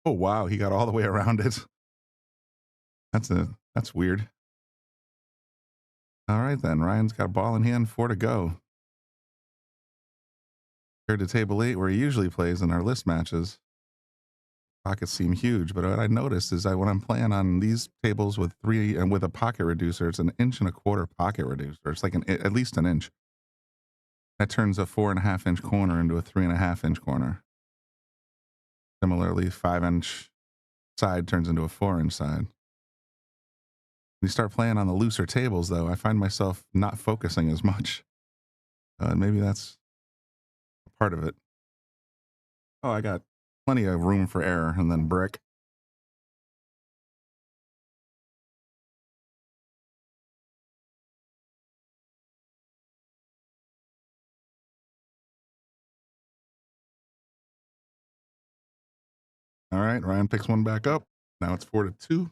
Oh, wow. He got all the way around it. That's weird. All right, then. Ryan's got a ball in hand, 4 to go. Compared to table 8, where he usually plays in our list matches, pockets seem huge. But what I noticed is that when I'm playing on these tables with 3 and with a pocket reducer, it's an 1.25 inch pocket reducer. It's like at least an inch. That turns a 4.5 inch corner into a 3.5 inch corner. Similarly, 5-inch side turns into a 4-inch side. When you start playing on the looser tables, though, I find myself not focusing as much. Maybe that's part of it. Oh, I got plenty of room for error, and then brick. All right, Ryan picks one back up. Now it's 4-2.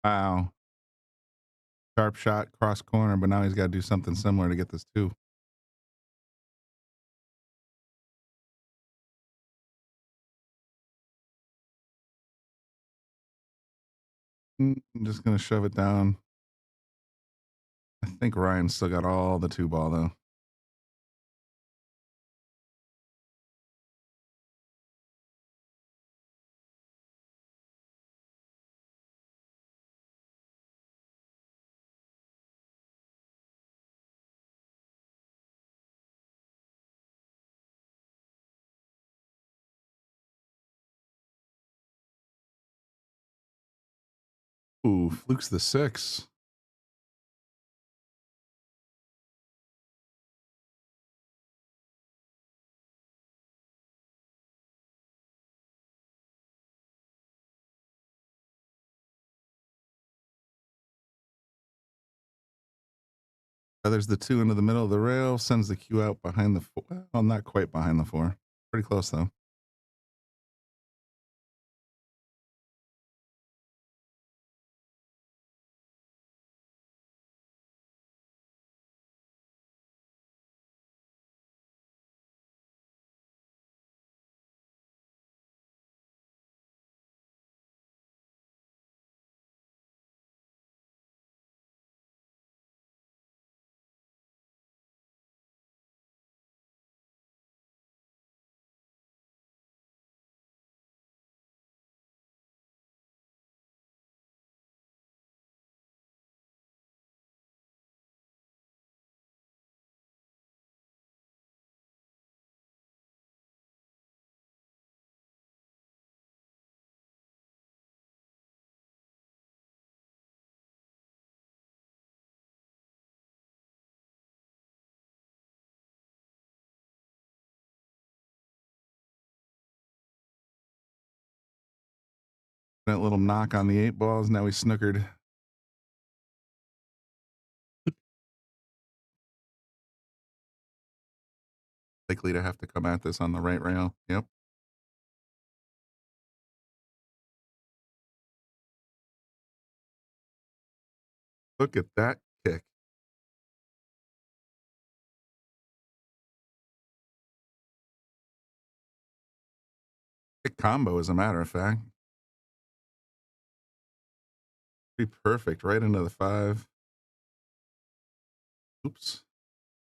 Wow. Sharp shot, cross corner, but now he's got to do something similar to get this 2. I'm just going to shove it down. I think Ryan's still got all the 2 ball, though. Ooh, flukes the 6. Feathers the 2 into the middle of the rail, sends the cue out behind the 4. Well, not quite behind the 4. Pretty close, though. That little knock on the 8 balls. Now he's snookered. Likely to have to come at this on the right rail. Yep. Look at that kick. Kick combo, as a matter of fact. Be perfect. Right into the 5. Oops.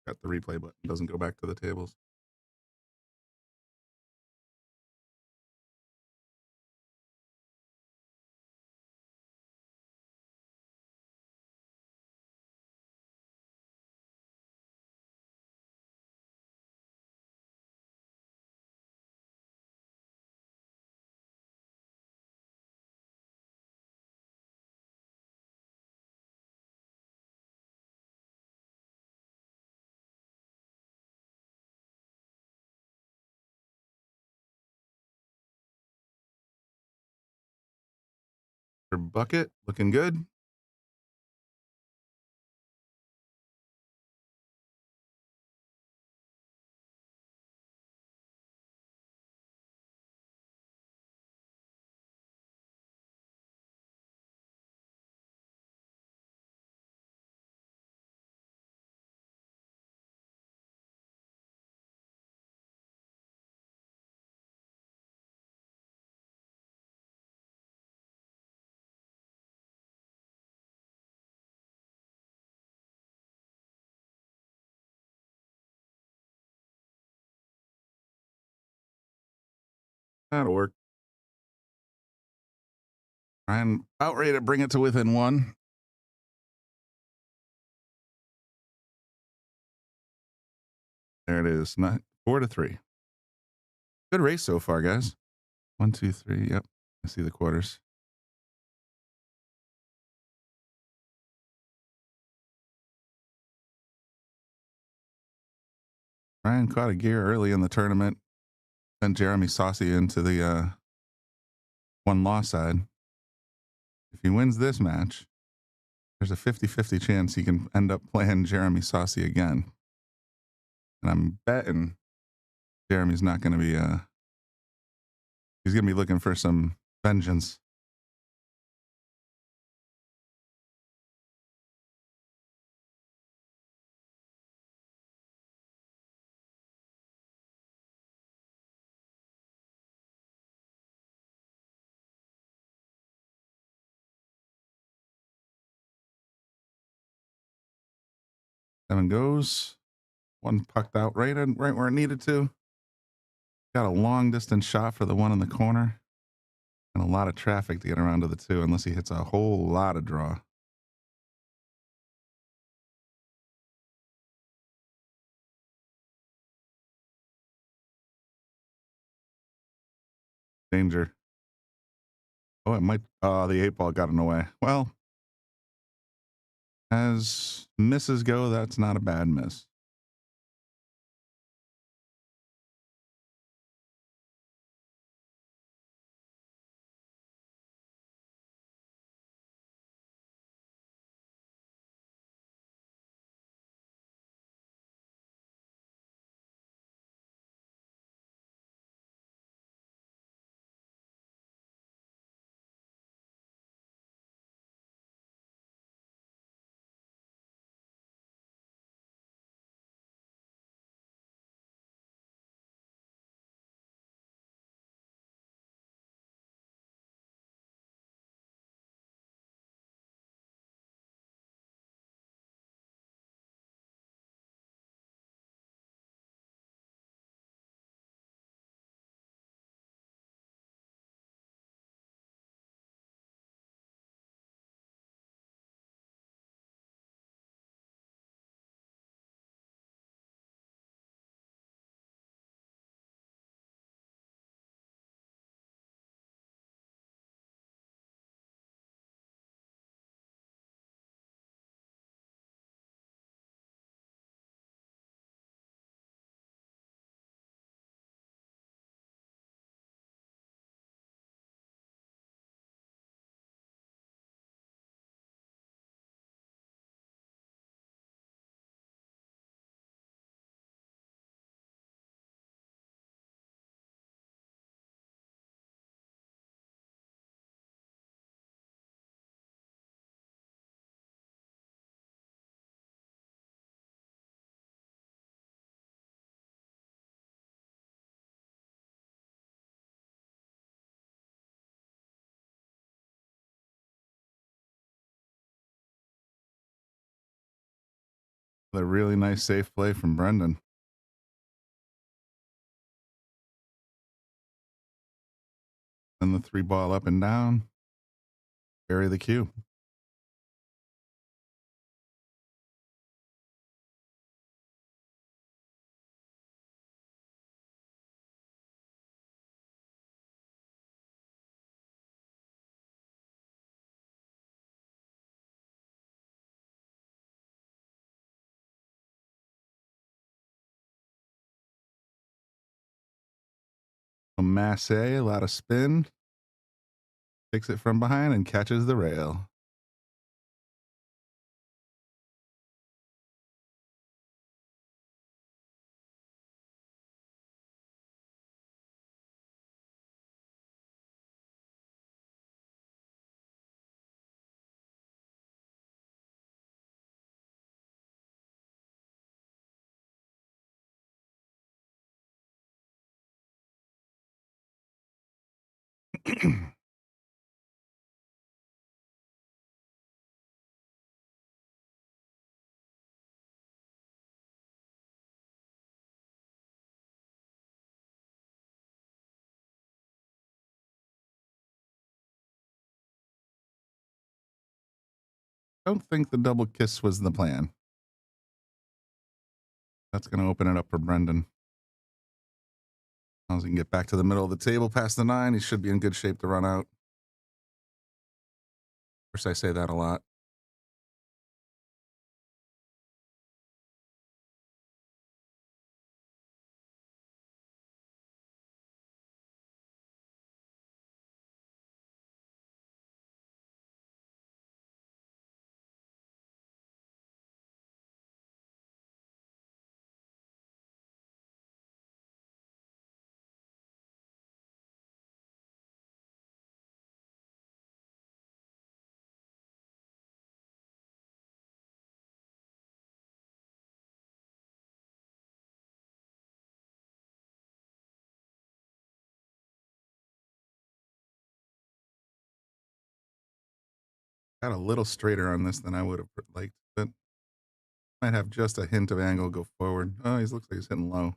Got the replay button. Doesn't go back to the tables. bucket. Looking good. That'll work. Try and outrate it, bring it to within one. There it is. Not 4-3. Good race so far, guys. 1, 2, 3. Yep. I see the quarters. Ryan caught a gear early in the tournament. Sent Jeremy Saucy into the one loss side. If he wins this match, there's a 50-50 chance he can end up playing Jeremy Saucy again. And I'm betting Jeremy's not going to be, he's going to be looking for some vengeance. Seven goes. One pucked out right where it needed to. Got a long distance shot for the one in the corner. And a lot of traffic to get around to the two, unless he hits a whole lot of draw. Danger. Oh, it might. Oh, the 8 ball got in the way. Well, as misses go, that's not a bad miss. A really nice safe play from Brendan. And the 3 ball up and down. Bury the cue. A masse, a lot of spin. Takes it from behind and catches the rail. Don't think the double kiss was the plan. That's going to open it up for Brendan. As he can get back to the middle of the table past the 9, he should be in good shape to run out. Of course, I say that a lot. Got a little straighter on this than I would have liked, but might have just a hint of angle go forward. Oh, he looks like he's hitting low.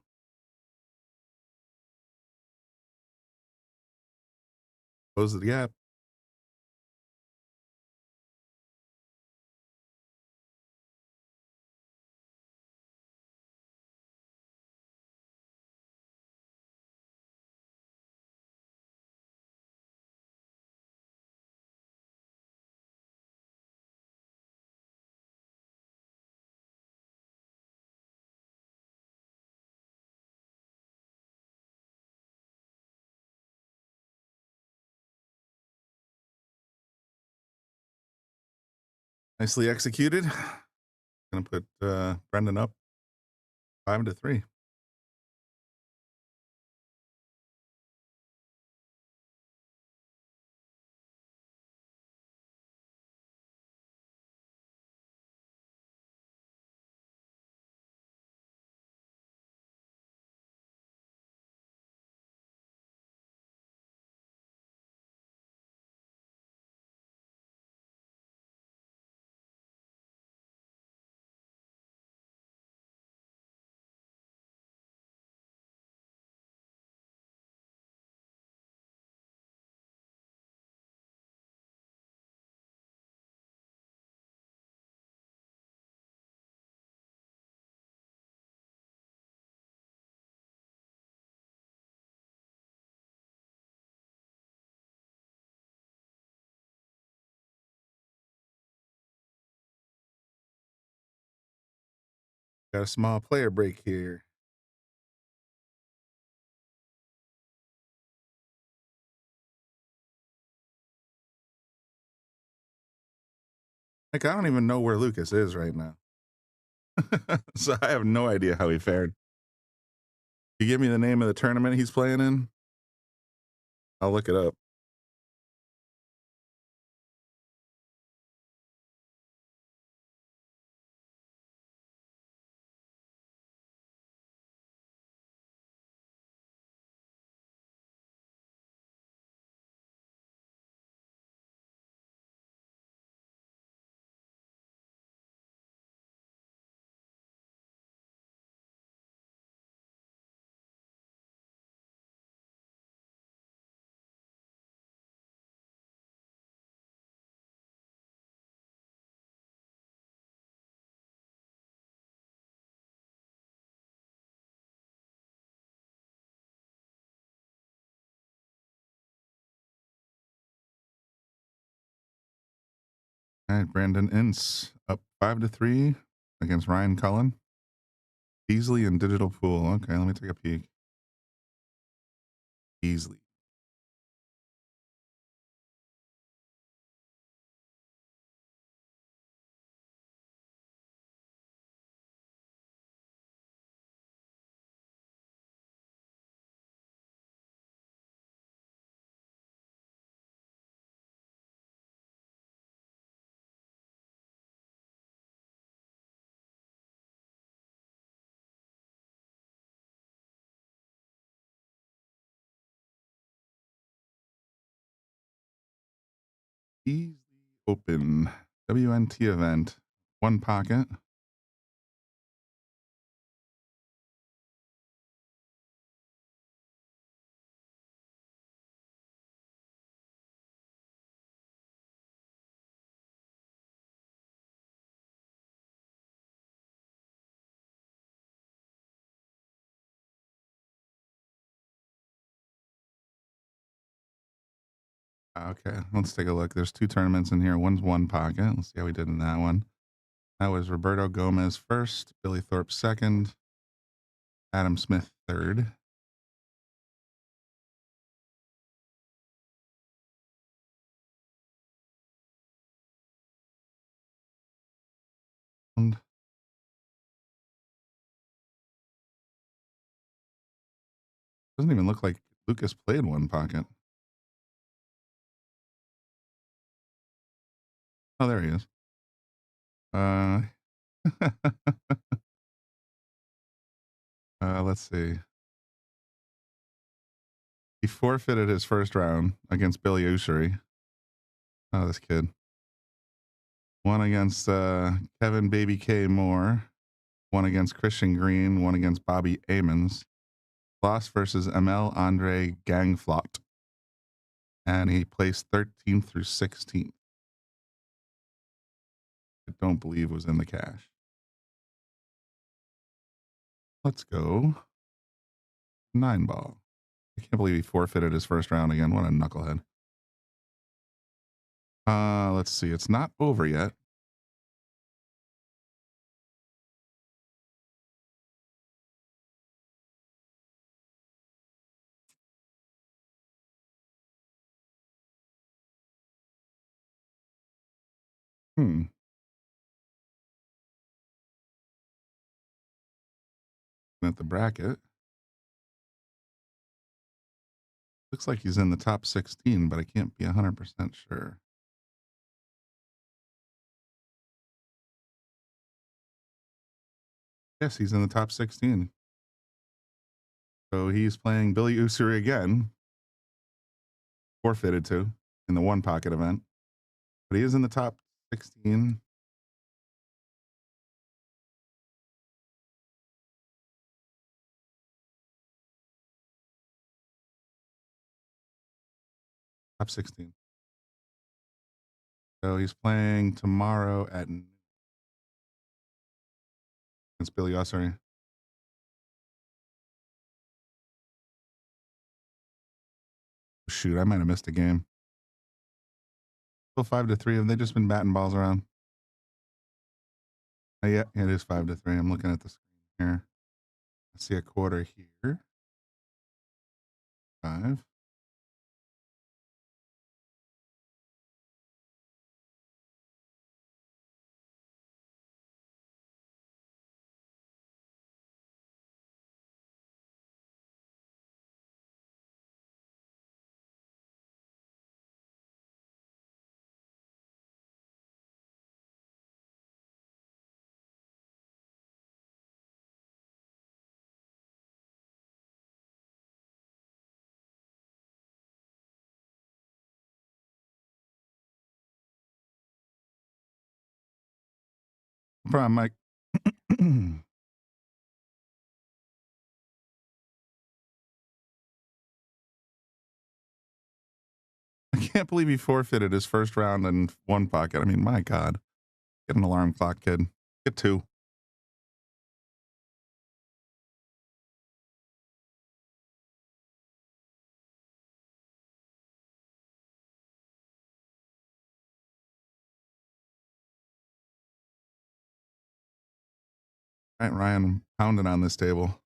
Closes the gap. Nicely executed. Gonna put Brendan up 5-3. Got a small player break here. Like, I don't even know where Lucas is right now. So I have no idea how he fared. You give me the name of the tournament he's playing in? I'll look it up. All right, Brandon Ince up 5-3 against Ryan Cullen. Beasley and Digital Pool. Okay, let me take a peek. Beasley. Easy Open WNT event. One pocket. Okay, let's take a look. There's two tournaments in here. One's one pocket. Let's see how we did in that one. That was Roberto Gomez first, Billy Thorpe second, Adam Smith third. And doesn't even look like Lucas played one pocket. Oh, there he is. Let's see. He forfeited his first round against Billy Ussery. Oh, this kid. One against Kevin Baby K Moore. One against Christian Green. One against Bobby Amons. Lost versus Amel Andre Gangflot. And he placed 13th through 16th. I don't believe was in the cash. Let's go. 9-ball. I can't believe he forfeited his first round again. What a knucklehead. Let's see. It's not over yet. At the bracket. Looks like he's in the top 16, but I can't be 100% sure. Yes, he's in the top 16. So he's playing Billy Ussery again. Forfeited to in the one pocket event. But he is in the top 16. Top 16. So he's playing tomorrow at against Billy Ussery. Shoot, I might have missed a game. Still 5-3. Have they just been batting balls around? Yeah, it is 5-3. I'm looking at the screen here. I see a quarter here. 5. No problem, Mike. I can't believe he forfeited his first round in one pocket. I mean, my God. Get an alarm clock, kid. Get 2. All right, Ryan pounding on this table.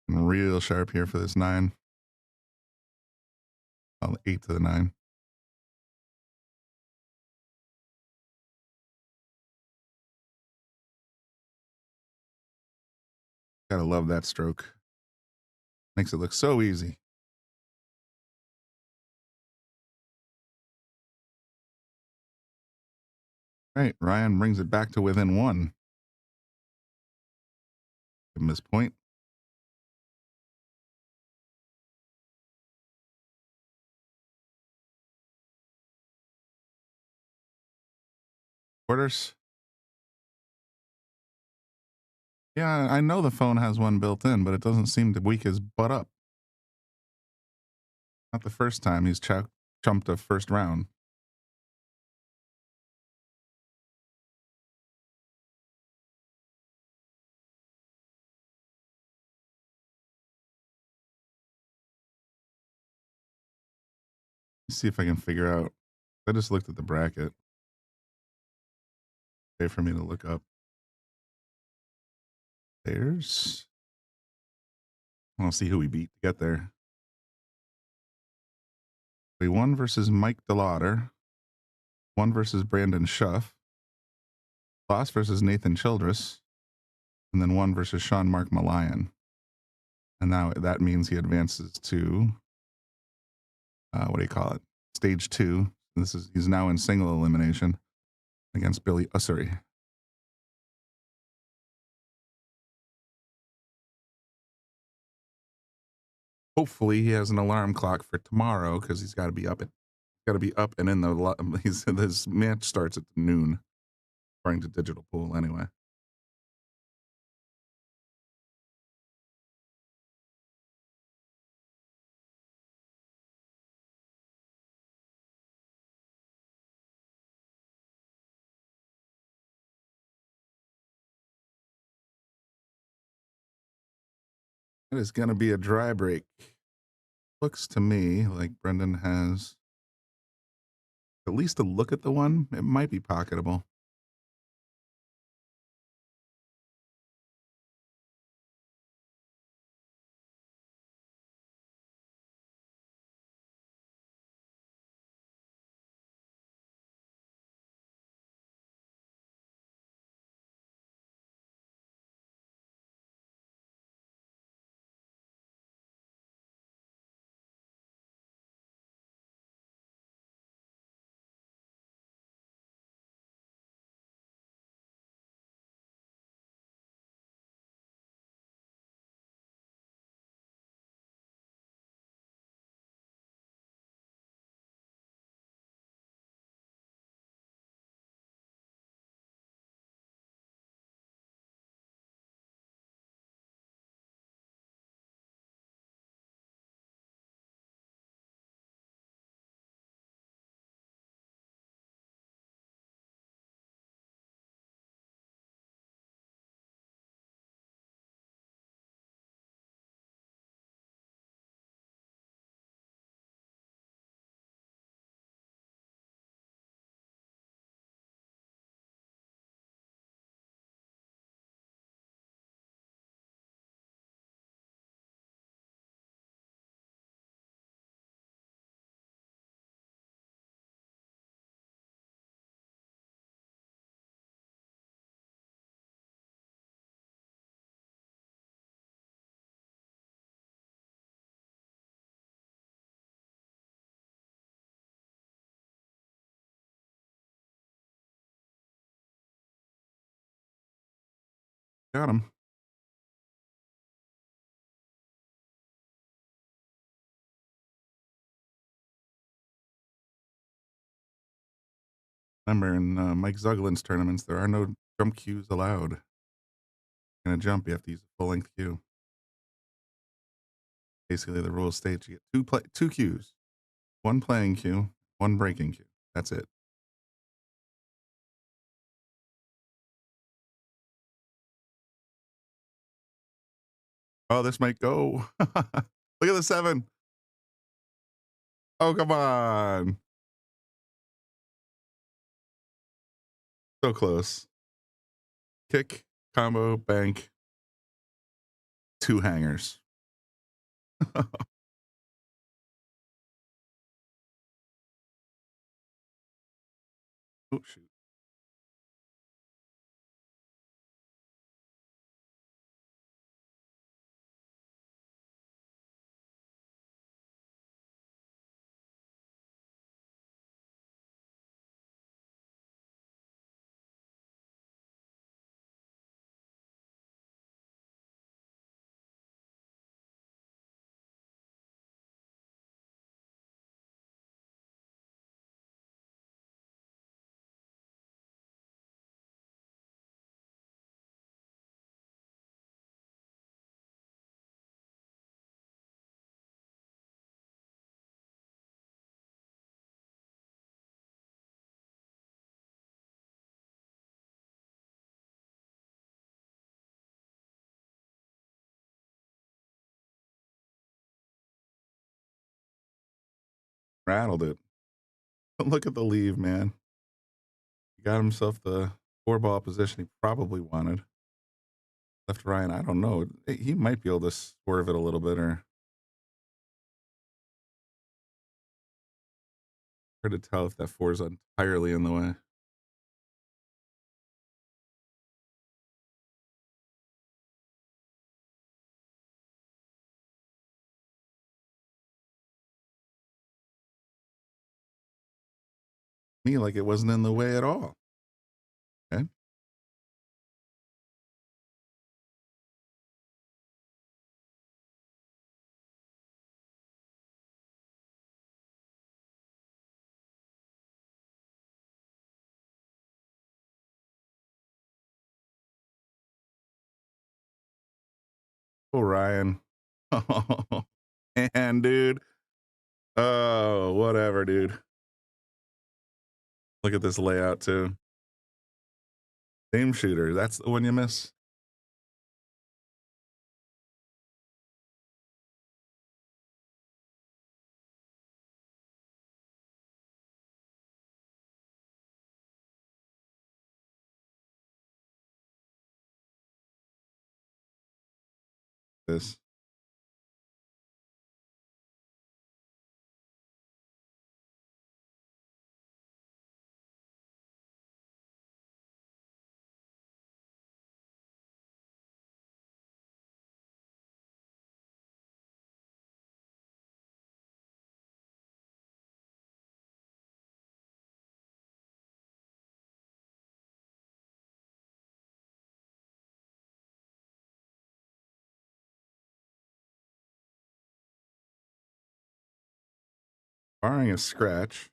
Real sharp here for this 9. Well, 8 to the 9. Gotta love that stroke. Makes it look so easy. All right, Ryan brings it back to within 1. Give him his point. orders? Yeah, I know the phone has one built in, but it doesn't seem to weak his butt up. Not the first time he's chumped a first round. Let's see if I can figure out. I just looked at the bracket. Okay, for me to look up. There's. I want to see who we beat to get there. We won versus Mike DeLauder. One versus Brandon Schuff. Lost versus Nathan Childress. And then one versus Sean Mark Malayan. And now that means he advances to what do you call it? Stage 2. He's now in single elimination against Billy. Oh, sorry. Hopefully he has an alarm clock for tomorrow because he's got to be up and in the. His match starts at noon, according to Digital Pool anyway. It is going to be a dry break. Looks to me like Brendan has at least a look at the one. It might be pocketable. Got him. Remember, in Mike Zuglan's tournaments, there are no jump cues allowed. In a jump, you have to use a full-length cue. Basically, the rule states you get two cues. One playing cue, one breaking cue. That's it. Oh, this might go. Look at the 7. Oh, come on. So close. Kick, combo, bank, 2 hangers. Oh, shoot. Rattled it. But look at the leave, man. He got himself the 4-ball position he probably wanted. Left Ryan, I don't know. He might be able to swerve it a little bit, or hard to tell if that 4 is entirely in the way. Me, like it wasn't in the way at all. Okay. Oh, Ryan. Oh, and dude. Oh, whatever, dude. Look at this layout too. Same shooter. That's the one you miss. This. Barring a scratch,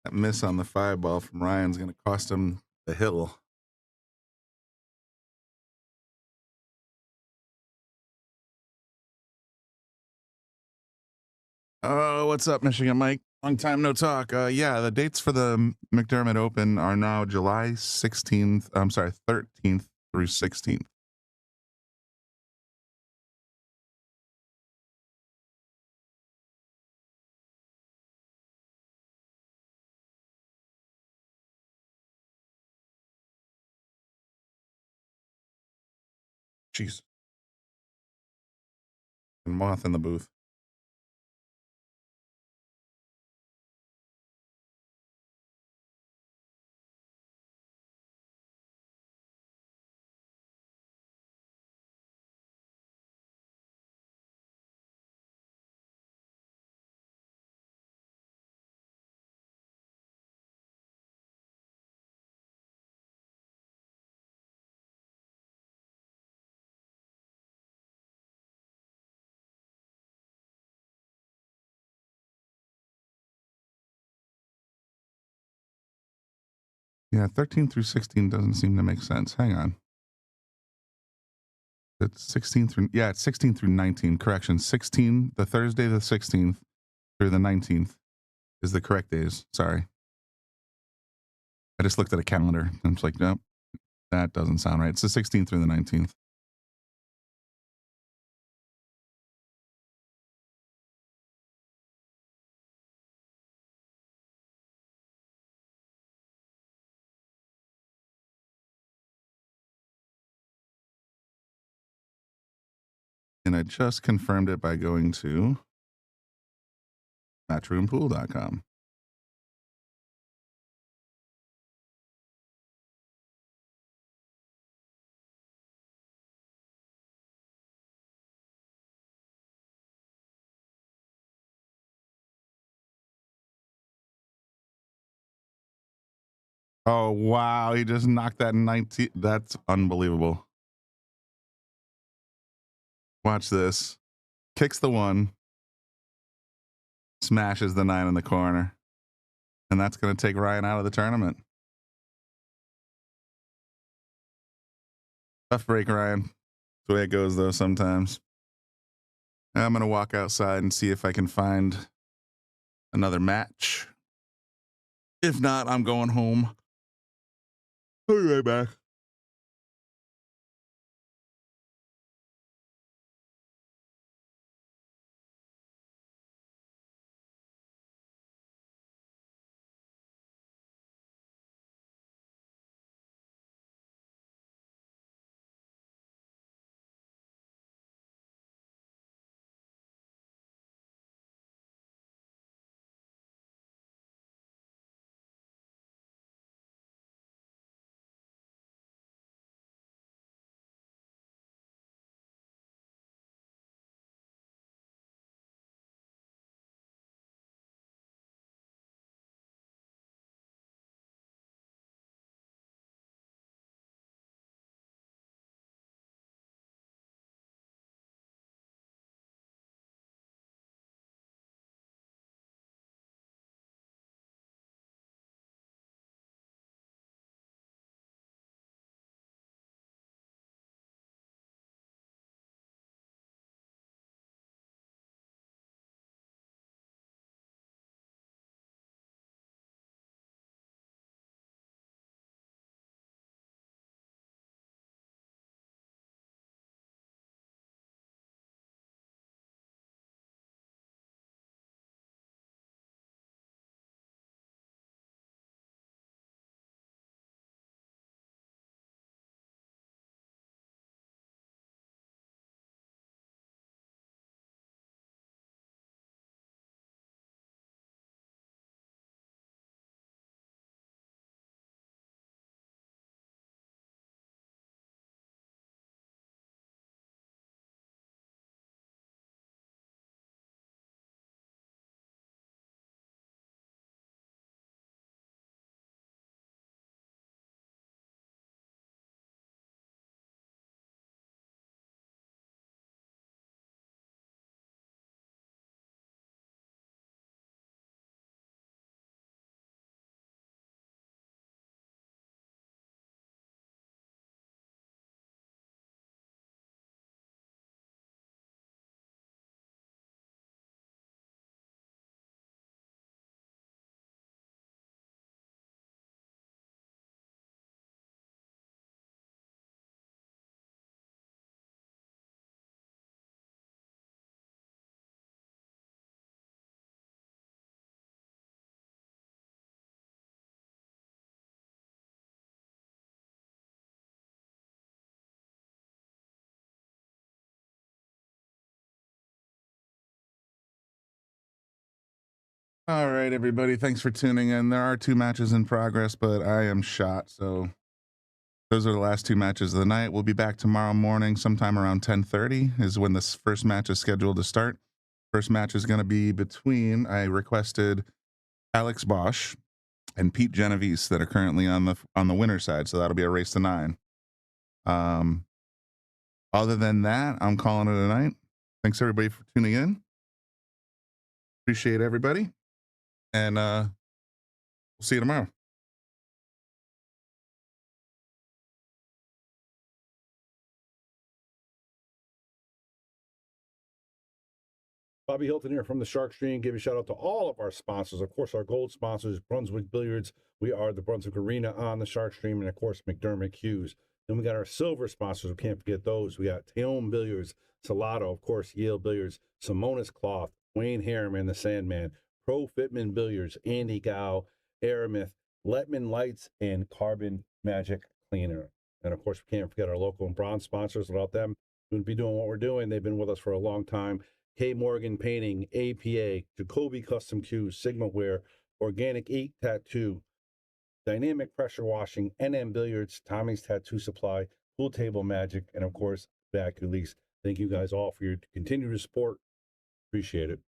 that miss on the 5-ball from Ryan's going to cost him the hill. Oh, what's up, Michigan Mike? Long time no talk. Yeah, the dates for the McDermott Open are now July 16th. I'm sorry, 13th through 16th. Jeez. And moth in the booth. Yeah, 13 through 16 doesn't seem to make sense. Hang on. It's 16 through, yeah, it's 16 through 19. Correction. 16, the Thursday, the 16th through the 19th is the correct days. Sorry. I just looked at a calendar. I'm just like, nope, that doesn't sound right. It's the 16th through the 19th. And I just confirmed it by going to matchroompool.com. Oh, wow. He just knocked that 19. That's unbelievable. Watch this. Kicks the 1, smashes the 9 in the corner. And that's going to take Ryan out of the tournament. Tough break, Ryan. That's the way it goes, though, sometimes. I'm going to walk outside and see if I can find another match. If not, I'm going home. I'll be right back. All right, everybody. Thanks for tuning in. There are 2 matches in progress, but I am shot. So those are the last 2 matches of the night. We'll be back tomorrow morning, sometime around 10:30 is when this first match is scheduled to start. First match is going to be between, I requested Alex Bosch and Pete Genovese that are currently on the winner side. So that'll be a race to 9. Other than that, I'm calling it a night. Thanks everybody for tuning in. Appreciate everybody. And we'll see you tomorrow. Bobby Hilton here from the Shark Stream. Give a shout out to all of our sponsors. Of course, our gold sponsors, Brunswick Billiards. We are the Brunswick Arena on the Shark Stream, and of course, McDermott Cues. Then we got our silver sponsors. We can't forget those. We got Taom Billiards, Salotto, of course, Yale Billiards, Simonis Cloth, Wayne Harriman, the Sandman, Pro Fitman Billiards, Andy Gow, Aramith, Letman Lights, and Carbon Magic Cleaner. And of course, we can't forget our local and bronze sponsors. Without them, we wouldn't be doing what we're doing. They've been with us for a long time. K. Morgan Painting, APA, Jacoby Custom Cues, Sigma Wear, Organic Ink Tattoo, Dynamic Pressure Washing, NM Billiards, Tommy's Tattoo Supply, Pool Table Magic, and of course, Back Release. Thank you guys all for your continued support. Appreciate it.